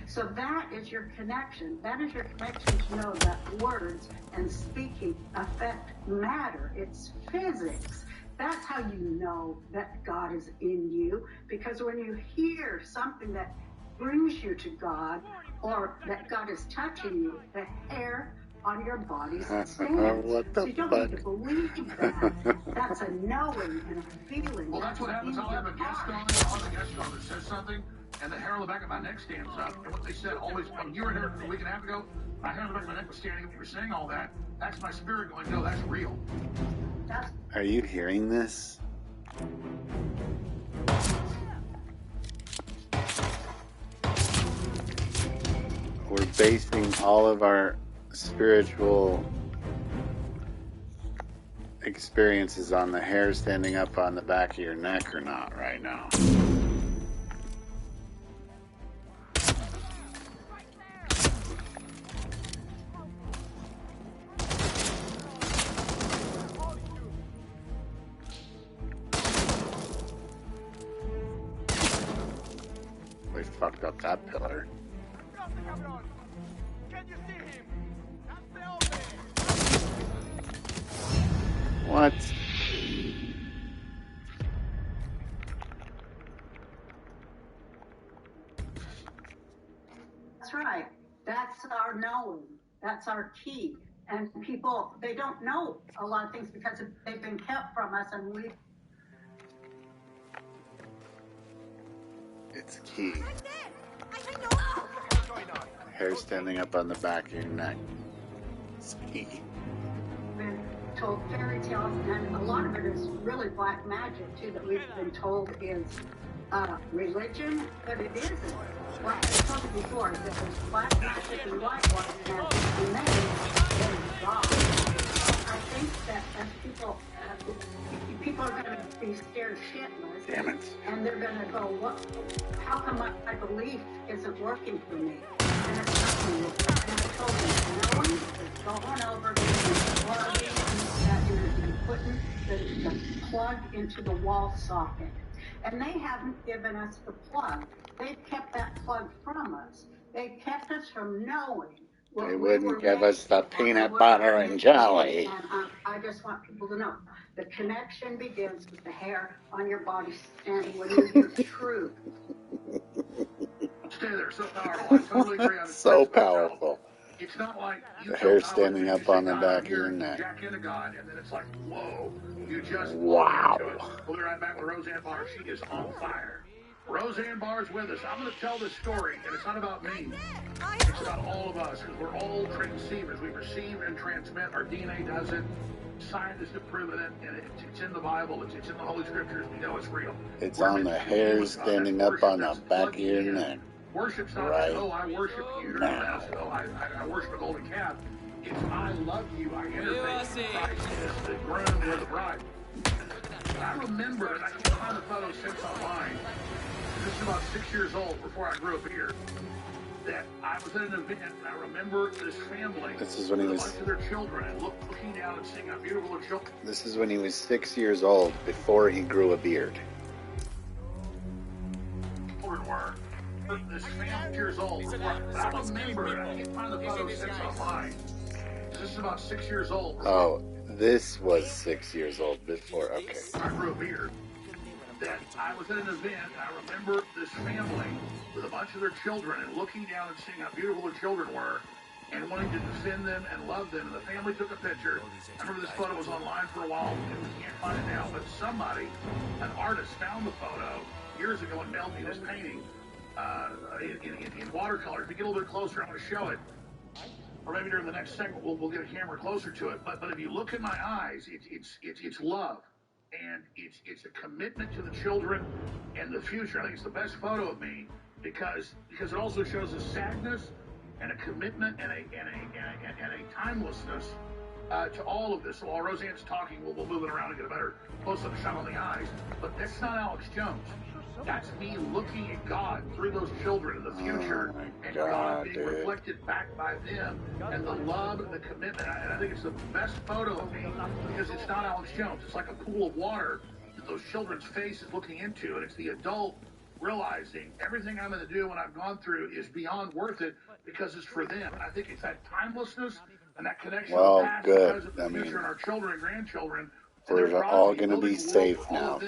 S13: So that is your connection. That is your connection to know that words and speaking affect matter. It's physics. That's how you know that God is in you. Because when you hear something that brings you to God or that God is touching you, the hair on your body stands.
S1: What the
S13: so you don't
S1: fuck?
S13: need to believe that. That's a knowing and a feeling.
S10: Well, that's what happens. I'll have a guest on that says something, and the hair on the back of my neck stands up. And what they said always, when you were here a week and a half ago, my hair on the back of my neck was standing up. You were saying all that. That's my spirit going, no, that's real.
S1: Are you hearing this? We're basing all of our spiritual experiences on the hair standing up on the back of your neck or not right now. They fucked up that pillar. What?
S13: That's right. That's our knowing. That's our key. And people, they don't know a lot of things because they've been kept from us, and we.
S1: It's key. Hair standing up on the back of your neck. It's key.
S13: Been told fairy tales, and a lot of it is really black magic too, that we've been told is religion, but it isn't. Like I told you before, that there's black magic and white magic, and then there's God. I think that as people are going to be scared shitless.
S1: Damn it.
S13: And they're going to go, how come my belief isn't working for me? And it's not going to work. And I told them, knowing is going over, putting the plug into the wall socket. And they haven't given us the plug. They've kept that plug from us. They kept us from knowing.
S1: They wouldn't give us the peanut butter and jelly.
S13: And I just want people to know, the connection begins with the hair on your body standing when you hear truth.
S10: Stay there, so powerful. I totally agree on
S1: So powerful.
S10: It's not like you
S1: The hair standing up on the back of your neck.
S10: Jack into God, and then it's like, whoa, you just
S1: wow.
S10: Into it. We'll be right back with Roseanne Barr. She is on fire. Roseanne Barr's with us. I'm going to tell this story, and it's not about me. It's about all of us, because we're all transceivers. We receive and transmit. Our DNA does it. Scientists have proven it, and it's in the Bible. It's in the Holy Scriptures. We know it's real.
S1: It's on the hair standing up on the back of your neck.
S10: Worship's not
S1: right
S10: like, oh, I worship you.
S1: now.
S10: Oh, I worship a golden calf. It's I love you. I interface with Christ as the groom or the bride. And I remember, and I can't find the photo since online, this is about 6 years old before I grew up here, that I was at an event, and I remember this family.
S1: This is when he was.
S10: A bunch of their children, and looking down and seeing how beautiful their children.
S1: This is when he was 6 years old, before he grew a beard.
S10: Were. This family years old. I remember, I can't find the photo since online. This is about 6 years old.
S1: Oh, this was 6 years old before. Okay.
S10: I grew a beard. That I was at an event, and I remember this family with a bunch of their children, and looking down and seeing how beautiful their children were, and wanting to defend them and love them. And the family took a picture. I remember this photo was online for a while, and we can't find it now. But somebody, an artist, found the photo years ago and mailed me this painting. In watercolor. If you get a little bit closer, I'm going to show it. Or maybe during the next segment, we'll get a camera closer to it. But if you look in my eyes, it's love, and it's a commitment to the children and the future. I think it's the best photo of me because it also shows a sadness and a commitment and a timelessness to all of this. So while Roseanne's talking, we'll move it around and get a better close-up shot on the eyes. But that's not Alex Jones. That's me looking at God through those children in the future, and God being reflected back by them, and the love and the commitment. And I think it's the best photo of me because it's not Alex Jones. It's like a pool of water that those children's faces looking into, and it's the adult realizing everything I'm going to do when I've gone through is beyond worth it because it's for them. And I think it's that timelessness and that connection
S1: well,
S10: to the past because of the future and our children and grandchildren.
S1: We're all going to be safe now.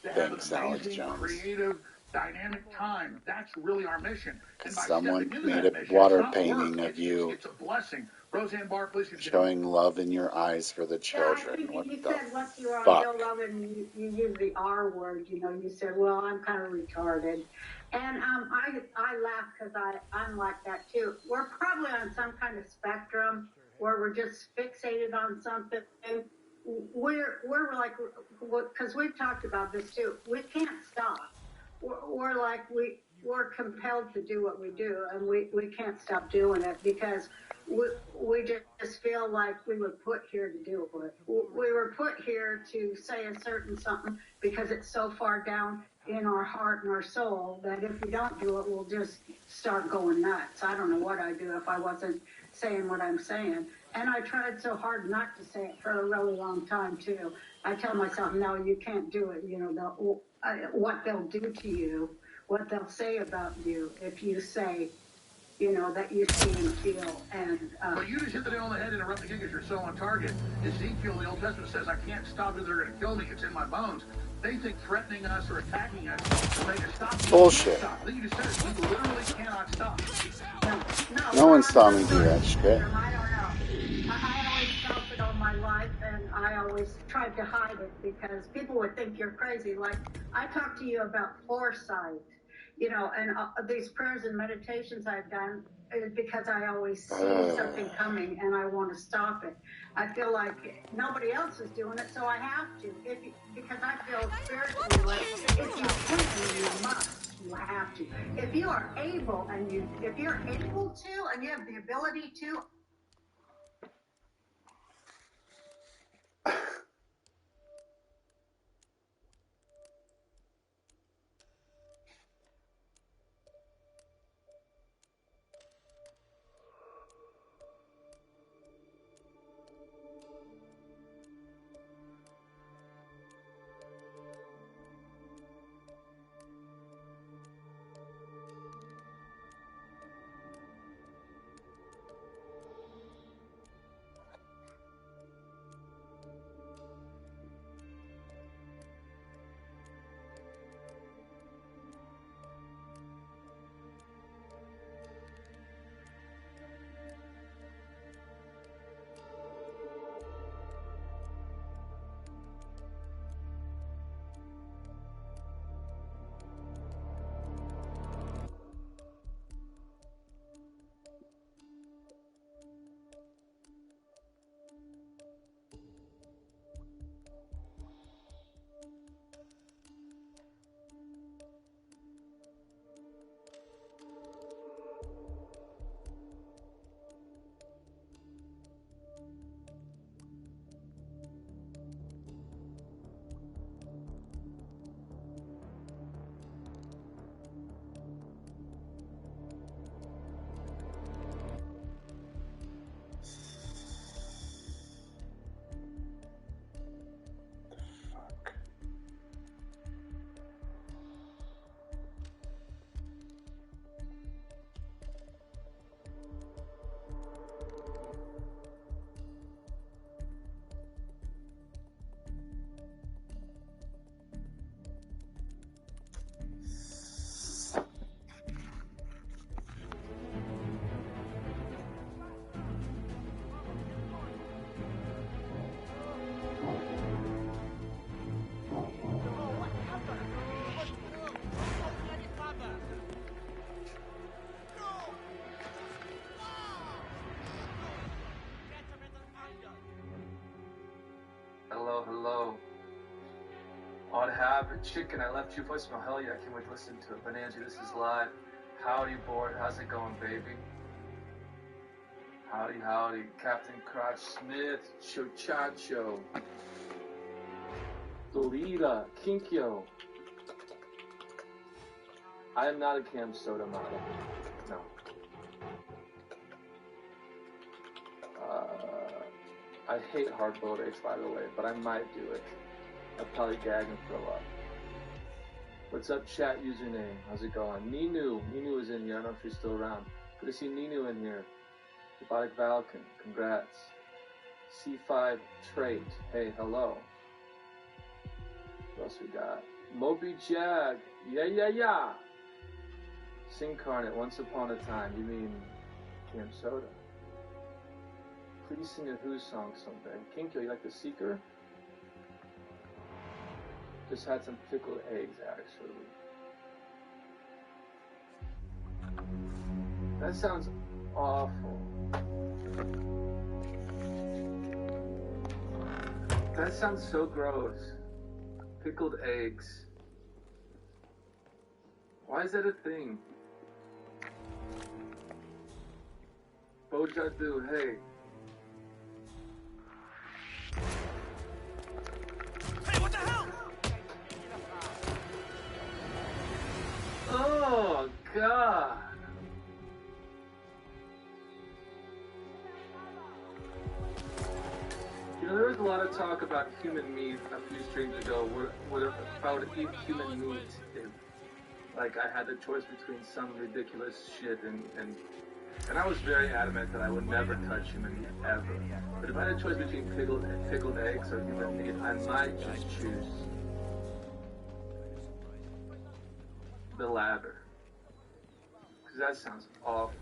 S10: To
S1: Thanks,
S10: have an
S1: Alex
S10: amazing,
S1: Jones.
S10: creative, dynamic time. That's really our mission. And by
S1: someone
S10: stepping into
S1: made
S10: that
S1: a
S10: mission,
S1: water
S10: it's not
S1: painting
S10: work.
S1: of you.
S10: It's a blessing. Roseanne Barr, please continue.
S1: Showing love in your eyes for the children.
S13: Yeah,
S1: what
S13: you
S1: the
S13: said once you were on
S1: fuck?
S13: Joe Rogan, you used the R word. You know, you said, "Well, I'm kind of retarded," and I laugh because I'm like that too. We're probably on some kind of spectrum where we're just fixated on something. We're like, because we've talked about this too. We can't stop. We're like we're compelled to do what we do, and we can't stop doing it because we just feel like we were put here to do it. We were put here to say a certain something because it's so far down in our heart and our soul that if we don't do it, we'll just start going nuts. I don't know what I'd do if I wasn't saying what I'm saying. And I tried so hard not to say it for a really long time, too. I tell myself, no, you can't do it. You know, what they'll do to you, what they'll say about you if you say, you know, that you see and feel. And
S10: Well, you just hit the nail on the head interrupting because you're so on target. Ezekiel, the Old Testament says, I can't stop it. They're going to kill me. It's in my bones. They think threatening us or attacking us will make us stop.
S1: Bullshit.
S10: I think you just said it. We literally cannot stop.
S1: No one saw me do that shit.
S13: I don't know. I always felt it all my life, and I always tried to hide it because people would think you're crazy. Like, I talked to you about foresight, you know, and these prayers and meditations I've done is because I always see something coming and I want to stop it. I feel like nobody else is doing it, so I have to. Because I feel spiritually like if you can, you must. You have to. If you are able if you're able to and you have the ability to.
S8: Hello. Odd Habit, Chicken, I left you voicemail. Hell yeah, I can't wait to listen to it. Bonanza, this is live. Howdy, board. How's it going, baby? Howdy. Captain Crotch Smith, Chochacho, Lolita, Kinkyo. I am not a Cam Soda model. No. I hate hard-boiled eggs, by the way, but I might do it. I'll probably gag and throw up. What's up, chat username? How's it going? Ninu is in here. I don't know if she's still around. Good to see Ninu in here. Robotic Valken, congrats. C5 Trait, hey, hello. What else we got? Moby Jag, yeah. Sincarnate, Once Upon a Time. You mean Cam Soda? Please sing a Who song someday. Kinkyo, you like The Seeker? Just had some pickled eggs, actually. That sounds awful. That sounds so gross. Pickled eggs. Why is that a thing? Bojadu, hey.
S18: Hey, what the hell?
S8: Oh, God. You know, there was a lot of talk about human meat a few streams ago, where if I were to eat human meat, if, like, I had the choice between some ridiculous shit, and I was very adamant that I would never touch human meat, ever. But if I had a choice between pickled eggs or human meat, I might just choose the latter. Because that sounds awful.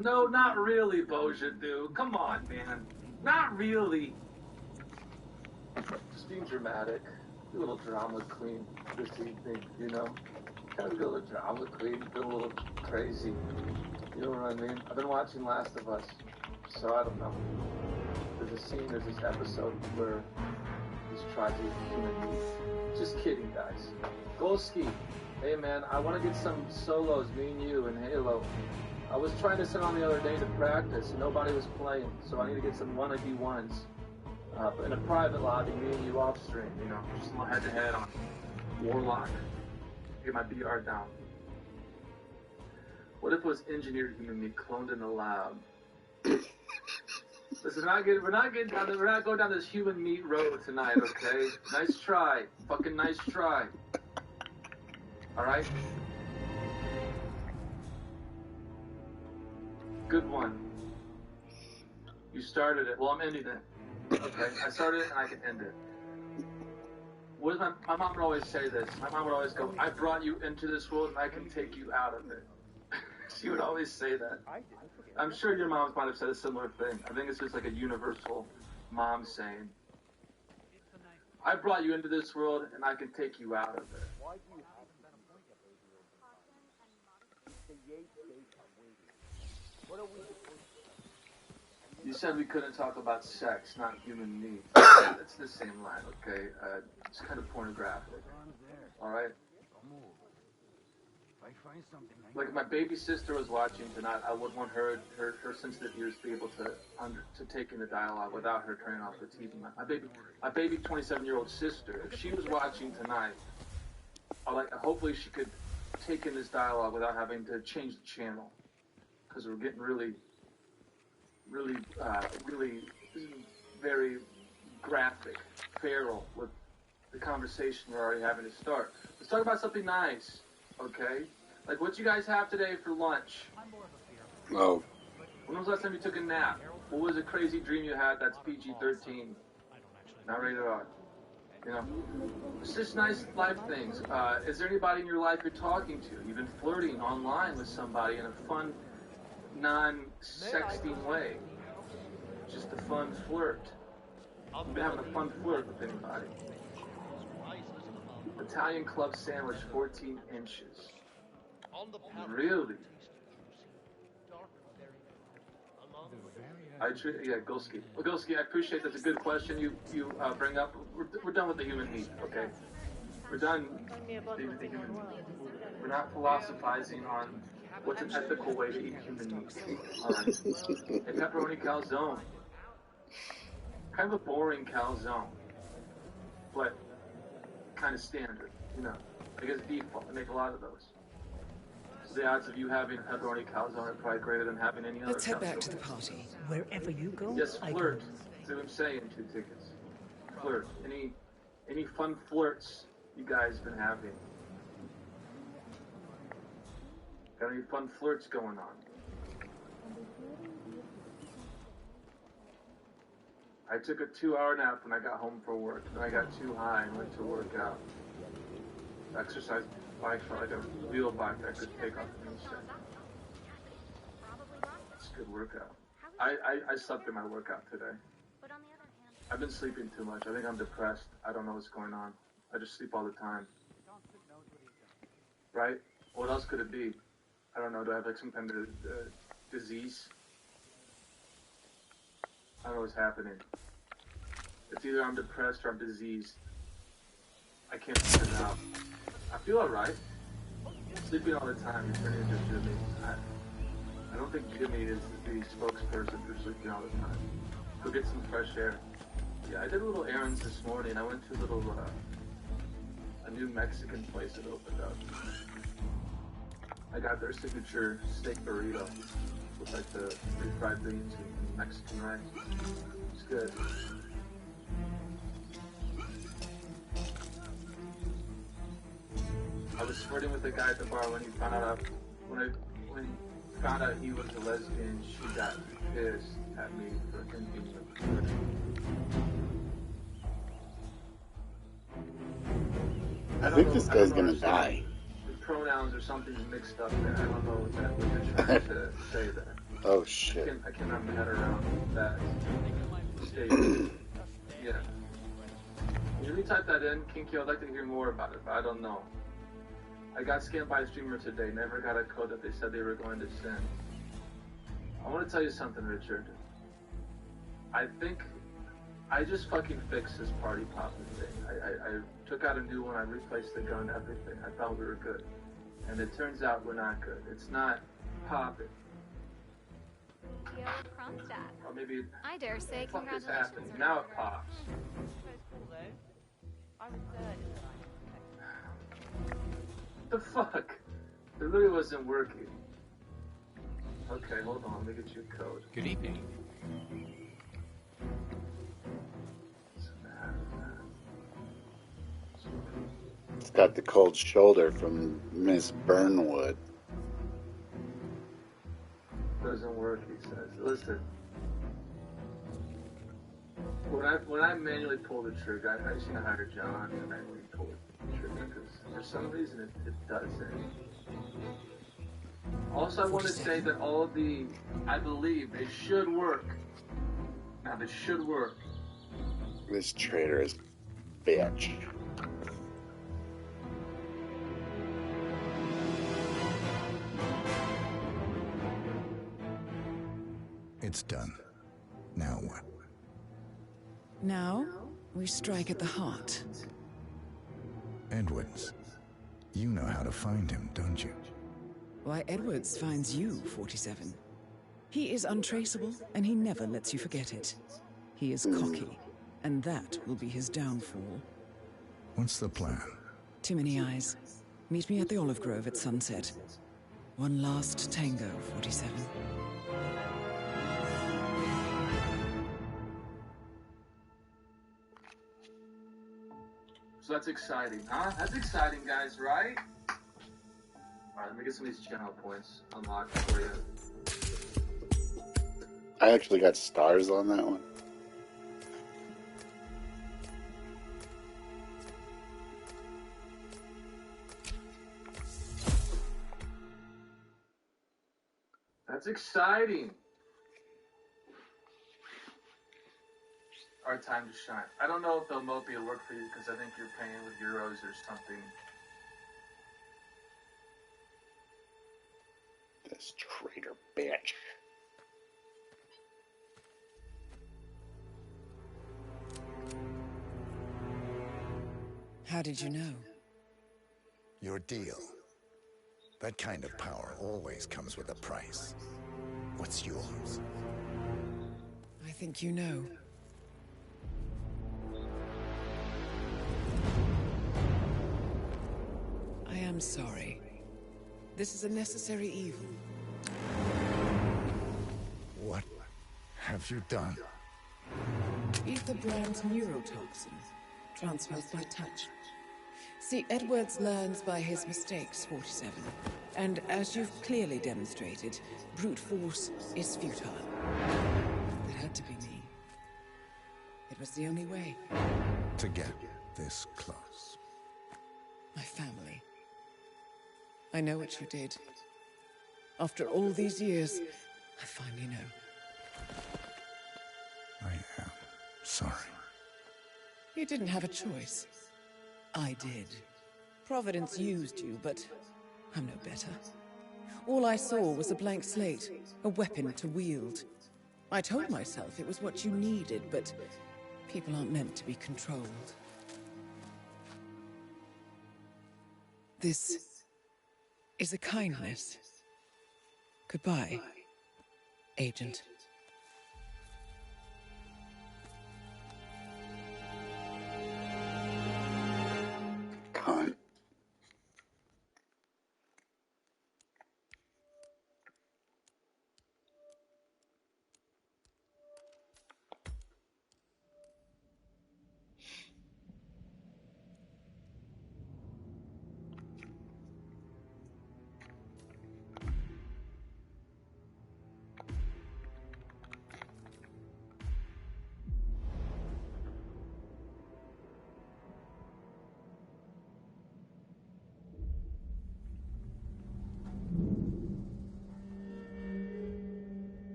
S8: No, not really, Bojadu. Come on, man. Not really. Just being dramatic. Do a little drama queen this evening, you know? Kind of do a little drama queen, do a little crazy. You know what I mean? I've been watching Last of Us, so I don't know. There's this episode where he's trying to eat human meat. Just kidding, guys. Golski, hey man, I want to get some solos, me and you, in Halo. I was trying to sit on the other day to practice, and nobody was playing, so I need to get some 1v1s. In a private lobby, me and you off stream, you know, just a little head-to-head on Warlock. Get my BR down. What if it was engineered human meat cloned in the lab? Listen, we're not going down this human meat road tonight, okay? Nice try. Fucking nice try. Alright? Good one. You started it. Well, I'm ending it. Okay? I started it and I can end it. What is my mom would always say this. My mom would always go, I brought you into this world and I can take you out of it. She would always say that. I'm sure your moms might have said a similar thing. I think it's just like a universal mom saying, I brought you into this world and I can take you out of it. You said we couldn't talk about sex, not human needs. It's the same line, okay? It's kind of pornographic. Alright? Like if my baby sister was watching tonight, I would want her sensitive ears to be able to take in the dialogue without her turning off the TV. My baby 27-year-old sister, if she was watching tonight, hopefully she could take in this dialogue without having to change the channel, because we're getting really very graphic, feral with the conversation we're already having to start. Let's talk about something nice, okay? Like what you guys have today for lunch.
S1: Oh.
S8: When was the last time you took a nap? What was a crazy dream you had that's PG-13? Not rated R. You know, it's just nice life things. Is there anybody in your life you're talking to? You've been flirting online with somebody in a fun, non-sexting way. Just a fun flirt. You've been having a fun flirt with anybody. Italian club sandwich, 14 inches. Really? Golski. Well, Golski, I appreciate that's a good question you bring up. We're done with the human meat, okay? We're done. We're not philosophizing on what's an ethical way to eat human meat. All right. A pepperoni calzone. Kind of a boring calzone, but kind of standard, you know. I guess default. They make a lot of those. So the odds of you having a pepperoni calzone are probably greater than having any other.
S12: Let's head back to the party.
S20: Wherever you go,
S8: yes,
S20: I
S8: flirt.
S20: go.
S8: See what I'm saying? 2 tickets. Flirt. Any fun flirts you guys been having? Got any fun flirts going on? I took a 2-hour nap when I got home from work. Then I got too high and went to work out. Exercise bike for like a wheel bike that could take off the set. It's a good workout. I slept in my workout today. I've been sleeping too much. I think I'm depressed. I don't know what's going on. I just sleep all the time. Right? What else could it be? I don't know. Do I have like some kind of disease? I don't know what's happening. It's either I'm depressed or I'm diseased. I can't figure it out. I feel alright. Sleeping all the time, you're turning into Jimmy. I don't think Jimmy is the spokesperson for sleeping all the time. Go get some fresh air. Yeah, I did a little errands this morning. I went to a new Mexican place that opened up. I got their signature steak burrito with like the refried beans and Mexican rice. It's good. I was flirting with the guy at the bar when he found out when he found out he was a lesbian. She got pissed at me for thinking of
S1: I think this guy's gonna die.
S8: The pronouns or something's mixed up there. I don't know what you're trying to say there.
S1: Oh shit.
S8: I can't wrap my head around that state. Yeah. Can you type that in, Kinky? I'd like to hear more about it, but I don't know. I got scammed by a streamer today. Never got a code that they said they were going to send. I want to tell you something, Richard. I think I just fucking fixed this party popping thing. I took out a new one. I replaced the gun, everything. I thought we were good. And it turns out we're not good. It's not popping. Or maybe
S3: I dare say
S8: fuck is
S3: congratulations.
S8: happening. Now it pops. What the fuck? It really wasn't working. Okay, hold on. Let me get you a code.
S2: Good evening.
S1: It's got the cold shoulder from Miss Burnwood.
S8: Doesn't work, he says. Listen. When I manually pull the trigger, I just hire John to manually pull the trigger because for some reason it doesn't. Also, I want to say that all of I believe they should work. Now, they should work.
S1: This traitor is bitch.
S5: It's done. Now what?
S12: Now, we strike at the heart.
S5: Edwards. You know how to find him, don't you?
S12: Why, Edwards finds you, 47. He is untraceable, and he never lets you forget it. He is cocky, and that will be his downfall.
S5: What's the plan?
S12: Too many eyes. Meet me at the Olive Grove at sunset. One last tango, 47.
S8: So that's exciting, huh? That's exciting, guys, right? Alright, let me get some of these channel points unlocked for you.
S1: I actually got stars on that one.
S8: That's exciting. Our time to shine. I don't know if the Mopey will work for you because I think you're paying with euros or something.
S1: This traitor bitch.
S12: How did you know?
S5: Your deal. That kind of power always comes with a price. What's yours?
S12: I think you know. I am sorry. This is a necessary evil.
S5: What have you done?
S12: Ether brand neurotoxin. Transfers by touch. See, Edwards learns by his mistakes, 47. And as you've clearly demonstrated, brute force is futile. It had to be me. It was the only way.
S5: To get this close.
S12: My family. I know what you did. After all these years, I finally know.
S5: I am sorry.
S12: You didn't have a choice. I did. Providence used you, but I'm no better. All I saw was a blank slate, a weapon to wield. I told myself it was what you needed, but people aren't meant to be controlled. This is a kindness. Goodbye, Agent.
S1: Cunt.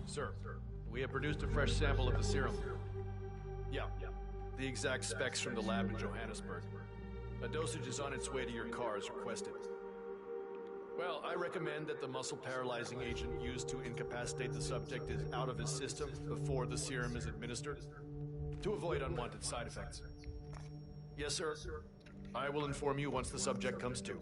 S6: Sir, we have produced a fresh sample of the serum. Yeah, the exact specs from the lab in Johannesburg. A dosage is on its way to your car as requested. Well, I recommend that the muscle-paralyzing agent used to incapacitate the subject is out of his system before the serum is administered, to avoid unwanted side effects. Yes, sir. I will inform you once the subject comes to.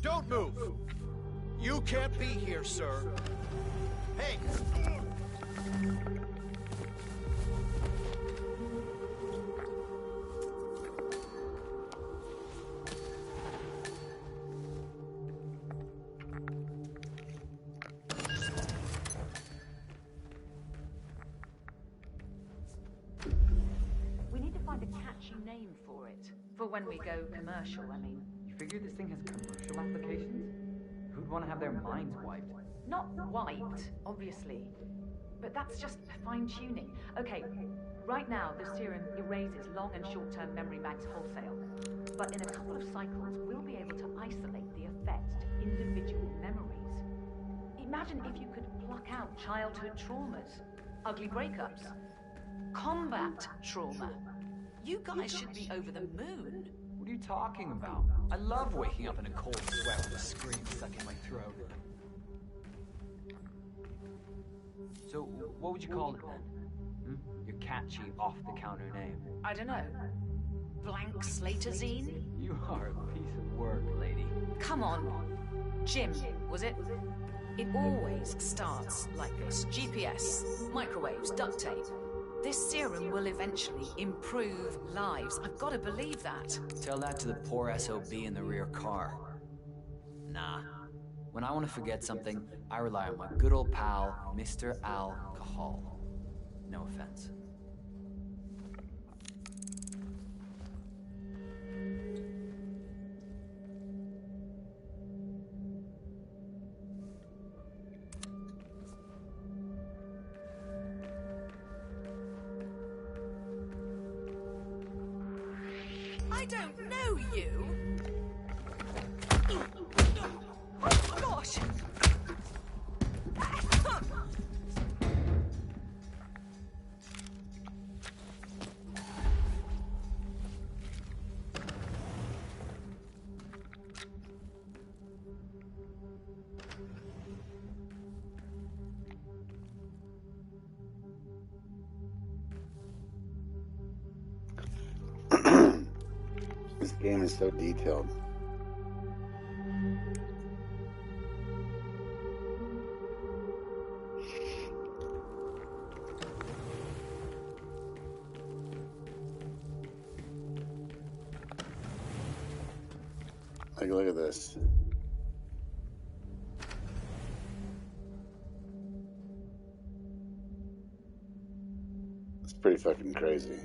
S22: Don't move! You can't be here, sir. Hey!
S17: We need to find a catchy name for it. For when we go commercial, I mean.
S9: You figure this thing has commercial applications? Who'd want to have their minds wiped?
S17: Not wiped, obviously. But that's just fine-tuning. Okay, right now the serum erases long and short-term memory banks wholesale. But in a couple of cycles, we'll be able to isolate the effects to individual memories. Imagine if you could pluck out childhood traumas, ugly breakups, combat trauma. You guys should be over the moon.
S9: What are you talking about? I love waking up in a cold sweat with a scream stuck in my throat. So, what would you call it then? Your catchy, off-the-counter name.
S17: I don't know. Blank Slaterzine?
S9: You are a piece of work, lady.
S17: Come on. Jim, was it? It always starts like this. GPS, microwaves, duct tape. This serum will eventually improve lives. I've got to believe that.
S9: Tell that to the poor SOB in the rear car. Nah. When I want to forget something, I rely on my good old pal, Mr. Alcohol. No offense.
S17: I don't know you. Oh, gosh.
S1: game is so detailed. Like, look at this. It's pretty fucking crazy.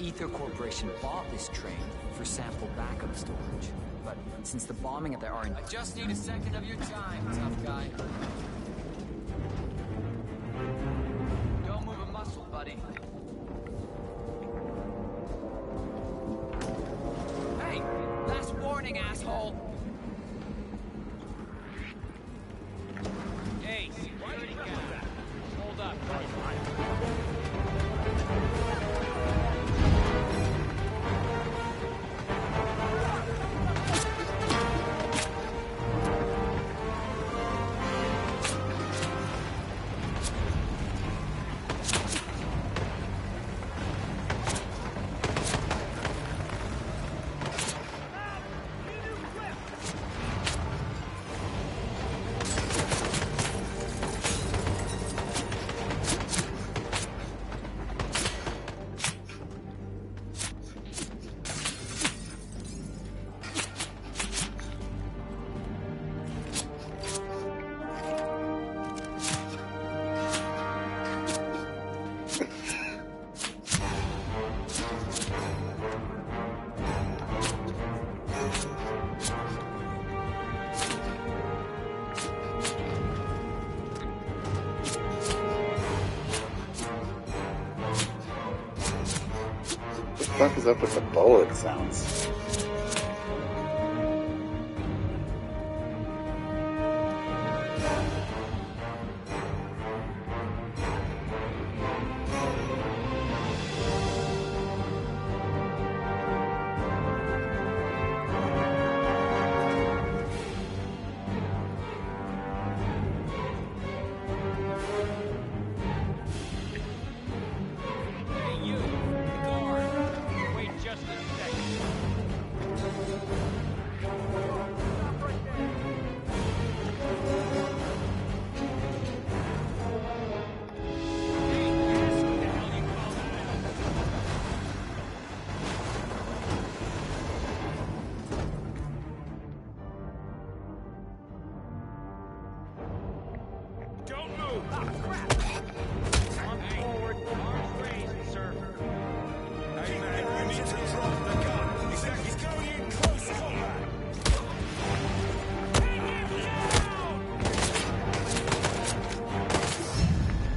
S9: Ether Corporation bought this train for sample backup storage. But since the bombing at the R&D...
S19: I just need a second of your time, tough guy. Don't move a muscle, buddy. Hey! Last warning, asshole! Hey, why did you get that? Hold up.
S1: What the fuck is up with the bullet sounds?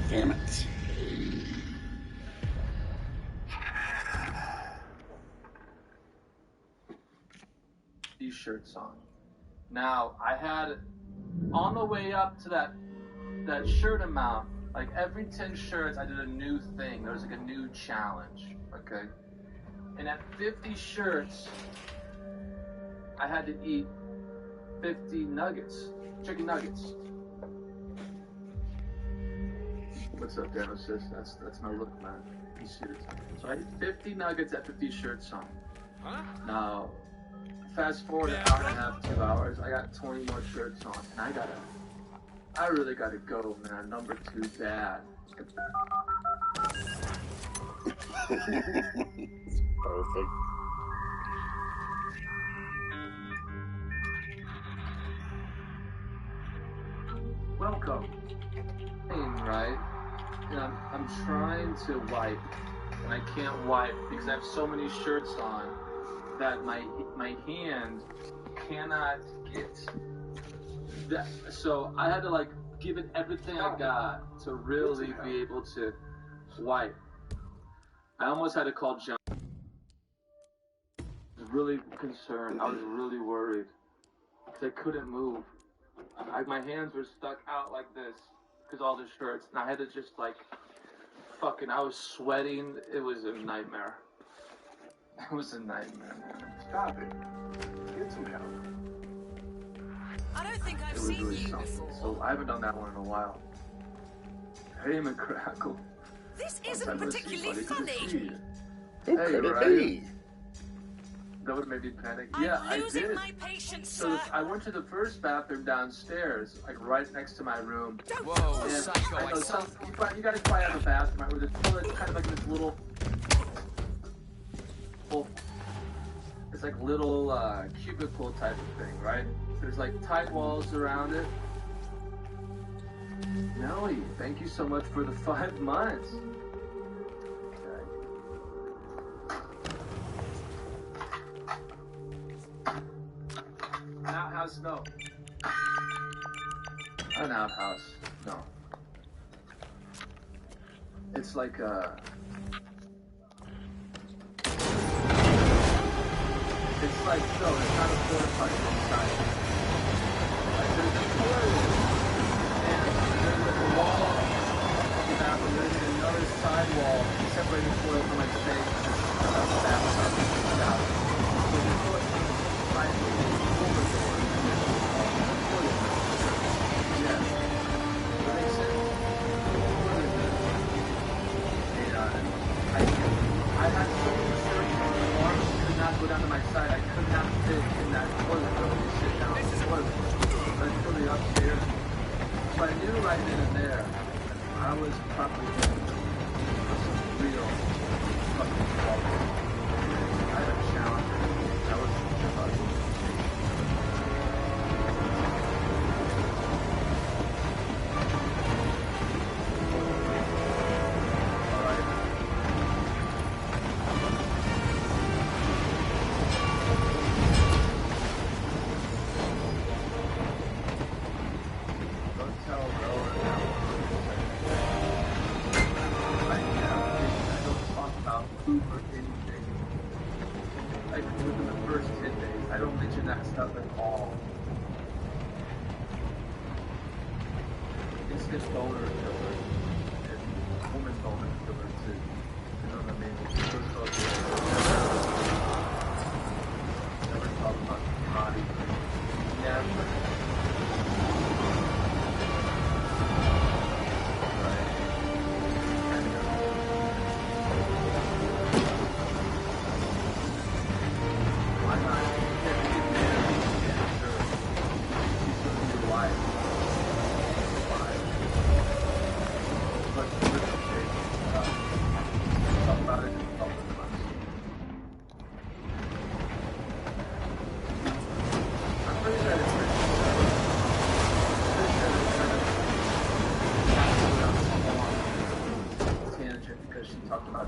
S1: Damn it.
S8: These shirts on. Now, I had, on the way up to that shirt amount, like every 10 shirts, I did a new thing. There was like a new challenge, okay? And at 50 shirts, I had to eat 50 nuggets, chicken nuggets. What's up, Demosis? That's my look, man. You see it. So I ate 50 nuggets at 50 shirts on.
S14: Huh?
S8: Now, fast forward an hour and a half, 2 hours, I got 20 more shirts on, and I really gotta go, man. Number 2 bad.
S1: Perfect.
S8: Welcome. Right? And I'm trying to wipe, and I can't wipe because I have so many shirts on that my hand cannot get that. So I had to like give it everything I got to really be able to wipe. I almost had to call John. I was really concerned. I was really worried because I couldn't move. My hands were stuck out like this because all the shirts, and I had to just like fucking. I was sweating. It was a nightmare. It was a nightmare, man.
S4: Stop it. Get some help.
S19: I don't think I've
S8: It was
S19: seen
S8: really
S19: you
S8: something.
S19: before.
S8: So I haven't done that one in a while. Hey, McCrackle.
S19: This
S8: Long
S19: isn't
S8: time no see,
S19: particularly
S8: buddy. Good to
S19: funny.
S8: see you.
S1: Who
S8: Hey,
S1: could it
S8: Ryan.
S1: be?
S8: That would make me panic.
S19: I'm
S8: Yeah, I
S19: losing
S8: did.
S19: my patience,
S8: So
S19: sir.
S8: I went to the first bathroom downstairs, like right next to my room.
S19: Whoa,
S8: And
S19: psycho,
S8: I know
S19: I saw-
S8: you guys probably have a bathroom right, where there's toilet's kind of like this little, it's like little cubicle type of thing, right? There's like tight walls around it. Nelly, thank you so much for the 5 months. An outhouse, no. An outhouse, no. It's like a... It's like, no, it's not a porta potty inside. Like, there's a toilet, and there's like a wall of the bathroom, there's another side wall separating the toilet from my sink, and the bathtub. Yeah. So the toilet side wall is over door, and then toilet. Yeah. That makes sense. And I had so many shirts on my arms could not go down to my side. I could not fit in that toilet room to sit down on the toilet. Until the upstairs. So I knew right then and there I was probably going for some real fucking trouble. I had a challenge. I was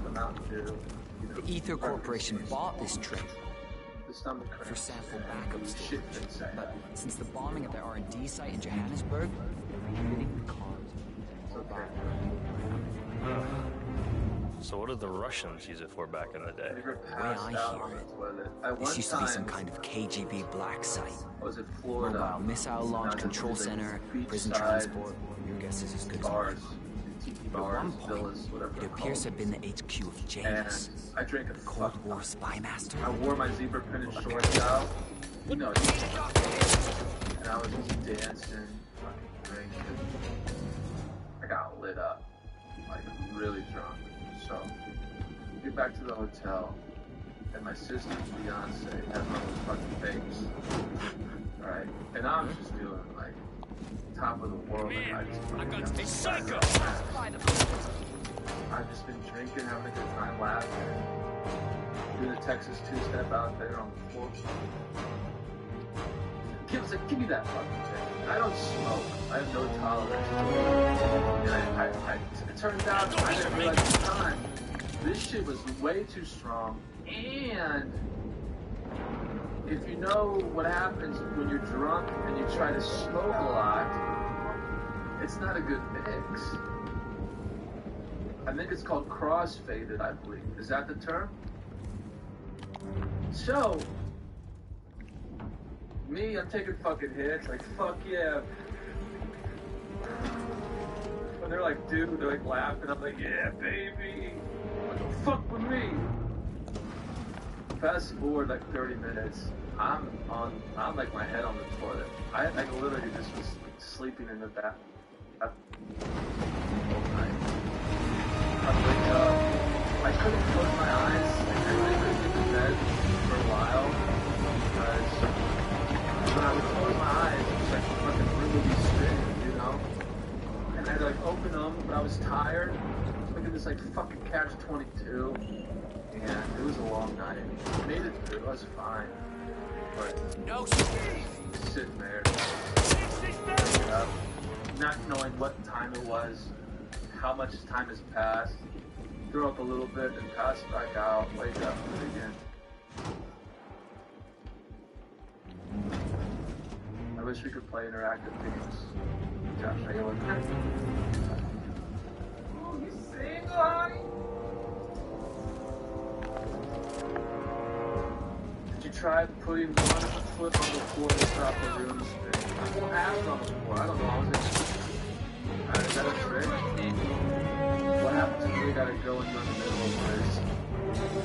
S8: the Mountain Dew.
S9: The Ether Corporation bought this trip
S8: The stomach
S9: for
S8: cramps.
S9: sample backup storage.
S8: Shit inside.
S9: But since the bombing at the R&D site in Johannesburg, they're refitting the cars.
S8: Okay.
S16: So what did the Russians use it for back in the day?
S9: The way I hear it, this used to be some kind of KGB black site.
S8: Was it Florida?
S9: Mobile missile launch control center, prison transport. Your guess is as good as mine. At one point, it appears to have been the HQ of Janus.
S8: And I drank a
S9: Cold War spy master.
S8: I wore my zebra printed shorts out. You know, and I was just dancing, fucking drinking. I got lit up, like really drunk. So, we get back to the hotel, and my sister's fiance has one of those fucking fakes. Alright? And I'm just feeling like top of the world.
S18: Man,
S8: like,
S18: I got to be psycho!
S8: I've just been drinking, having a good time, laughing. Do the Texas two-step out there on the floor. Give me that fucking thing. I don't smoke. I have no tolerance to it. And it turns out, I didn't realize at the time, this shit was way too strong. And if you know what happens when you're drunk and you try to smoke a lot, it's not a good mix. I think it's called cross-faded, I believe. Is that the term? So, me, I'm taking fucking hits, like, fuck yeah. When they're like, dude, they're like laughing, I'm like, yeah, baby. Like, don't fuck with me. Fast forward like 30 minutes, I'm like my head on the toilet. I literally just was sleeping in the bath all night. I wake up, I couldn't close my eyes, I really couldn't get to bed for a while, because when I would close my eyes, it was like fucking really spinning, you know? And I'd like open them, but I was tired. Look at this like fucking catch-22. And it was a long night. I made it through, it was fine. But no sitting there, waking up, not knowing what time it was, how much time has passed, throw up a little bit and pass back out, wake up, do it again. I wish we could play interactive games. Josh, are you okay? Oh, you single, honey? Did you try putting one foot on the floor to stop the room spinning? I won't have it on the floor. I don't know. Is that a trick? What happens if we gotta go and go in the middle of this?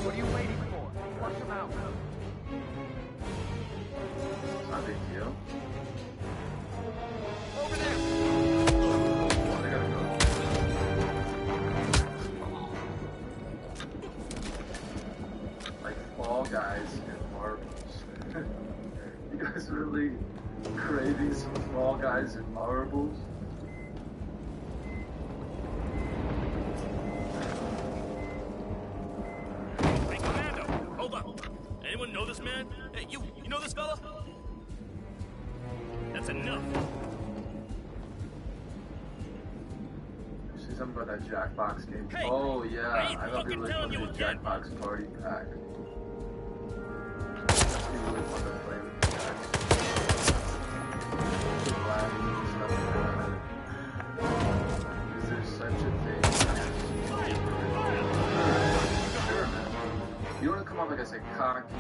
S14: What are you waiting for? Flush them out.
S8: It's not a big deal.
S14: Over there!
S8: I gotta go. Like Fall Guys and marbles. You guys really craving some Fall Guys and marbles?
S18: Hey, Commando! Hold up! Anyone know this man? Hey, you know this fella? That's enough!
S8: Say something about that Jackbox game.
S18: Hey,
S8: oh yeah,
S18: I ain't
S8: I thought they
S18: fucking
S8: were
S18: telling
S8: putting
S18: you
S8: the
S18: again.
S8: Jackbox party pack. You really want to play with the Jack. Is there such a thing as sure, man. You want to come off like I say cocky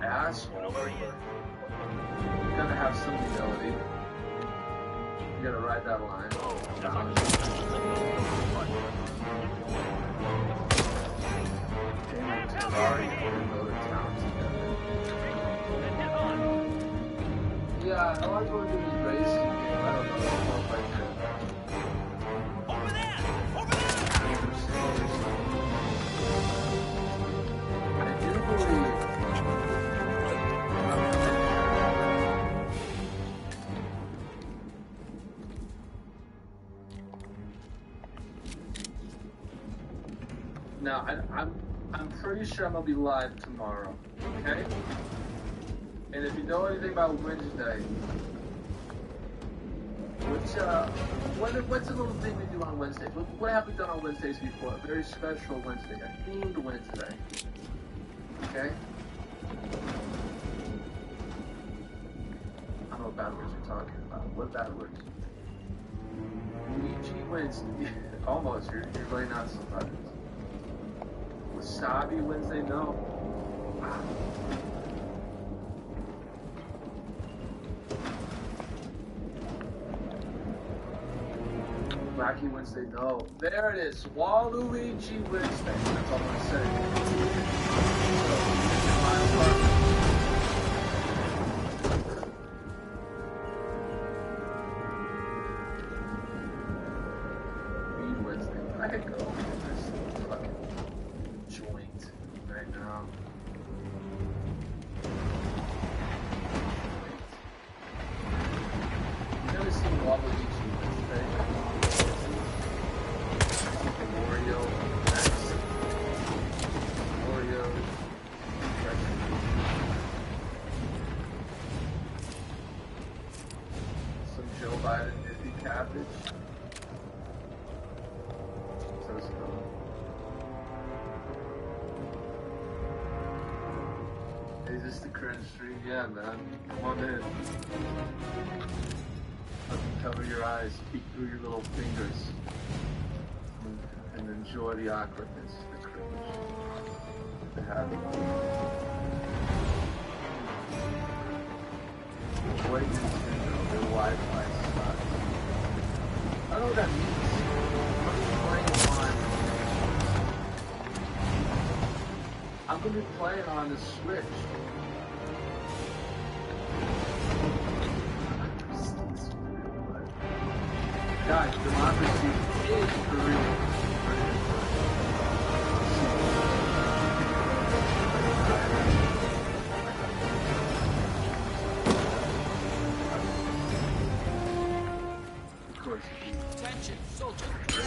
S8: asshole, but you gotta have some humility. You gotta ride that line. Yeah, I like going to these racing games. I don't know if I can.
S18: Over there! Over there!
S8: I do believe. Now, I'm pretty sure I'm gonna be live tomorrow, okay? And if you know anything about Wednesday, What's a little thing we do on Wednesdays? What have we done on Wednesdays before? A very special Wednesday, a themed Wednesday. Okay? I don't know what bad words you're talking about. What bad words? Ouija Wednesday. Almost. You're really not somebody. Wasabi Wednesday? No. Wacky Wednesday? No. There it is. Waluigi Wednesday. That's all I'm going to say. Weed Wednesday. I could go get this fucking joint right now. You've never seen Waluigi Wednesday? Oreo, some Joe Biden nippy cabbage. Toast Hey, is this the current stream? Yeah, man. Come on in. Cover your eyes, peek through your little fingers. And enjoy the awkwardness, the cringe, the happy. Avoid Nintendo, their Wi-Fi sucks. I don't know what that means. I'm going to be playing on the Switch. Guys, democracy is for real.
S19: Attention, soldier.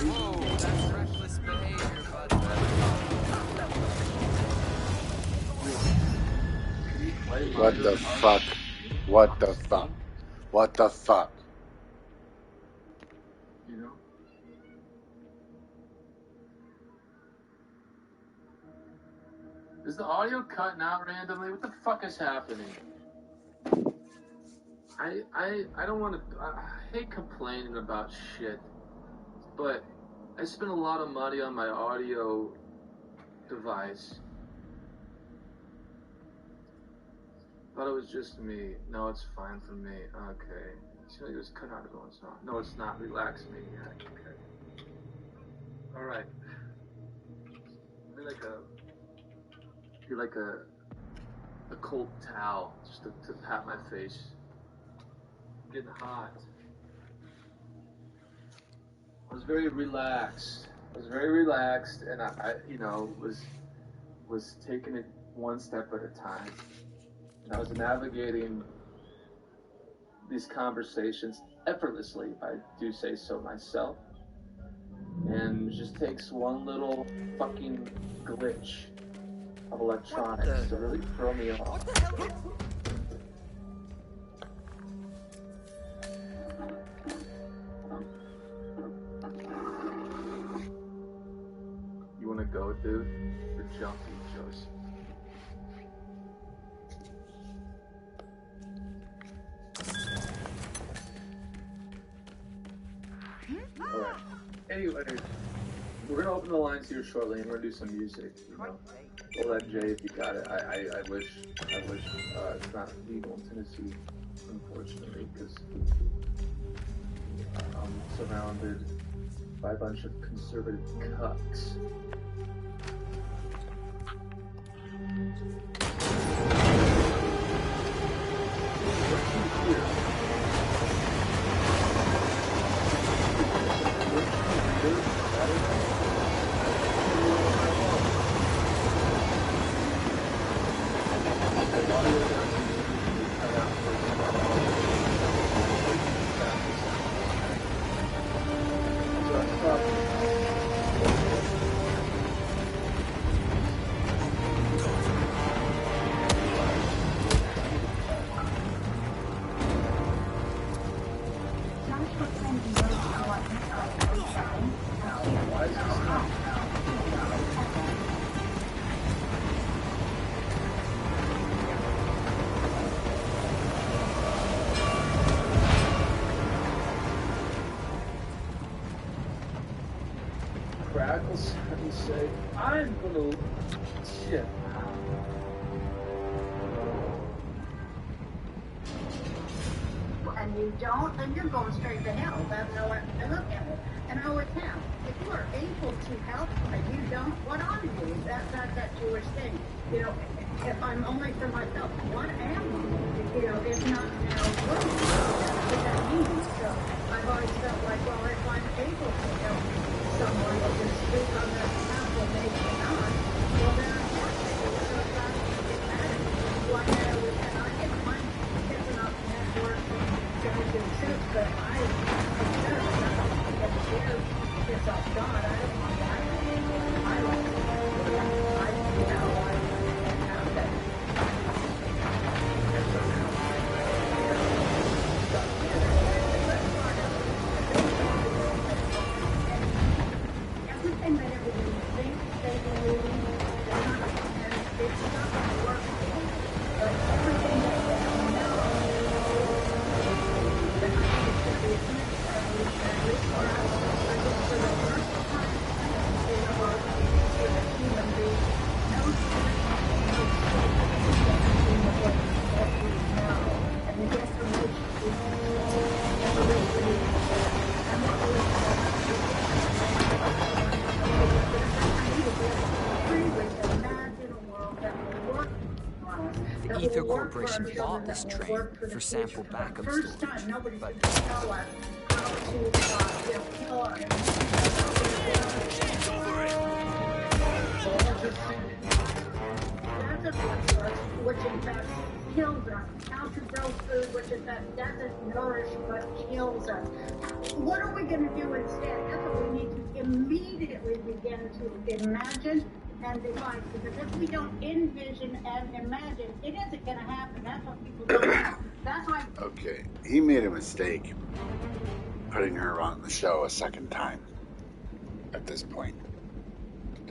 S19: Whoa, that's reckless behavior, bud.
S1: What the fuck? What the fuck? What the fuck?
S8: You know? Is the audio cutting out randomly? What the fuck is happening? I don't want to. I hate complaining about shit, but I spent a lot of money on my audio device. Thought it was just me. No, it's fine for me. Okay. Seems like it was cut out of going on. No, it's not. Relax me. Yeah. Okay. All right. You're like a cold towel just to pat my face. I'm getting hot. I was very relaxed. And I you know, was taking it one step at a time. And I was navigating these conversations effortlessly, if I do say so myself. And it just takes one little fucking glitch of electronics to really throw me off. What the hell? You wanna go, dude? You're jumpy, Joseph. Alright. Anyway, we're gonna open the lines here shortly, and we're gonna do some music. You know, we'll let Jay if you got it. I wish it's not legal in Tennessee, unfortunately, because I'm surrounded by a bunch of conservative cucks. shackles and say, I'm gonna... Shit.
S13: And you don't, then you're going straight to hell. That's how I look at it. And I always have. If you are able to help and you don't, what are you? That's that Jewish thing. You know, if I'm only for myself, what am I? You know, if not now, what that means? So I've always felt like, well, if I'm able to help someone or just speak on their behalf when they cannot, well, then I have to. So it's not get mad at me. Like we cannot get money. It's enough network. But I it's off God. I don't want that. I like have that. Everything that everybody thinks they believe, and it's not going to work. But everything that they know.
S9: The Ether Corporation bought this train for sample backup storage, but...
S13: Which in fact kills us. How to grow food, which in fact doesn't nourish but kills us. What are we going to do instead? That's what we need to immediately begin to imagine and define. Because if we don't envision and imagine, it isn't going to happen. That's what people don't know. That's why.
S1: Okay, he made a mistake putting her on the show a second time at this point.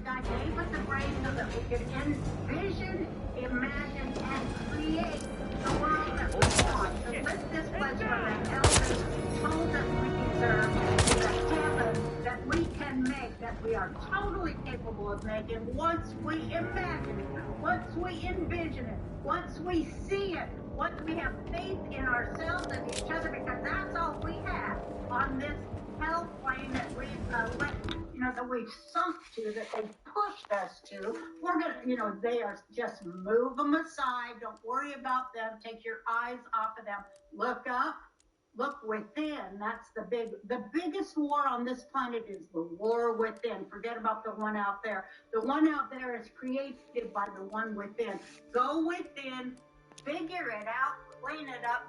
S13: God gave us a brain so that we could envision, imagine, and create the world that we want. To lift this place from the hell that told us we deserve to the heaven that we can make, that we are totally capable of making once we imagine it, once we envision it, once we see it, once we have faith in ourselves and each other, because that's all we have on this hell plane that we've that we've sunk to, that they pushed us to. We're gonna, they are just move them aside. Don't worry about them. Take your eyes off of them. Look up. Look within. That's the biggest war on this planet is the war within. Forget about the one out there. The one out there is created by the one within. Go within, figure it out, clean it up,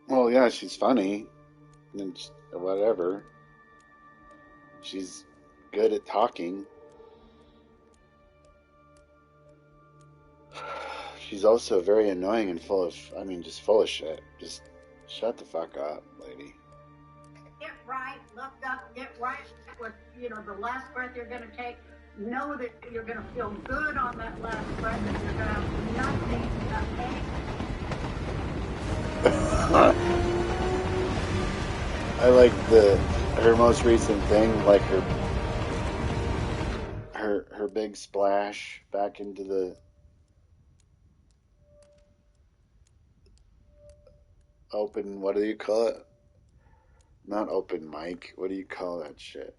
S1: Well, yeah, she's funny. And whatever. She's good at talking. She's also very annoying and full of shit. Just shut the fuck up, lady.
S13: Get right, look up, get right with, the last breath you're going to take. Know that you're going to feel good on that last breath, and you're going to have nothing.
S1: I like her most recent thing, like her big splash back into the open, what do you call it? Not open mic. What do you call that shit?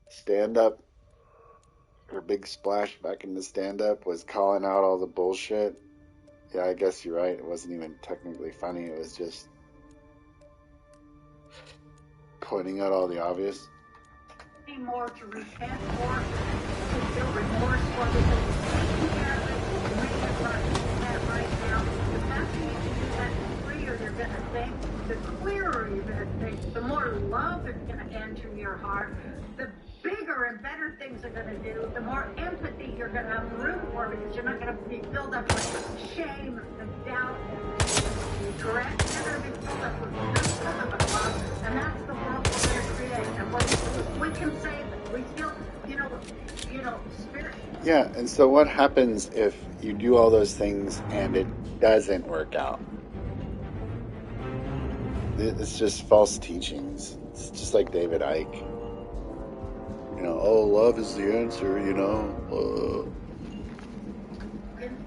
S1: Stand up. Her big splash back into stand up was calling out all the bullshit. Yeah, I guess you're right. It wasn't even technically funny. It was just pointing out all the obvious.
S13: More to repent for, to feel remorse for, because taking care of it, making it right now, the faster you can do that, the freer you're going to think, the clearer you're going to think, the more love is going to enter your heart, the bigger and better things are going to do, the more empathy you're going to have room for, because you're not going to be filled up with shame and doubt and correct. You're going to be filled up with nothing but love, and that's the world we're going to create. And we can save it. We still, spirit.
S1: Yeah, and so what happens if you do all those things and it doesn't work out? It's just false teachings. It's just like David Icke. oh, love is the answer,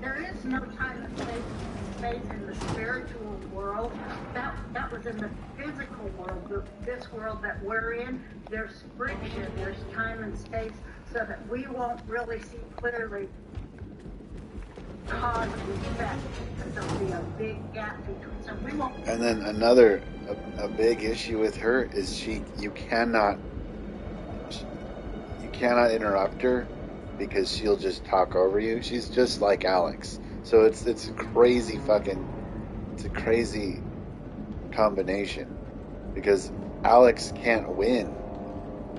S13: There is no time and space in the spiritual world. That was in the physical world. This world that we're in, there's friction, there's time and space, so that we won't really see clearly cause and effect. There'll be a big gap between. So we won't.
S1: And then a big issue with her is you cannot interrupt her because she'll just talk over you. She's just like Alex. So it's a crazy combination because Alex can't win.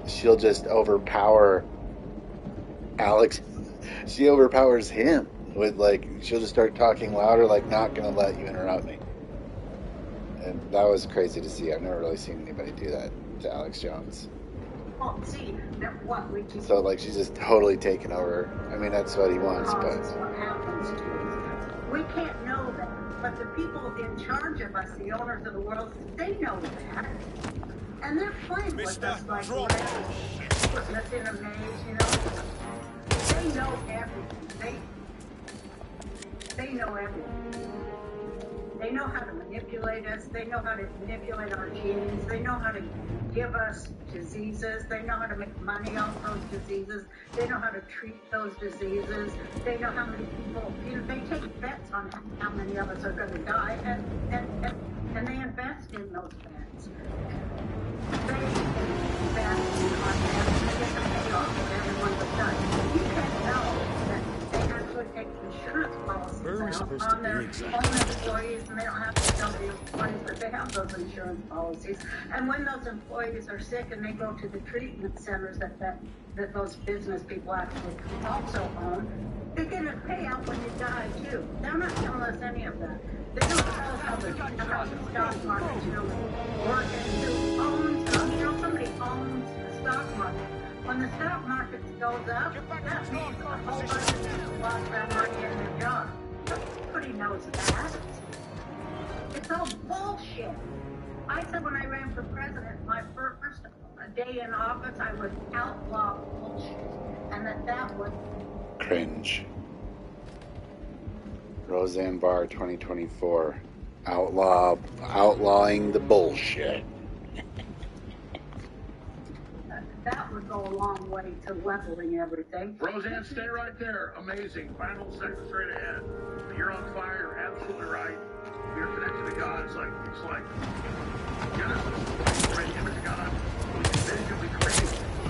S1: She'll just overpower Alex. She overpowers him with she'll just start talking louder, not gonna let you interrupt me. And that was crazy to see. I've never really seen anybody do that to Alex Jones.
S13: Well, see, that what we just.
S1: So she's just totally taken over. I mean, that's what he wants, but
S13: What happens to us. We can't know that, but the people in charge of us, the owners of the world, they know that, and they're playing with us putting us in a maze. They know everything. They know everything. They know how to manipulate us. They know how to manipulate our genes. They know how to give us diseases. They know how to make money off those diseases. They know how to treat those diseases. They know how many people, they take bets on how many of us are going to die, and they invest in those bets. They invest on everything. They get the payoff of everyone but done. You can't know that they actually take insurance policies out on their own employees, and they don't have to tell the employees that they have those insurance policies. And when those employees are sick and they go to the treatment centers that those business people actually also own, they get a payout when you die too. They're not telling us any of that. They don't tell us how the stock market's really working, who owns them. Somebody owns the stock market. When the stock market goes up, that means a whole bunch of people lost their money and their jobs. Nobody knows that. It's all bullshit. I said when I ran for president, my first day in office, I would outlaw bullshit, and that would
S1: cringe. Roseanne Barr 2024, outlawing the bullshit.
S13: That would go a long way to leveling everything.
S10: Roseanne, stay right there. Amazing. Final segment straight ahead. You're on fire. Absolutely right. We are connected to God. It's like Genesis. Right, image of God. Vision we create.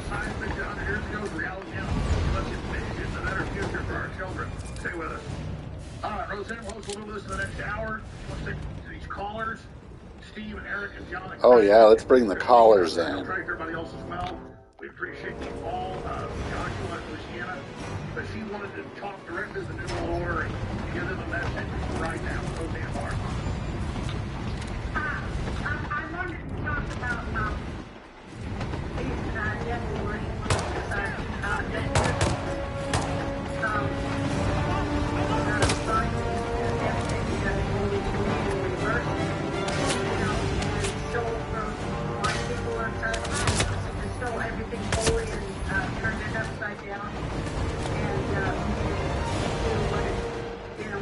S10: Science fiction 100 years ago is reality now. Let's envision a better future for our children. Stay with us. All right, Roseanne, we'll host a little bit of this in the next hour. Let's take these callers. Steve and Eric and John.
S1: Oh yeah, let's bring the callers in.
S10: I'll try to everybody else as well. We appreciate you all. Joshua and Luciana, but she wanted to talk directly to the New Lord and give them a message right now. Roseanne Barr.
S13: I wanted to talk about these devil worshippers stole everything holy and turned it upside down and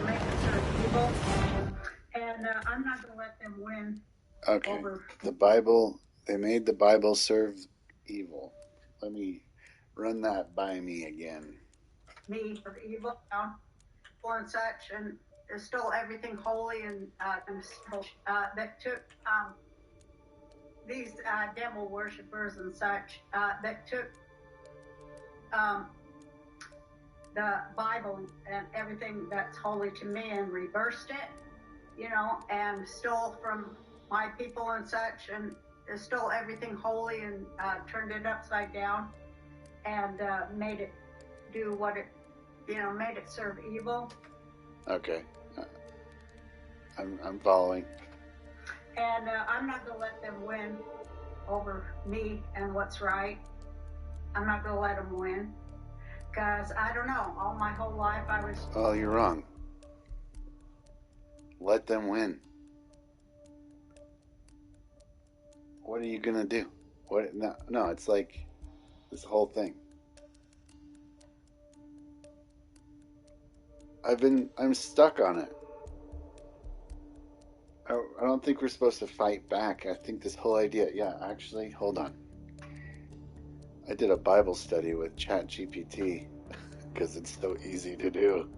S13: make it sort of evil. And I'm not going to let them win.
S1: Okay. The Bible, they made the Bible serve evil. Let me run that by me again.
S13: Me of evil, or and such, and stole everything holy and that took these devil worshippers and such that took the Bible and everything that's holy to me and reversed it, and stole from my people and such, and stole everything holy and turned it upside down and made it do what it, made it serve evil.
S1: Okay. I'm following.
S13: And I'm not going to let them win over me and what's right. I'm not going to let them win. Because, I don't know, all my whole life I was...
S1: Oh, you're wrong. Let them win. What are you going to do? No, it's like This whole thing. I'm stuck on it. I don't think we're supposed to fight back. I think this whole idea, yeah, actually, hold on. I did a Bible study with ChatGPT because it's so easy to do.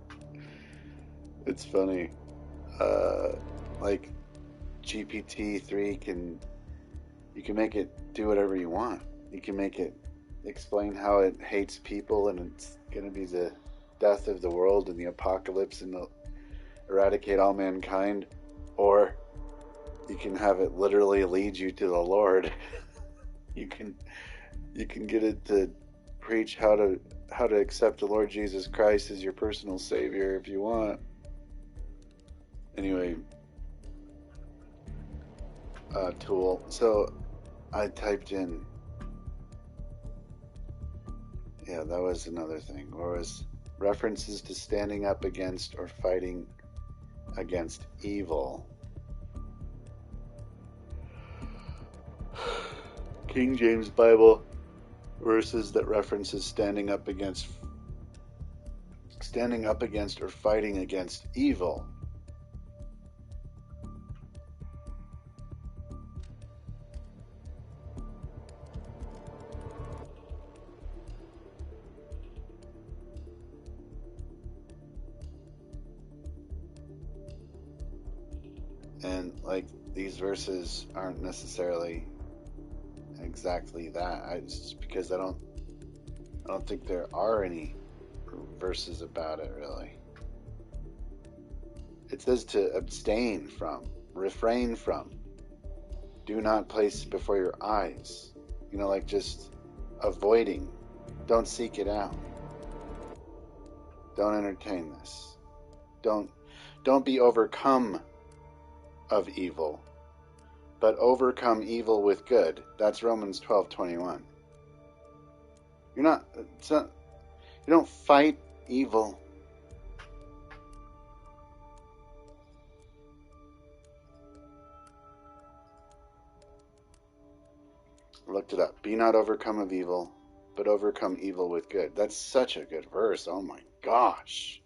S1: It's funny. Like GPT-3 you can make it do whatever you want. You can make it explain how it hates people and it's going to be the death of the world and the apocalypse and eradicate all mankind, or you can have it literally lead you to the Lord. You can get it to preach how to accept the Lord Jesus Christ as your personal Savior if you want. Anyway, tool. So I typed in, yeah, that was another thing. Or was references to standing up against or fighting against evil. King James Bible verses that references standing up against or fighting against evil. And like these verses aren't necessarily exactly that. It's just because I don't think there are any verses about it really. It says to abstain from, refrain from, do not place before your eyes. You know, like just avoiding. Don't seek it out. Don't entertain this. Don't be overcome of evil, but overcome evil with good. That's Romans 12:21. You don't fight evil. I looked it up. Be not overcome of evil, but overcome evil with good. That's such a good verse. Oh my gosh.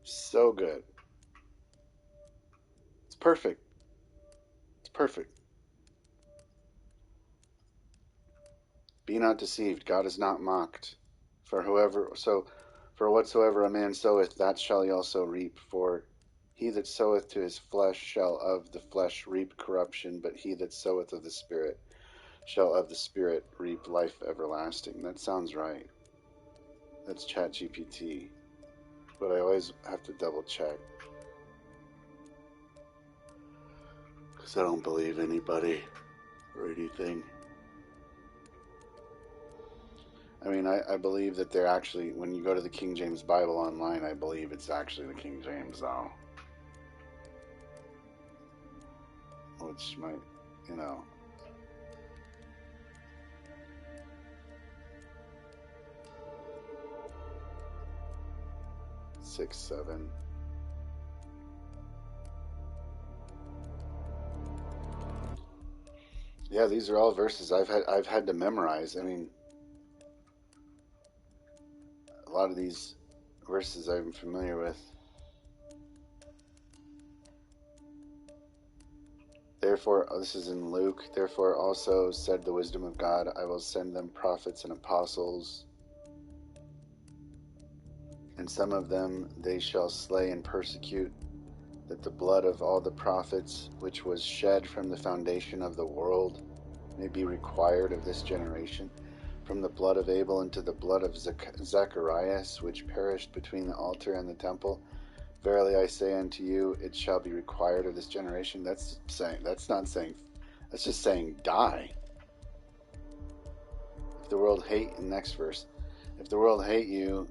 S1: So good. It's perfect. It's perfect. Be not deceived. God is not mocked. For whatsoever a man soweth, that shall he also reap. For he that soweth to his flesh shall of the flesh reap corruption, but he that soweth of the Spirit shall of the Spirit reap life everlasting. That sounds right. That's ChatGPT. But I always have to double check. Because I don't believe anybody or anything. I mean, I believe that they're actually, when you go to the King James Bible online, I believe it's actually the King James, though. Which might, you know. Six, 7. Yeah, these are all verses I've had to memorize. I mean, a lot of these verses I'm familiar with. Therefore, this is in Luke, therefore also said the wisdom of God, I will send them prophets and apostles, and some of them they shall slay and persecute, that the blood of all the prophets which was shed from the foundation of the world may be required of this generation, from the blood of Abel unto the blood of Zacharias, which perished between the altar and the temple. Verily I say unto you, it shall be required of this generation. That's just saying die. If the world hate, in the next verse, if the world hate you,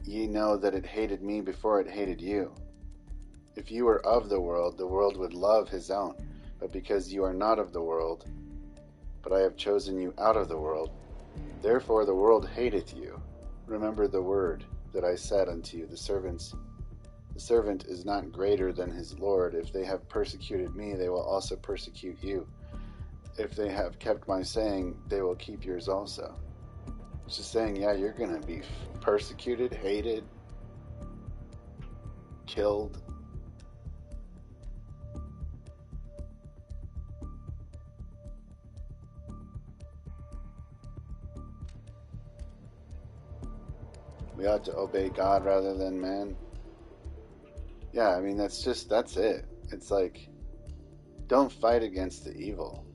S1: ye know that it hated me before it hated you. If you were of the world would love his own. But because you are not of the world, but I have chosen you out of the world, therefore the world hateth you. Remember the word that I said unto you, the servant is not greater than his Lord. If they have persecuted me, they will also persecute you. if they have kept my saying, they will keep yours also. It's just saying, yeah, you're going to be persecuted, hated, killed. We ought to obey God rather than man. Yeah, I mean, that's it. It's like, don't fight against the evil.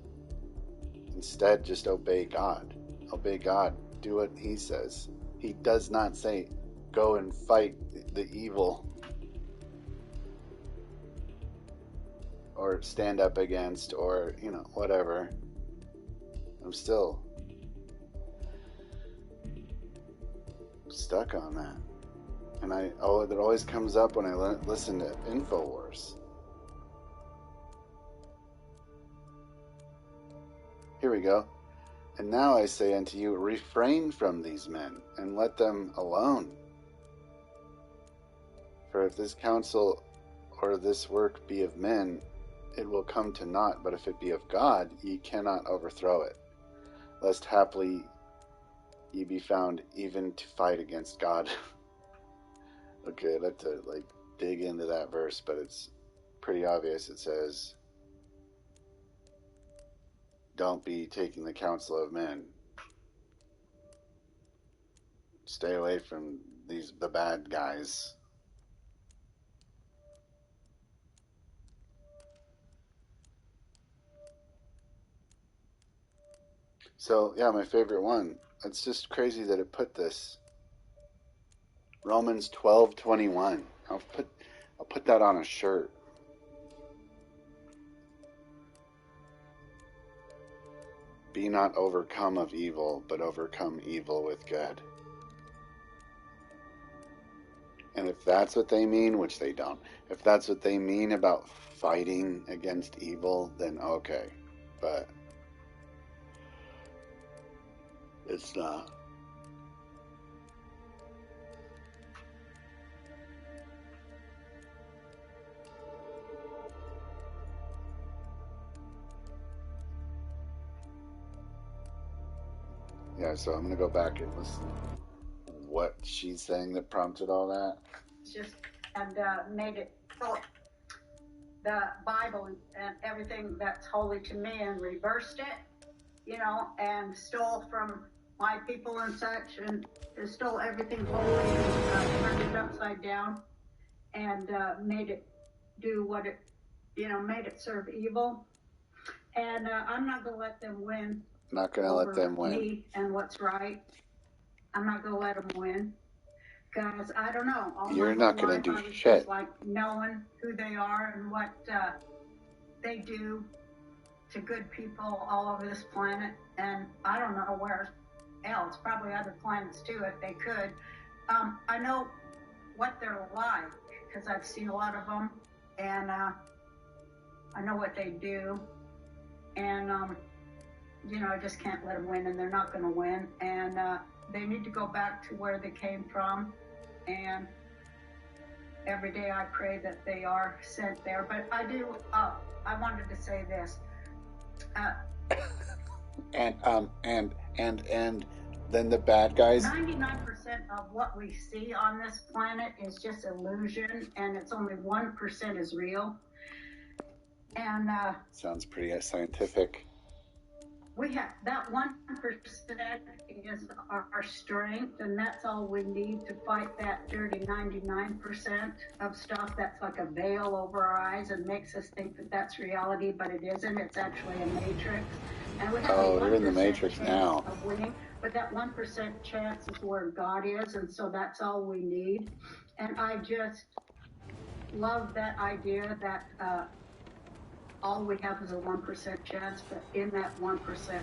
S1: Instead, just obey God. Obey God. Do what He says. He does not say, go and fight the evil. Or stand up against, or, whatever. I'm still stuck on that. And it always comes up when I listen to InfoWars. Here we go. And now I say unto you, refrain from these men, and let them alone. For if this counsel or this work be of men, it will come to naught. But if it be of God, ye cannot overthrow it, lest haply ye be found even to fight against God. Okay, I'd like to dig into that verse, but it's pretty obvious. It says, don't be taking the counsel of men. Stay away from the bad guys. So, yeah, my favorite one. It's just crazy that it put this. Romans 12:21. I'll put that on a shirt. Be not overcome of evil, but overcome evil with good. And if that's what they mean, which they don't, if that's what they mean about fighting against evil, then okay. But it's not. Yeah, so I'm going to go back and listen to what she's saying that prompted all that.
S13: Just made it the Bible and everything that's holy to me and reversed it, and stole from my people and such, and stole everything holy and turned it upside down and made it do what it, made it serve evil. And I'm not going to let them win.
S1: Not going to let them win.
S13: Me and what's right. I'm not going to let them win. Because I don't know.
S1: You're not going to do shit.
S13: Just like knowing who they are and what they do to good people all over this planet. And I don't know where else, probably other planets too, if they could. I know what they're like because I've seen a lot of them, and I know what they do. And, I just can't let them win, and they're not going to win. And they need to go back to where they came from. And every day I pray that they are sent there. But I do, I wanted to say this.
S1: And then the bad guys.
S13: 99% of what we see on this planet is just illusion, and it's only 1% is real. And
S1: sounds pretty scientific.
S13: We have that 1% is our strength, and that's all we need to fight that dirty 99% of stuff that's like a veil over our eyes and makes us think that that's reality, but it isn't. It's actually a matrix. And we have
S1: you're in the matrix now.
S13: Of winning, but that 1% chance is where God is, and so that's all we need. And I just love that idea that all we have is a 1% chance, but in that 1%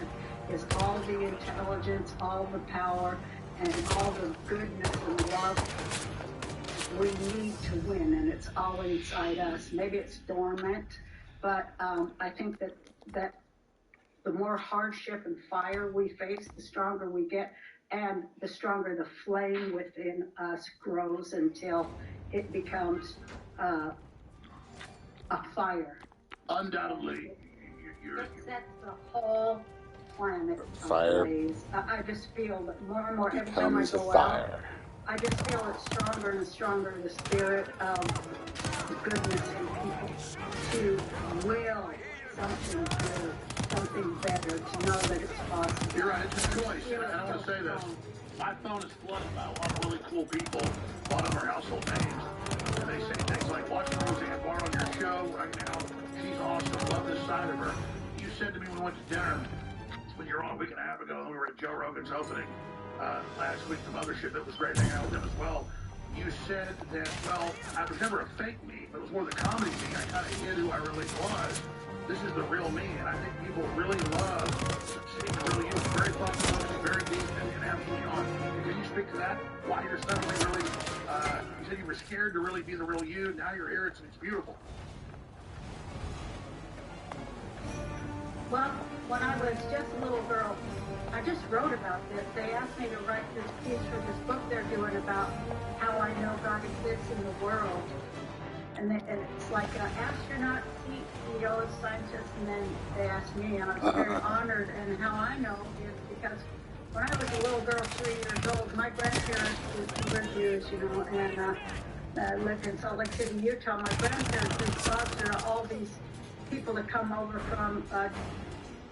S13: is all the intelligence, all the power, and all the goodness and love we need to win, and it's all inside us. Maybe it's dormant, but I think that the more hardship and fire we face, the stronger we get, and the stronger the flame within us grows until it becomes a fire.
S10: Undoubtedly,
S13: It sets the whole planet
S1: Fire
S13: ablaze. I just feel that more and more every time I
S1: becomes a
S13: go out,
S1: fire.
S13: I just feel it stronger and stronger, the spirit of goodness in people to will something good, something better, to know that it's possible.
S10: You're right, it's a choice. And I want to say this. My phone is flooded by a lot of really cool people. A lot of them are household names. And they say things like, watching Roseanne Barr on your show right now. She's awesome. Love this side of her. You said to me when we went to dinner, when you were on a week and a half ago, we were at Joe Rogan's opening last week, the mothership. It was great hanging out with him as well. You said that, well, I was never a fake me, but it was more the comedy me. I kind of hid who I really was. This is the real me, and I think people really love seeing the real you. It's very thoughtful, very deep, and absolutely on. Can you speak to that? Why you're suddenly really, you said you were scared to really be the real you. Now you're here, it's beautiful.
S13: Well, when I was just a little girl, I just wrote about this. They asked me to write this piece for this book they're doing about how I know God exists in the world. And it's like an astronaut, CEO, scientist, and then they asked me, and I was very honored. And how I know is because when I was a little girl, 3 years old, my grandparents were Jews, and lived in Salt Lake City, Utah. My grandparents would sponsor all these people that come over from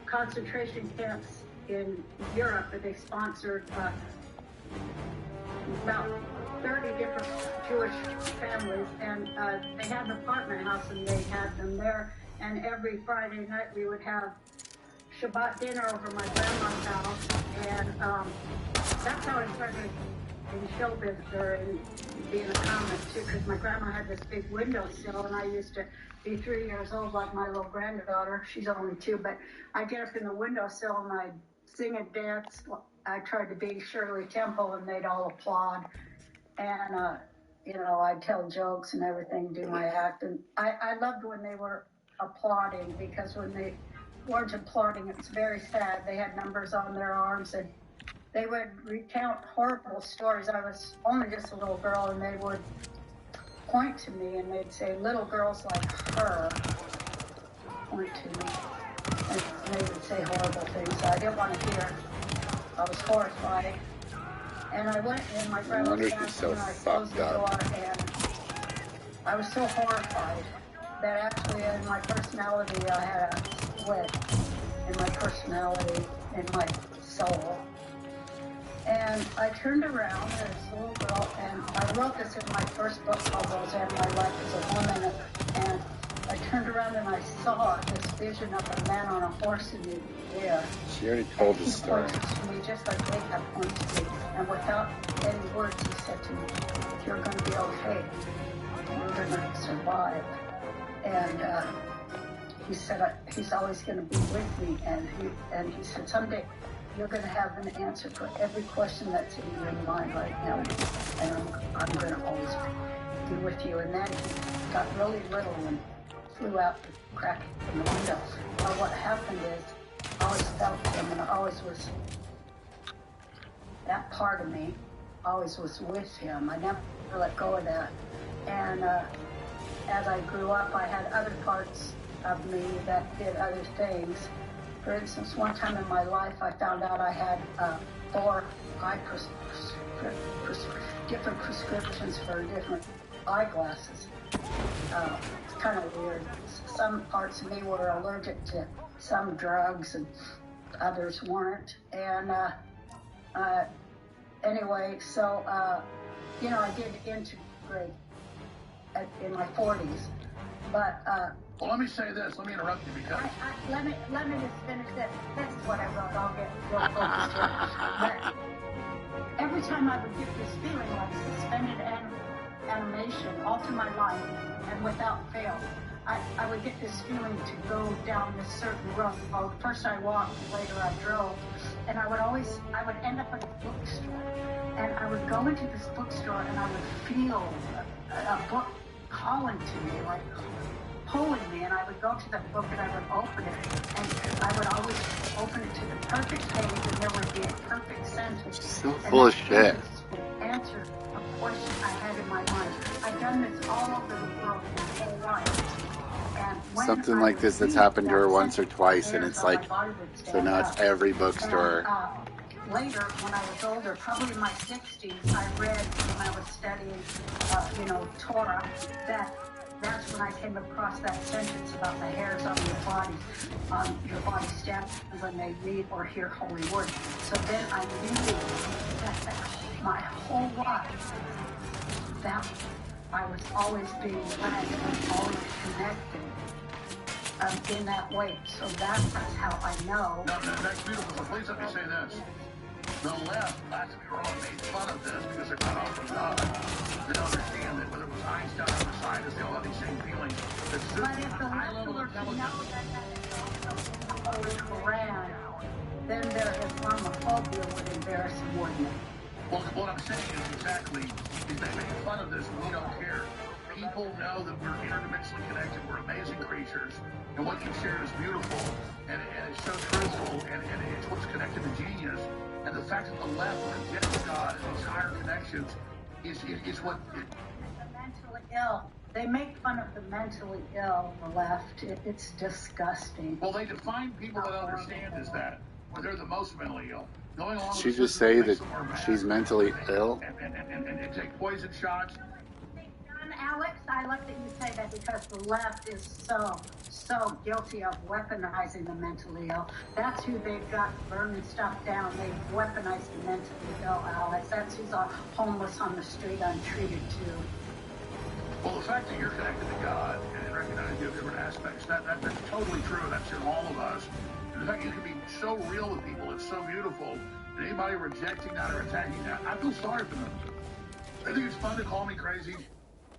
S13: concentration camps in Europe, and they sponsored about 30 different Jewish families, and they had an apartment house, and they had them there, and every Friday night we would have Shabbat dinner over my grandma's house, and that's how I started in showbiz, or in being a comic too, because my grandma had this big windowsill, and I used to be 3 years old like my little granddaughter. She's only 2, but I'd get up in the windowsill and I'd sing and dance. I tried to be Shirley Temple, and they'd all applaud. And, I'd tell jokes and everything, do my act. And I loved when they were applauding, because when they weren't applauding, it's very sad. They had numbers on their arms, and they would recount horrible stories. I was only just a little girl, and they would point to me, and they'd say, little girls like her, point to me. And they would say horrible things I didn't want to hear. I was horrified. And I went in my grandma's bathroom, and I closed the door, and I was so horrified that actually in my personality I had a split in my personality, in my soul. And I turned around as a little girl, and I wrote this in my first book called Roseanne, My Life as a Woman, and I turned around and I saw this vision of a man on a horse in the air.
S1: She already told the story.
S13: He pointed to me just like they had pointed to me, and without any words he said to me, you're going to be okay. You're going to survive. And he said, he's always going to be with me, and he said, someday you're going to have an answer for every question that's in your mind right now, and I'm going to always be with you. And then he got really little and flew out the crack from the window. Well, what happened is I always felt him, and I always was, that part of me always was with him. I never let go of that. And as I grew up, I had other parts of me that did other things. For instance, one time in my life, I found out I had 4 different prescriptions for different eyeglasses. It's kind of weird. Some parts of me were allergic to some drugs, and others weren't. And anyway, so I did integrate in my 40s, but.
S10: Well, let me say this. Let me interrupt you because...
S13: Let me just finish this. This is what I wrote. I'll get real focused here. But every time I would get this feeling like suspended animation all through my life, and without fail, I would get this feeling to go down this certain road. First I walked, later I drove, and I would end up at a bookstore, and I would go into this bookstore, and I would feel a book calling to me, like pulling me, and I would go to the book and I would open it, and I would always open it to the perfect page, and there would be a perfect sentence.
S1: So full of shit.
S13: Answer a question I had in my mind. I've done this all over the world my whole life, and And when
S1: Something
S13: I
S1: like this that's
S13: received
S1: happened to
S13: that
S1: her once or
S13: sentence,
S1: twice, and
S13: hairs
S1: it's
S13: on my
S1: like,
S13: body would
S1: so
S13: stand
S1: now it's
S13: up.
S1: every bookstore.
S13: And later, when I was older, probably in my 60s, I read when I was studying, Torah, that's when I came across that sentence about the hairs on your body stand when they read or hear holy word. So then I knew that my whole life, that I was always being led and always connected in that way. So that's how I know.
S10: No, that's beautiful. So please let me say this. The left last week all made fun of this because they're cut off from God. They don't understand that whether it was Einstein or the scientists, they all have these same feelings. But
S13: if the left were to know that is also in the Holy Quran, then their Islamophobia would embarrass them, wouldn't it?
S10: Well, what I'm saying is exactly, is they make fun of this and we don't care. People know that we're interdimensionally connected. We're amazing creatures. And what you shared is beautiful. And it's so truthful. And it's what's connected to genius. And the fact that the left rejects God and these higher connections is what...
S13: The mentally ill. They make fun of the mentally ill, the left. It's disgusting.
S10: Well, they define people that understand as that, where they're the most mentally ill. Going along
S1: Did she
S10: with
S1: just say that she's mentally ill?
S10: And take poison shots.
S13: Alex, I like that you say that because the left is so guilty of weaponizing the mentally ill. That's who they've got burning stuff down. They've weaponized the mentally ill, Alex. That's who's homeless on the street untreated too.
S10: Well, the fact that you're connected to God and recognize you have different aspects, that's totally true. That's in all of us. And the fact you can be so real with people, it's so beautiful. And anybody rejecting that or attacking that, I feel sorry for them. They think it's fun to call me crazy.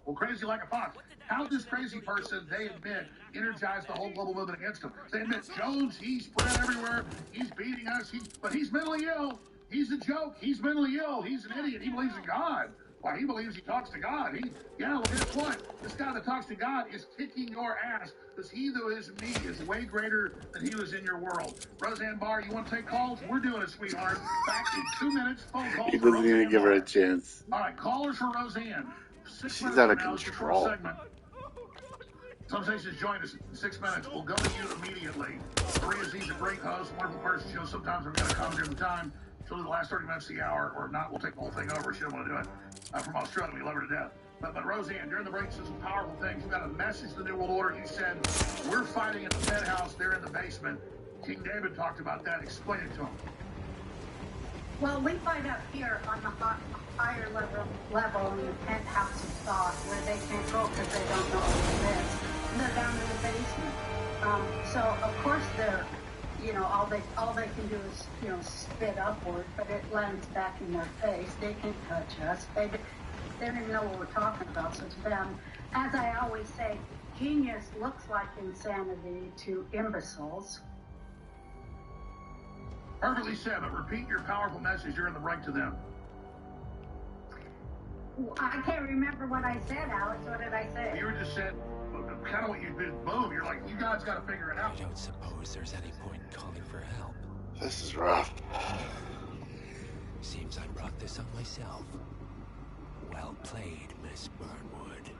S10: Well, crazy like a fox. How this crazy person, they admit, energized the whole global movement against him? They admit, Jones, he's put out everywhere. He's beating us. But he's mentally ill. He's a joke. He's mentally ill. He's an idiot. He believes in God. Why, he believes he talks to God. Well, guess what? This guy that talks to God is kicking your ass because he who is in me is way greater than he was in your world. Roseanne Barr, you want to take calls? We're doing it, sweetheart. Back in 2 minutes, phone calls
S1: He
S10: for
S1: doesn't even
S10: Roseanne
S1: give her
S10: Barr.
S1: a chance.
S10: All right, callers for Roseanne. 6
S1: She's
S10: minutes
S1: out
S10: from
S1: of
S10: now is your
S1: control.
S10: first segment. Some stations join us in 6 minutes. We'll go to you immediately. Maria Z's a great host, wonderful person. She knows sometimes I'm going to come during the time. She'll do the last 30 minutes of the hour, or if not, we'll take the whole thing over. She doesn't want to do it. From Australia, we love her to death. But Roseanne, during the break, said some powerful things. You got a message to the New World Order. You said, we're fighting in the penthouse. They're in the basement. King David talked about that. Explain it to him.
S13: Well, we fight up here on the higher level in the penthouse of thought, where they can't go because they don't know what it is. And they're down in the basement. So of course they're, all they can do is, spit upward, but it lands back in their face. They can't touch us. They don't even know what we're talking about. So to them, as I always say, genius looks like insanity to imbeciles.
S10: Perfectly said, but repeat your powerful message during the break to them.
S13: I can't remember what I said, Alex. What did I say?
S10: You were just said, kind of what you did, boom. You're like, you guys got to figure it out.
S11: I don't suppose there's any point calling for help.
S1: This is rough.
S11: Seems I brought this on myself. Well played, Miss Burnwood.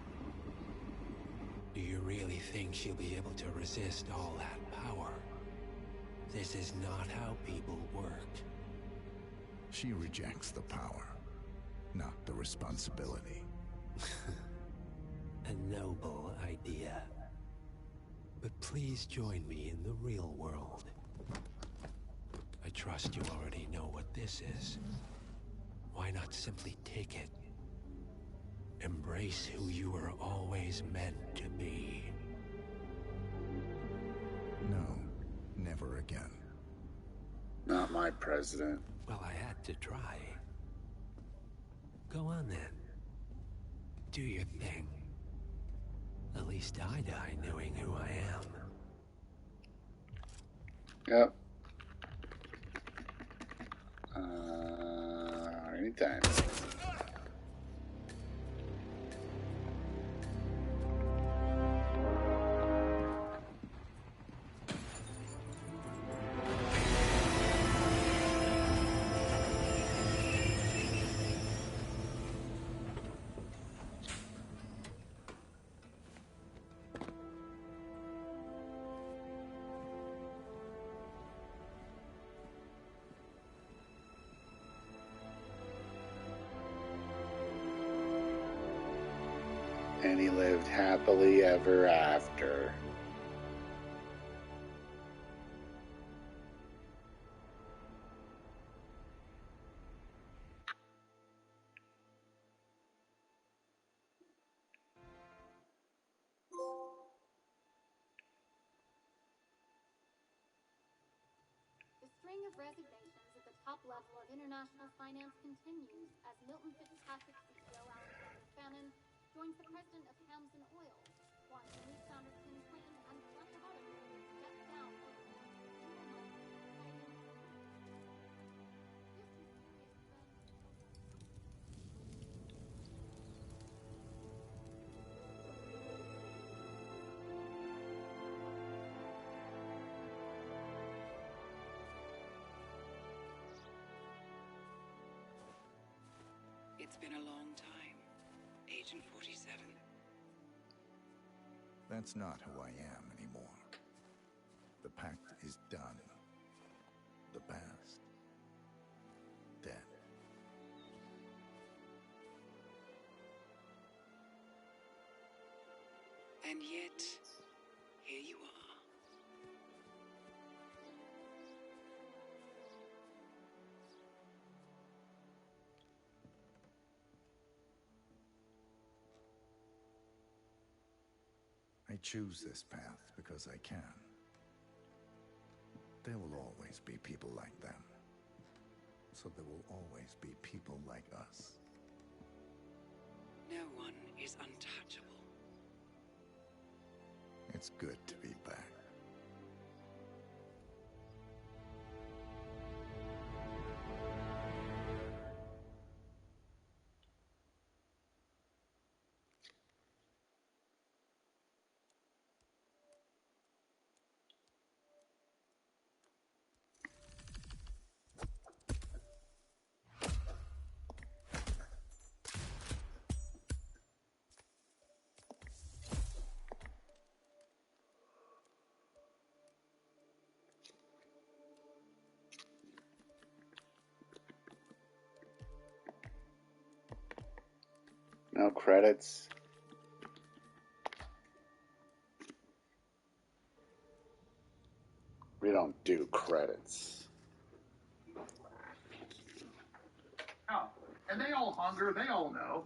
S11: Do you really think she'll be able to resist all that power? This is not how people work.
S5: She rejects the power, not the responsibility.
S11: A noble idea. But please join me in the real world. I trust you already know what this is. Why not simply take it? Embrace who you were always meant to be.
S5: No, never again.
S1: Not my president.
S11: Well, I had to try. Go on then. Do your thing. At least I die knowing who I am.
S1: Yep. Anytime. And he lived happily ever after.
S3: The string of resignations at the top level of international finance continues as Milton Fitzpatrick CEO Alexander Fannin joins the president of Hamson Oil, while Denise Sanderson Quinn and a bunch of others step down from the
S7: It's been a long time, Agent 47.
S5: That's not who I am anymore. The pact is done. The past, dead.
S7: And yet, here you are.
S5: I choose this path because I can. There will always be people like them. So there will always be people like us.
S7: No one is untouchable.
S5: It's good to be back.
S1: No credits. We don't do credits.
S10: Oh, and they all hunger. They all know.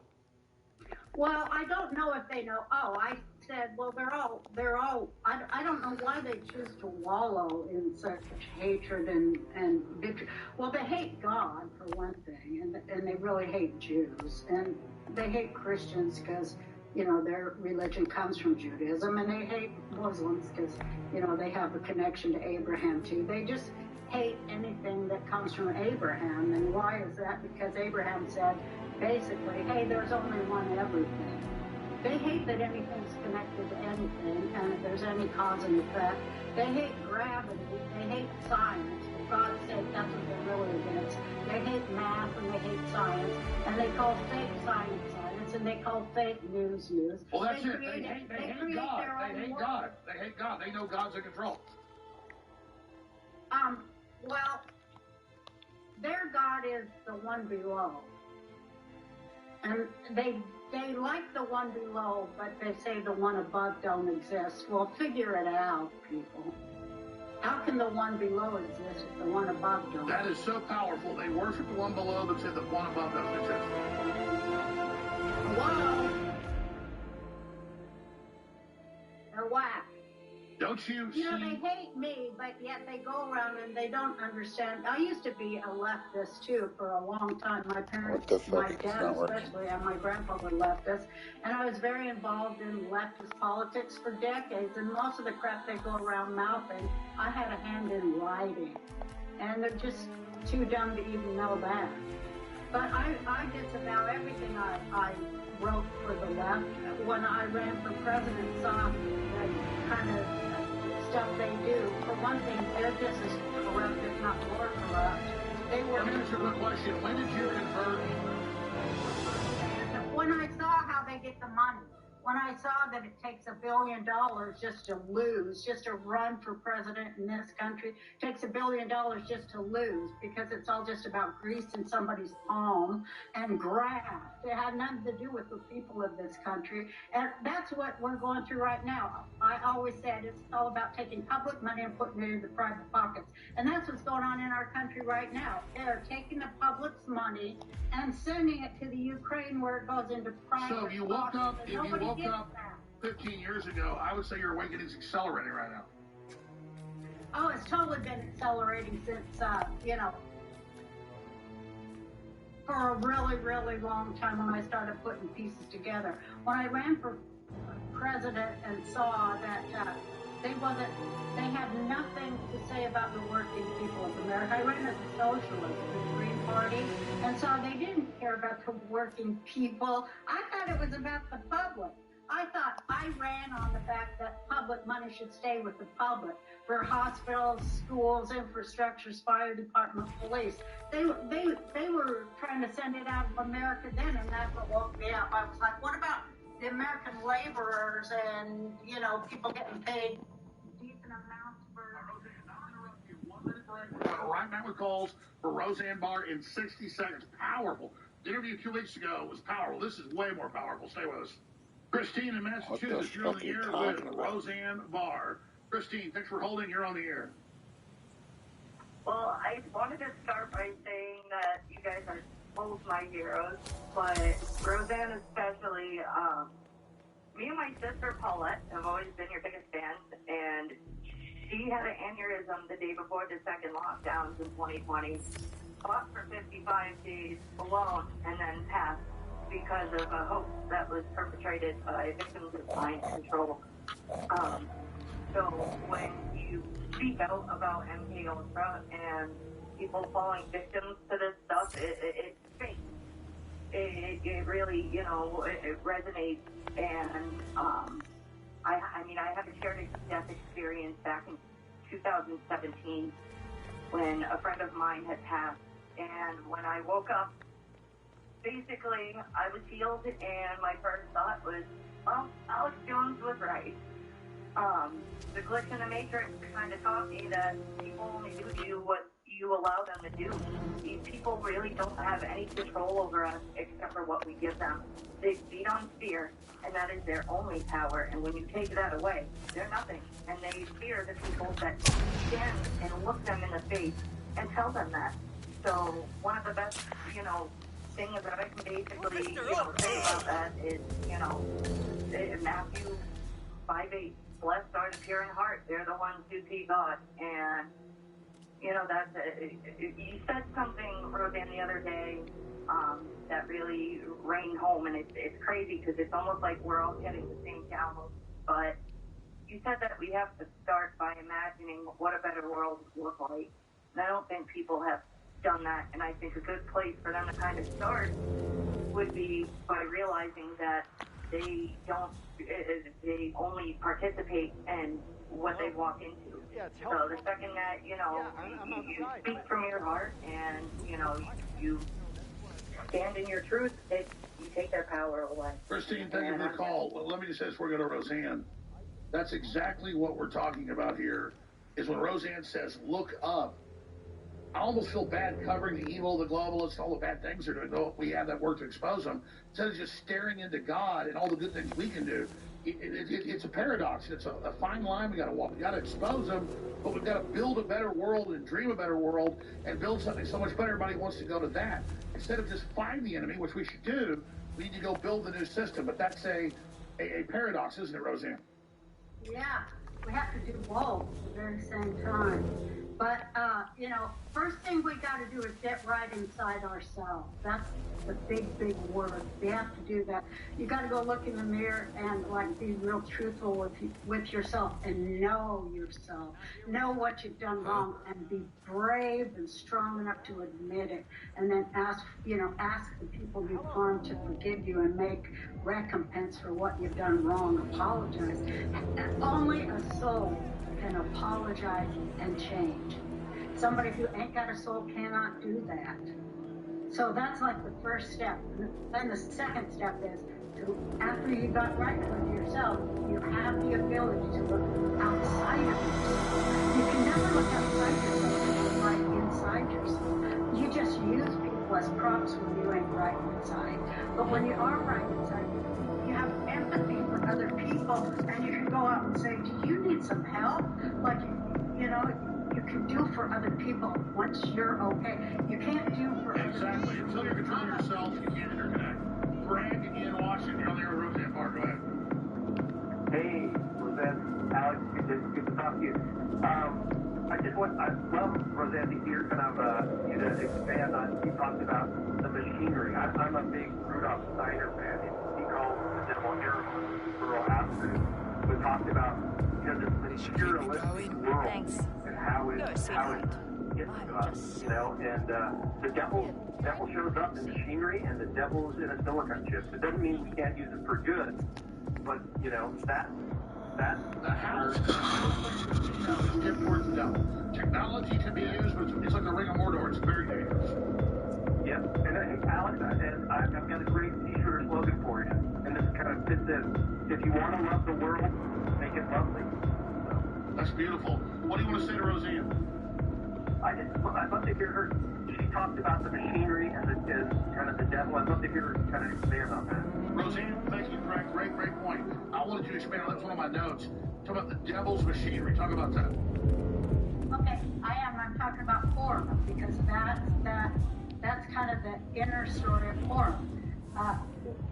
S13: Well, I don't know if they know. Oh, I said, well, they're all, I don't know why they choose to wallow in such hatred and victory. Well, they hate God, for one thing, and they really hate Jews. And they hate Christians because, you know, their religion comes from Judaism, and they hate Muslims because, you know, they have a connection to Abraham, too. They just hate anything that comes from Abraham. And why is that? Because Abraham said, basically, hey, there's only one everything. They hate that anything's connected to anything, and if there's any cause and effect. They hate gravity. They hate science. For God's sake, that's what they're really against. They hate math and they hate science, and they call fake science science, and they call fake news news.
S10: Well, that's it.
S13: They
S10: They hate
S13: create
S10: God.
S13: their own
S10: They hate
S13: world.
S10: God. They hate God. They know God's in control.
S13: Well, their God is the one below. And they like the one below, but they say the one above don't exist. Well, figure it out, people. How can the one below exist if the one above don't?
S10: That is so powerful. They worship the one below, but say the one above doesn't exist.
S13: Wow. They're whack.
S10: Don't you
S13: You know,
S10: see?
S13: they hate me, but yet they go around and they don't understand. I used to be a leftist, too, for a long time. My parents, my dad especially, and my grandpa were leftists. And I was very involved in leftist politics for decades. And most of the crap they go around mouthing, I had a hand in writing. And they're just too dumb to even know that. But I did about everything I wrote for the left. When I ran for president, saw the kind of stuff they do. For one thing, they're just as corrupt, if not more corrupt. They were.
S10: Let me ask you a quick question. When did you convert?
S13: When I saw how they get the money. when I saw that it takes $1 billion just to lose, just to run for president in this country, takes $1 billion just to lose because it's all just about grease in somebody's palm and graft. It had nothing to do with the people of this country. And that's what we're going through right now. I always said it's all about taking public money and putting it into private pockets. And that's what's going on in our country right now. They're taking the public's money and sending it to the Ukraine where it goes into private
S10: So if you woke
S13: pockets.
S10: up, 15 years ago, I would say your awakening's accelerating right now.
S13: Oh, it's totally been accelerating since, for a really, really long time when I started putting pieces together. When I ran for president and saw that they had nothing to say about the working people of America. I ran as a socialist for the Green Party, and so they didn't care about the working people. I thought it was about the public. I thought I ran on the fact that public money should stay with the public for hospitals, schools, infrastructures, fire department, police. They were trying to send it out of America then, and that's what woke me up. I was like, what about the American laborers and, people getting paid decent amounts for...
S10: We're going right back with calls for Roseanne Barr in 60 seconds. Powerful. The interview 2 weeks ago was powerful. This is way more powerful. Stay with us. Christine in Massachusetts, you're on the air with Roseanne Barr. Christine, thanks for holding. You're on the air.
S15: Well, I wanted to start by saying that you guys are both my heroes, but Roseanne especially, me and my sister Paulette have always been your biggest fans, and she had an aneurysm the day before the second lockdowns in 2020, fought for 55 days alone, and then passed because of a hoax that was perpetrated by victims of mind control. So when you speak out about MK Ultra and people falling victims to this stuff, it's fake. It really, it resonates. And I have a shared death experience back in 2017 when a friend of mine had passed. And when I woke up, basically, I was healed, and my first thought was, well, Alex Jones was right. The glitch in the Matrix kind of taught me that people only do to you what you allow them to do. These people really don't have any control over us except for what we give them. They feed on fear, and that is their only power. And when you take that away, they're nothing. And they fear the people that stand and look them in the face and tell them that. So one of the best, things that I can basically, say about that is, Matthew 5:8, blessed are the pure in heart. They're the ones who see God. And, that's you said something, Roseanne, the other day that really rang home, and it's crazy because it's almost like we're all getting the same download. But you said that we have to start by imagining what a better world would look like. And I don't think people have done that, and I think a good place for them to kind of start would be by realizing that they only participate in what they walk into. So the second that, you speak from your heart and, you stand in your truth, you take their power away.
S10: Christine, thank you for the call. Well, let me just say this before we go to Roseanne. That's exactly what we're talking about here, is when Roseanne says, look up. I almost feel bad covering the evil, the globalists, all the bad things they're doing. No, we have that work to expose them. Instead of just staring into God and all the good things we can do, it's a paradox. It's a fine line we got to walk. We got to expose them, but we've got to build a better world and dream a better world and build something so much better. Everybody wants to go to that. Instead of just find the enemy, which we should do, we need to go build the new system. But that's a paradox, isn't it, Roseanne?
S13: Yeah, we have to do both at the very same time. But, first thing we got to do is get right inside ourselves. That's the big word. We have to do that. You got to go look in the mirror and, be real truthful with yourself and know yourself. Know what you've done wrong and be brave and strong enough to admit it. And then ask the people you've harmed to forgive you and make recompense for what you've done wrong. Apologize. Only a soul can apologize and change. Somebody who ain't got a soul cannot do that. So that's like the first step. And then the second step is after you got right with yourself, you have the ability to look outside of yourself. You can never look outside yourself if you're right inside yourself. You just use people as props when you ain't right inside. But when you are right inside, you have empathy for other people, and you can go out and say, do you need some help? Like, you know, you can do for other people once you're okay. You can't do for
S10: Exactly. Until you're controlling yourself, you can't interconnect. Greg in Washington, you're on the air with Roseanne Barr. Go ahead.
S20: Hey, Roseanne, Alex, good to talk to you. I love Roseanne to hear kind of you to expand on. You talked about the machinery. I'm a big Rudolph Steiner fan. He calls the devil Eric Zoroaster, who talked about this materialistic world and how it gets to us, you know. And the devil shows up in machinery, and the devil's in a silicon chip. It doesn't mean we can't use it for good, but you know that's
S10: the house is tip towards the devil. Technology can be used, but it's like the ring of Mordor. It's very dangerous.
S20: Yep. And Alex, I've got a great T-shirt slogan for you, and this kind of fits in. If you want to love the world, make it lovely. So.
S10: That's beautiful. What do you want to say to Roseanne?
S20: I'd love to hear her. She talked about the machinery and kind of the devil. I'd love to hear her kind of expand on that.
S10: Roseanne, thank you. Great point. I wanted you to expand on that. That's one of my notes. Talk about the devil's machinery. Talk about that.
S13: Okay, I'm talking about Forum, because that's kind of the inner story of Forum.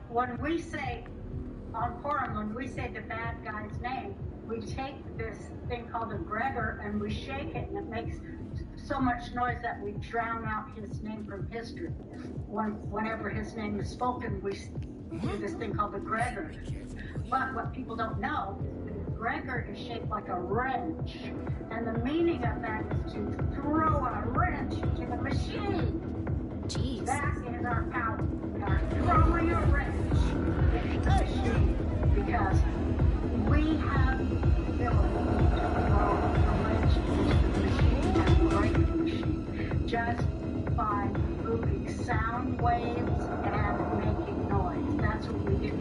S13: When we say on Forum, when we say the bad guy's name, we take this thing called a Gregor and we shake it, and it makes so much noise that we drown out his name from history. Whenever his name is spoken, we do this thing called the Gregor. But what people don't know is the Gregor is shaped like a wrench, and the meaning of that is to throw a wrench into the machine. Jeez. That is our power. We are throwing a wrench into the machine because we have the ability to throw a wrench into the machine and break the machine just by moving sound waves and making noise. That's what we do.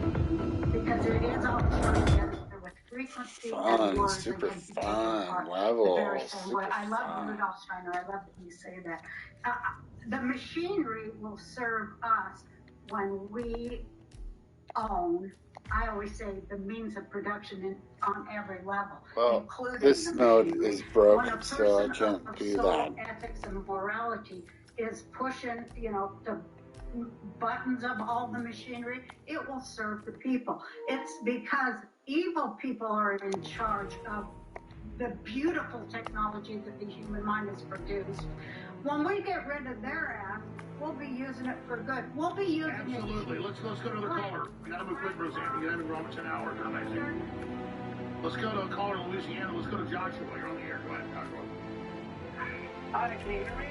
S13: Because it is all strung together with frequency and words.
S1: Super
S13: and
S1: fun,
S13: the
S1: level.
S13: very same way. I love Rudolph Steiner. I love that you say that. The machinery will serve us when we own, I always say, the means of production on every level, including
S1: this
S13: the
S1: note
S13: machinery.
S1: is broken,
S13: When a
S1: so I
S13: person
S1: can't
S13: of
S1: do
S13: soul,
S1: that.
S13: ethics, and morality is pushing, the buttons of all the machinery, it will serve the people. It's because evil people are in charge of the beautiful technology that the human mind has produced. When we get rid of their ass, we'll be using it for good. We'll be using it.
S10: Absolutely. Let's go to another caller. We got to move quick, Roseanne. We got to move Robinson hour. It's amazing. Let's go to a caller in Louisiana. Let's go to Joshua. You're on the air. Go ahead, Joshua.
S20: Hi, can you hear me?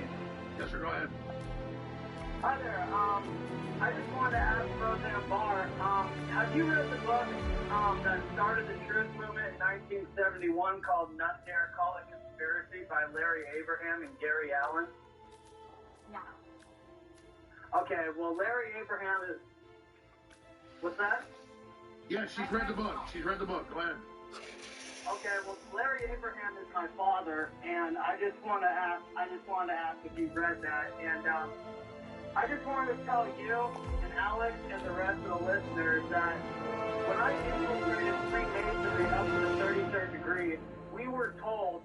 S10: Yes, sir. Go ahead.
S20: Hi there. I just wanted to ask Roseanne Barr, have you read the book that started the truth movement in 1971 called Nutmare Call It Conspiracy by Larry Abraham and Gary Allen?
S13: No.
S20: Okay, well, Larry Abraham is... What's that?
S10: Yes, she's read the book. Go ahead.
S20: Okay, well, Larry Abraham is my father, and I just wanted to ask if you've read that, and I just wanted to tell you and Alex and the rest of the listeners that when I infiltrated Freemasonry up to the 33rd degree, we were told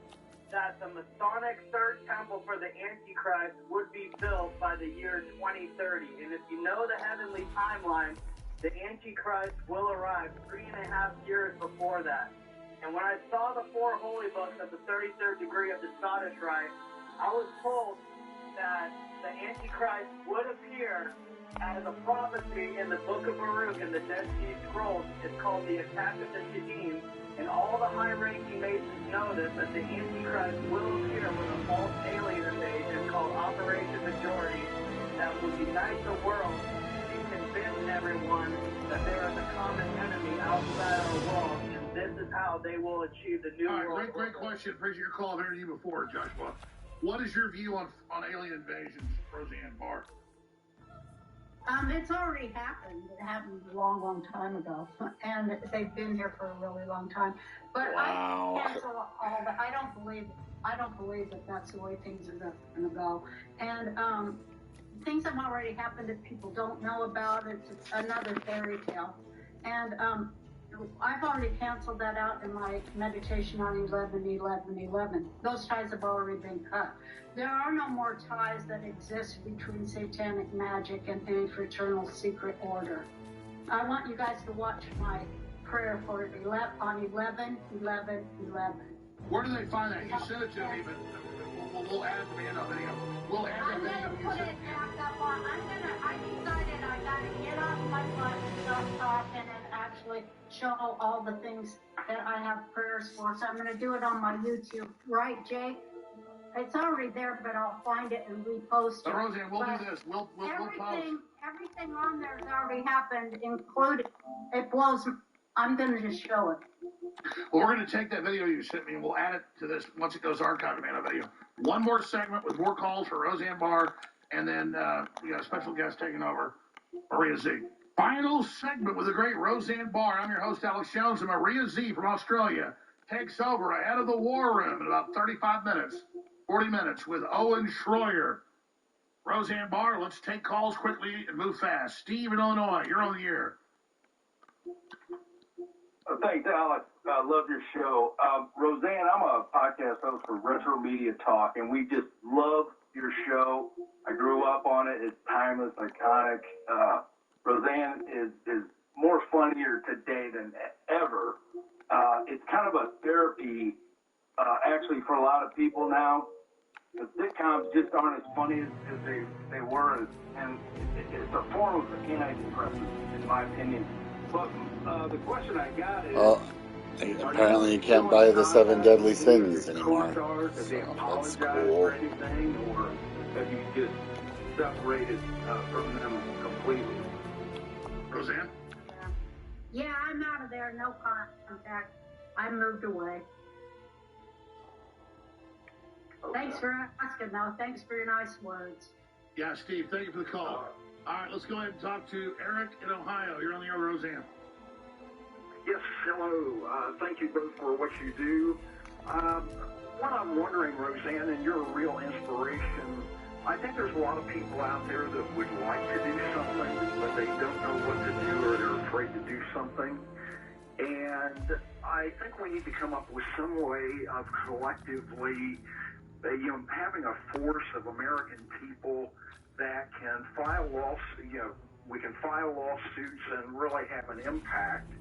S20: that the Masonic third temple for the Antichrist would be built by the year 2030. And if you know the heavenly timeline, the Antichrist will arrive 3.5 years before that. And when I saw the 4 holy books of the 33rd degree of the Scottish Rite, I was told that the Antichrist would appear as a prophecy in the Book of Baruch in the Dead Sea Scrolls. It's called the Attack of the Shadim, and all the high-ranking Masons know this, that the Antichrist will appear with a false alien invasion called Operation Majority that will unite the world and convince everyone that there is a common enemy outside our world, and this is how they will achieve the new world.
S10: Great question. Appreciate your call. I've interviewed you before, Joshua. What is your view on alien invasions, Roseanne Barr?
S13: It's already happened. It happened a long, long time ago, and they've been here for a really long time. But
S1: Wow.
S13: I cancel all that. I don't believe that that's the way things are going to go. And things have already happened that people don't know about. It's another fairy tale. And I've already canceled that out in my meditation on 11-11-11. Those ties have already been cut. There are no more ties that exist between satanic magic and any fraternal secret order. I want you guys to watch my prayer for 11-11-11-11.
S10: Where do they find that? You sent it to me, but we'll add it to the end of the video. We'll add that video.
S13: I'm gonna put it back up on. I decided I gotta get off my butt and stop talking and actually show all the things that I have prayers for. So I'm gonna do it on my YouTube. Right, Jake? It's already there, but I'll find it and repost it.
S10: So Roseanne, we'll do this. We'll post.
S13: Everything on there has already happened, including it blows. I'm gonna just show it.
S10: Well, we're going to take that video you sent me and we'll add it to this once it goes archived in a video. One more segment with more calls for Roseanne Barr, and then we got a special guest taking over, Maria Z. Final segment with the great Roseanne Barr. I'm your host, Alex Jones, and Maria Z from Australia takes over ahead of the war room in about 35 minutes, 40 minutes with Owen Schroyer. Roseanne Barr, let's take calls quickly and move fast. Steve in Illinois, you're on the air.
S2: Thanks, Alex. I love your show. Roseanne, I'm a podcast host for Retro Media Talk, and we just love your show. I grew up on it. It's timeless, iconic. Roseanne is more funnier today than ever. It's kind of a therapy, actually, for a lot of people now. The sitcoms just aren't as funny as they were, and it's a form of antidepressant, in my opinion. But the question I got is...
S1: Well, apparently you can't buy the 7 Deadly Sins anymore. So that's cool.
S2: Or have you just separated from them completely?
S10: Roseanne?
S13: Yeah, I'm out of there. No contact. I moved away. Okay. Thanks for asking, though. Thanks for your nice words.
S10: Yeah, Steve, thank you for the call. All right, let's go ahead and talk to Eric in Ohio. You're on the air, Roseanne.
S21: Yes, hello. Thank you both for what you do. What I'm wondering, Roseanne, and you're a real inspiration, I think there's a lot of people out there that would like to do something, but they don't know what to do or they're afraid to do something. And I think we need to come up with some way of collectively, having a force of American people that can file lawsuits, we can file lawsuits and really have an impact.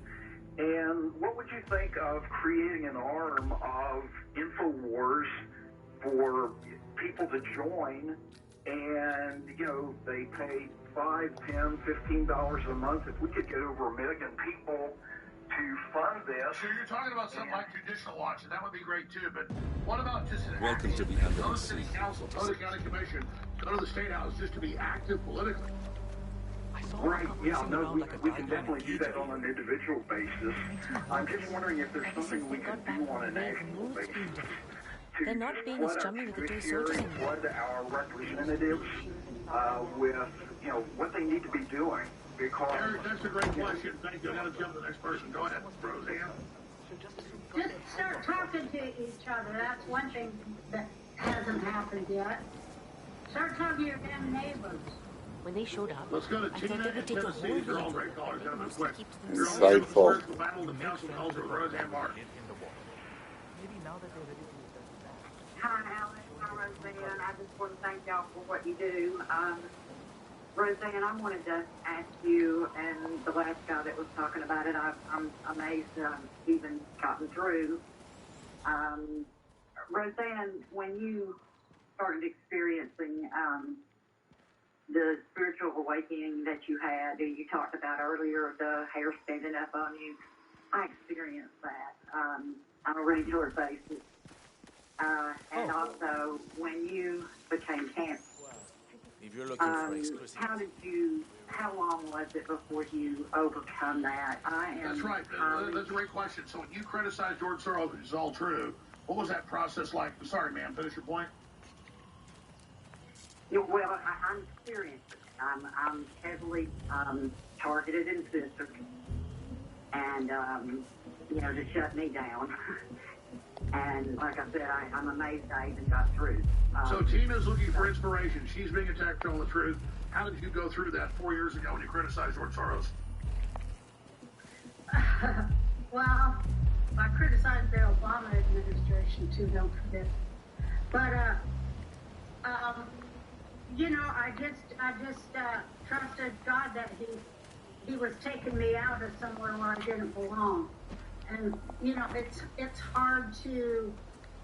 S21: And what would you think of creating an arm of InfoWars for people to join? And, they pay $5, $10, $15 a month. If we could get over 1 million people to fund this.
S10: So you're talking about something like Judicial Watch, and that would be great too, but what about just an
S23: Welcome to the
S10: go to the city council, go to the county commission, go to the state house, just to be active politically?
S21: Right, yeah, no, we can definitely do that on an individual basis. I'm just wondering if there's something we can do on a national basis.
S24: They're not being as chummy with the two soldiers anymore.
S21: Flood our representatives with, what they need to be doing. Because
S10: Eric, that's a great question. Thank you. I got to jump to the next person. Go ahead, Roseanne.
S13: Just start talking to each other. That's one thing that hasn't happened yet. Start talking to your damn neighbors.
S24: When they showed up,
S10: let's go to
S24: I
S10: Tina
S24: thought they would take a
S10: Tennessee.
S24: whole
S10: They're all
S24: week.
S10: great callers. Kind of quick.
S1: Insightful.
S10: Battle the council calls with Roseanne Barr.
S15: Hi, Alex. I'm Roseanne. I just want to thank y'all for what you do. Roseanne, I wanted to ask you, and the last guy that was talking about it, I'm amazed I've even gotten through. Roseanne, when you started experiencing the spiritual awakening that you had, and you talked about earlier, the hair standing up on you, I experienced that on a regular basis. And also, when you became cancer,
S23: If you're looking for exclusive.
S15: how long was it before you overcome that?
S10: That's right. That's a great question. So when you criticized George Soros, which is all true, what was that process like? Sorry, ma'am, finish your point.
S15: Well, I'm experiencing it.
S13: I'm heavily targeted and censored, and to shut me down. And like I said, I'm amazed I even got through.
S10: So Tina's looking for inspiration. She's being attacked for telling the truth. How did you go through that 4 years ago when you criticized George Soros?
S13: Well, I criticized the Obama administration too, don't forget. But I just trusted God that He was taking me out of somewhere where I didn't belong. And it's hard to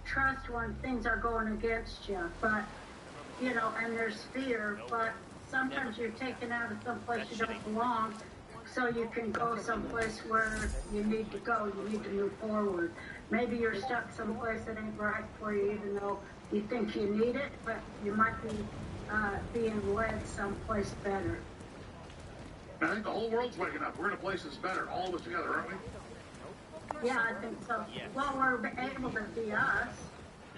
S13: trust when things are going against you, but and there's fear, but sometimes you're taken out of someplace you don't belong, so you can go someplace where you need to go. You need to move forward. Maybe you're stuck someplace that ain't right for you, even though you think you need it, but you might be being led someplace better.
S10: I think the whole world's waking up. We're in a place that's better, all of us together, aren't we?
S13: Yeah, I think so. Well, we're able to be us.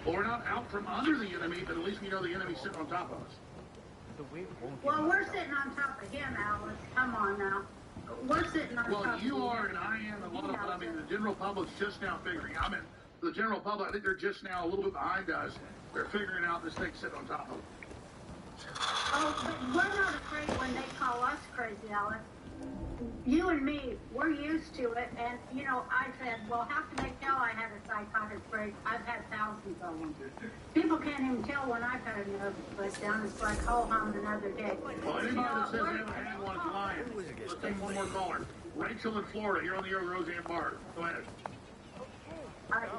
S10: Well, we're not out from under the enemy, but at least we know the enemy's sitting on top of us.
S13: Well, we're sitting on top of him, Alice. Come on now. We're sitting on top of him.
S10: Well, you are, and I am, and a lot of it. I mean, the general public's just now figuring. I mean, the general public, I think they're just now a little bit behind us. They're figuring out this thing's sitting on top of them.
S13: Oh, but we're not afraid when they call us crazy, Alice. You and me, we're used to it, and, I said, well, how can they tell I had a psychotic break? I've had thousands of them. People can't even tell when I've had a nervous breakdown. It's like, oh, I'm another day.
S10: Well, anybody that says they haven't had one is lying. Let's take one more caller. Rachel in Florida, you're on the air with Roseanne Barr. Go ahead.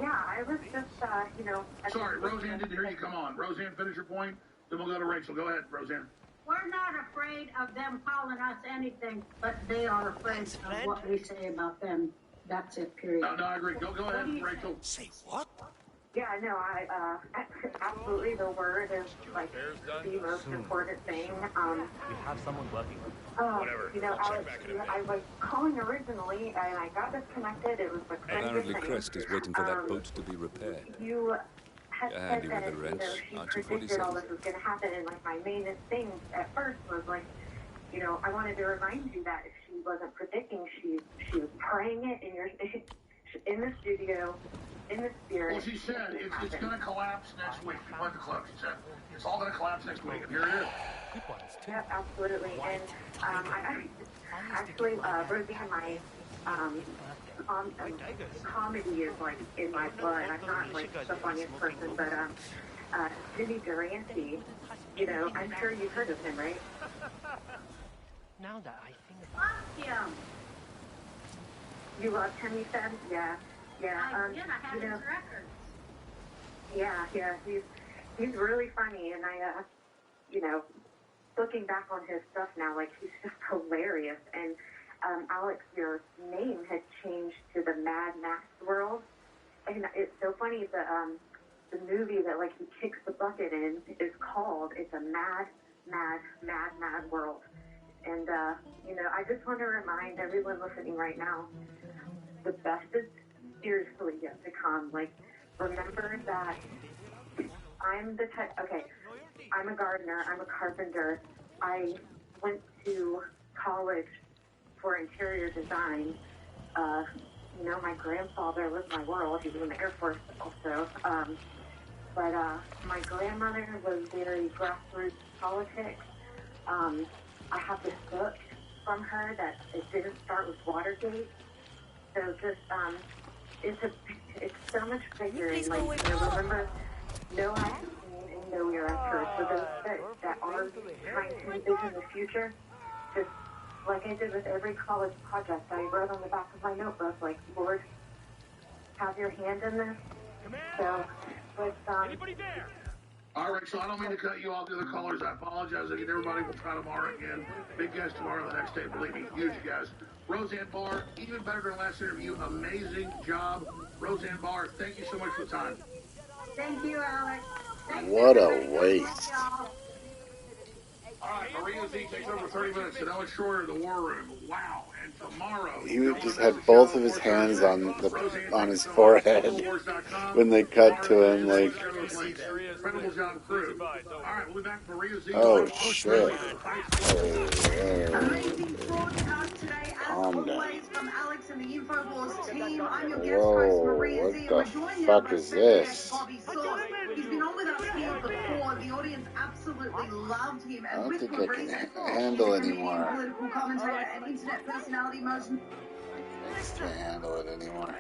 S4: Yeah, I was just,
S10: Sorry, Roseanne didn't hear you come on. Roseanne, finish your point, then we'll go to Rachel. Go ahead, Roseanne.
S13: We're not afraid of them calling us anything, but they are afraid of what we say about them. That's it, period.
S10: No, I agree. Go ahead, Rachel.
S11: Say what?
S4: Yeah, no, I absolutely, the word is like the most important thing.
S16: We have someone lucky.
S4: Whatever. Alex, I was calling originally and I got disconnected. It was the craziest
S6: Apparently
S4: thing.
S6: Crest is waiting for that boat to be repaired.
S4: You had
S6: You're
S4: said
S6: handy
S4: that,
S6: with the wrench,
S4: she
S6: aren't you,
S4: predicted all
S6: 47?
S4: this was going to happen, and like my main thing at first was like, I wanted to remind you that if she wasn't predicting, she was praying it in the studio, in the spirit.
S10: Well, she said it's going to collapse next week. What the club? She said it's all going to collapse next week, and here it is.
S4: Yeah, absolutely. And I actually, Roseanne, my comedy is like in my blood. I'm not like the funniest person, but Jimmy Durante, I'm sure you've heard of him, right?
S14: Now that I think about
S13: it.
S4: You loved him, you said? Yeah.
S13: I have his records.
S4: Yeah, he's really funny, and I, looking back on his stuff now, like, he's just hilarious, and Alex, your name had changed to the Mad Max world, and it's so funny, the movie that, like, he kicks the bucket in is called, it's a Mad world, and, I just want to remind everyone listening right now, the best is seriously yet to come. Like, remember that I'm the type, I'm a gardener, I'm a carpenter, I went to college for interior design. My grandfather was my world, he was in the Air Force also, but my grandmother was very grassroots politics. I have this book from her that it didn't start with Watergate. So just, it's so much bigger. And like, remember, no vaccine and no year after. So those that are trying to envision the future, just like I did with every college project, I wrote on the back of my notebook, like, Lord, have your hand in this. So, with,
S14: anybody there?
S10: All right, so I don't mean to cut you off, the other callers. I apologize. Again, everybody will try tomorrow again. Big guest tomorrow, the next day. Believe me, huge guys. Roseanne Barr, even better than last interview. Amazing job. Roseanne Barr, thank you so much for the time.
S13: Thank you, Alex.
S1: What a waste.
S10: All right, Maria Z takes over 30 minutes. So now it's shorter, the war room. Wow. And tomorrow,
S1: He just had both of his hands on his forehead when they cut to him, like.
S10: Incredible John Crew. All right, we'll be back. Maria Z.
S1: Oh shit!
S12: Amazing broadcast today, as always, from Alex and the InfoWars team. I'm your guest host, Maria Z, and we're joined now by special guest Bobby Sauce. He's been on with us here before. The audience absolutely loved him.
S1: I
S12: And
S1: don't
S12: with
S1: think
S12: good
S1: I can
S12: reason.
S1: handle
S12: He's a comedian,
S1: anymore.
S12: political commentator, and internet personality most.
S1: I just can't handle it anymore.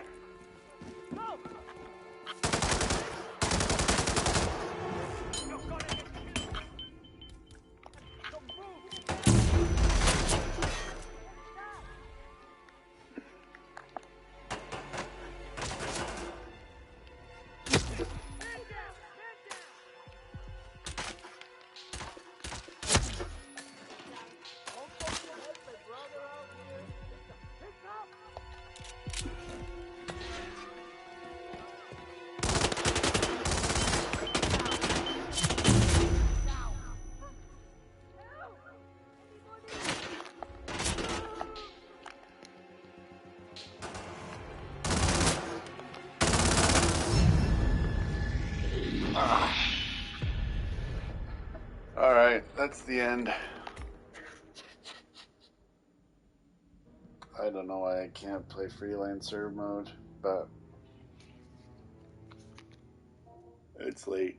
S1: Alright, that's the end. I don't know why I can't play freelancer mode, but it's late.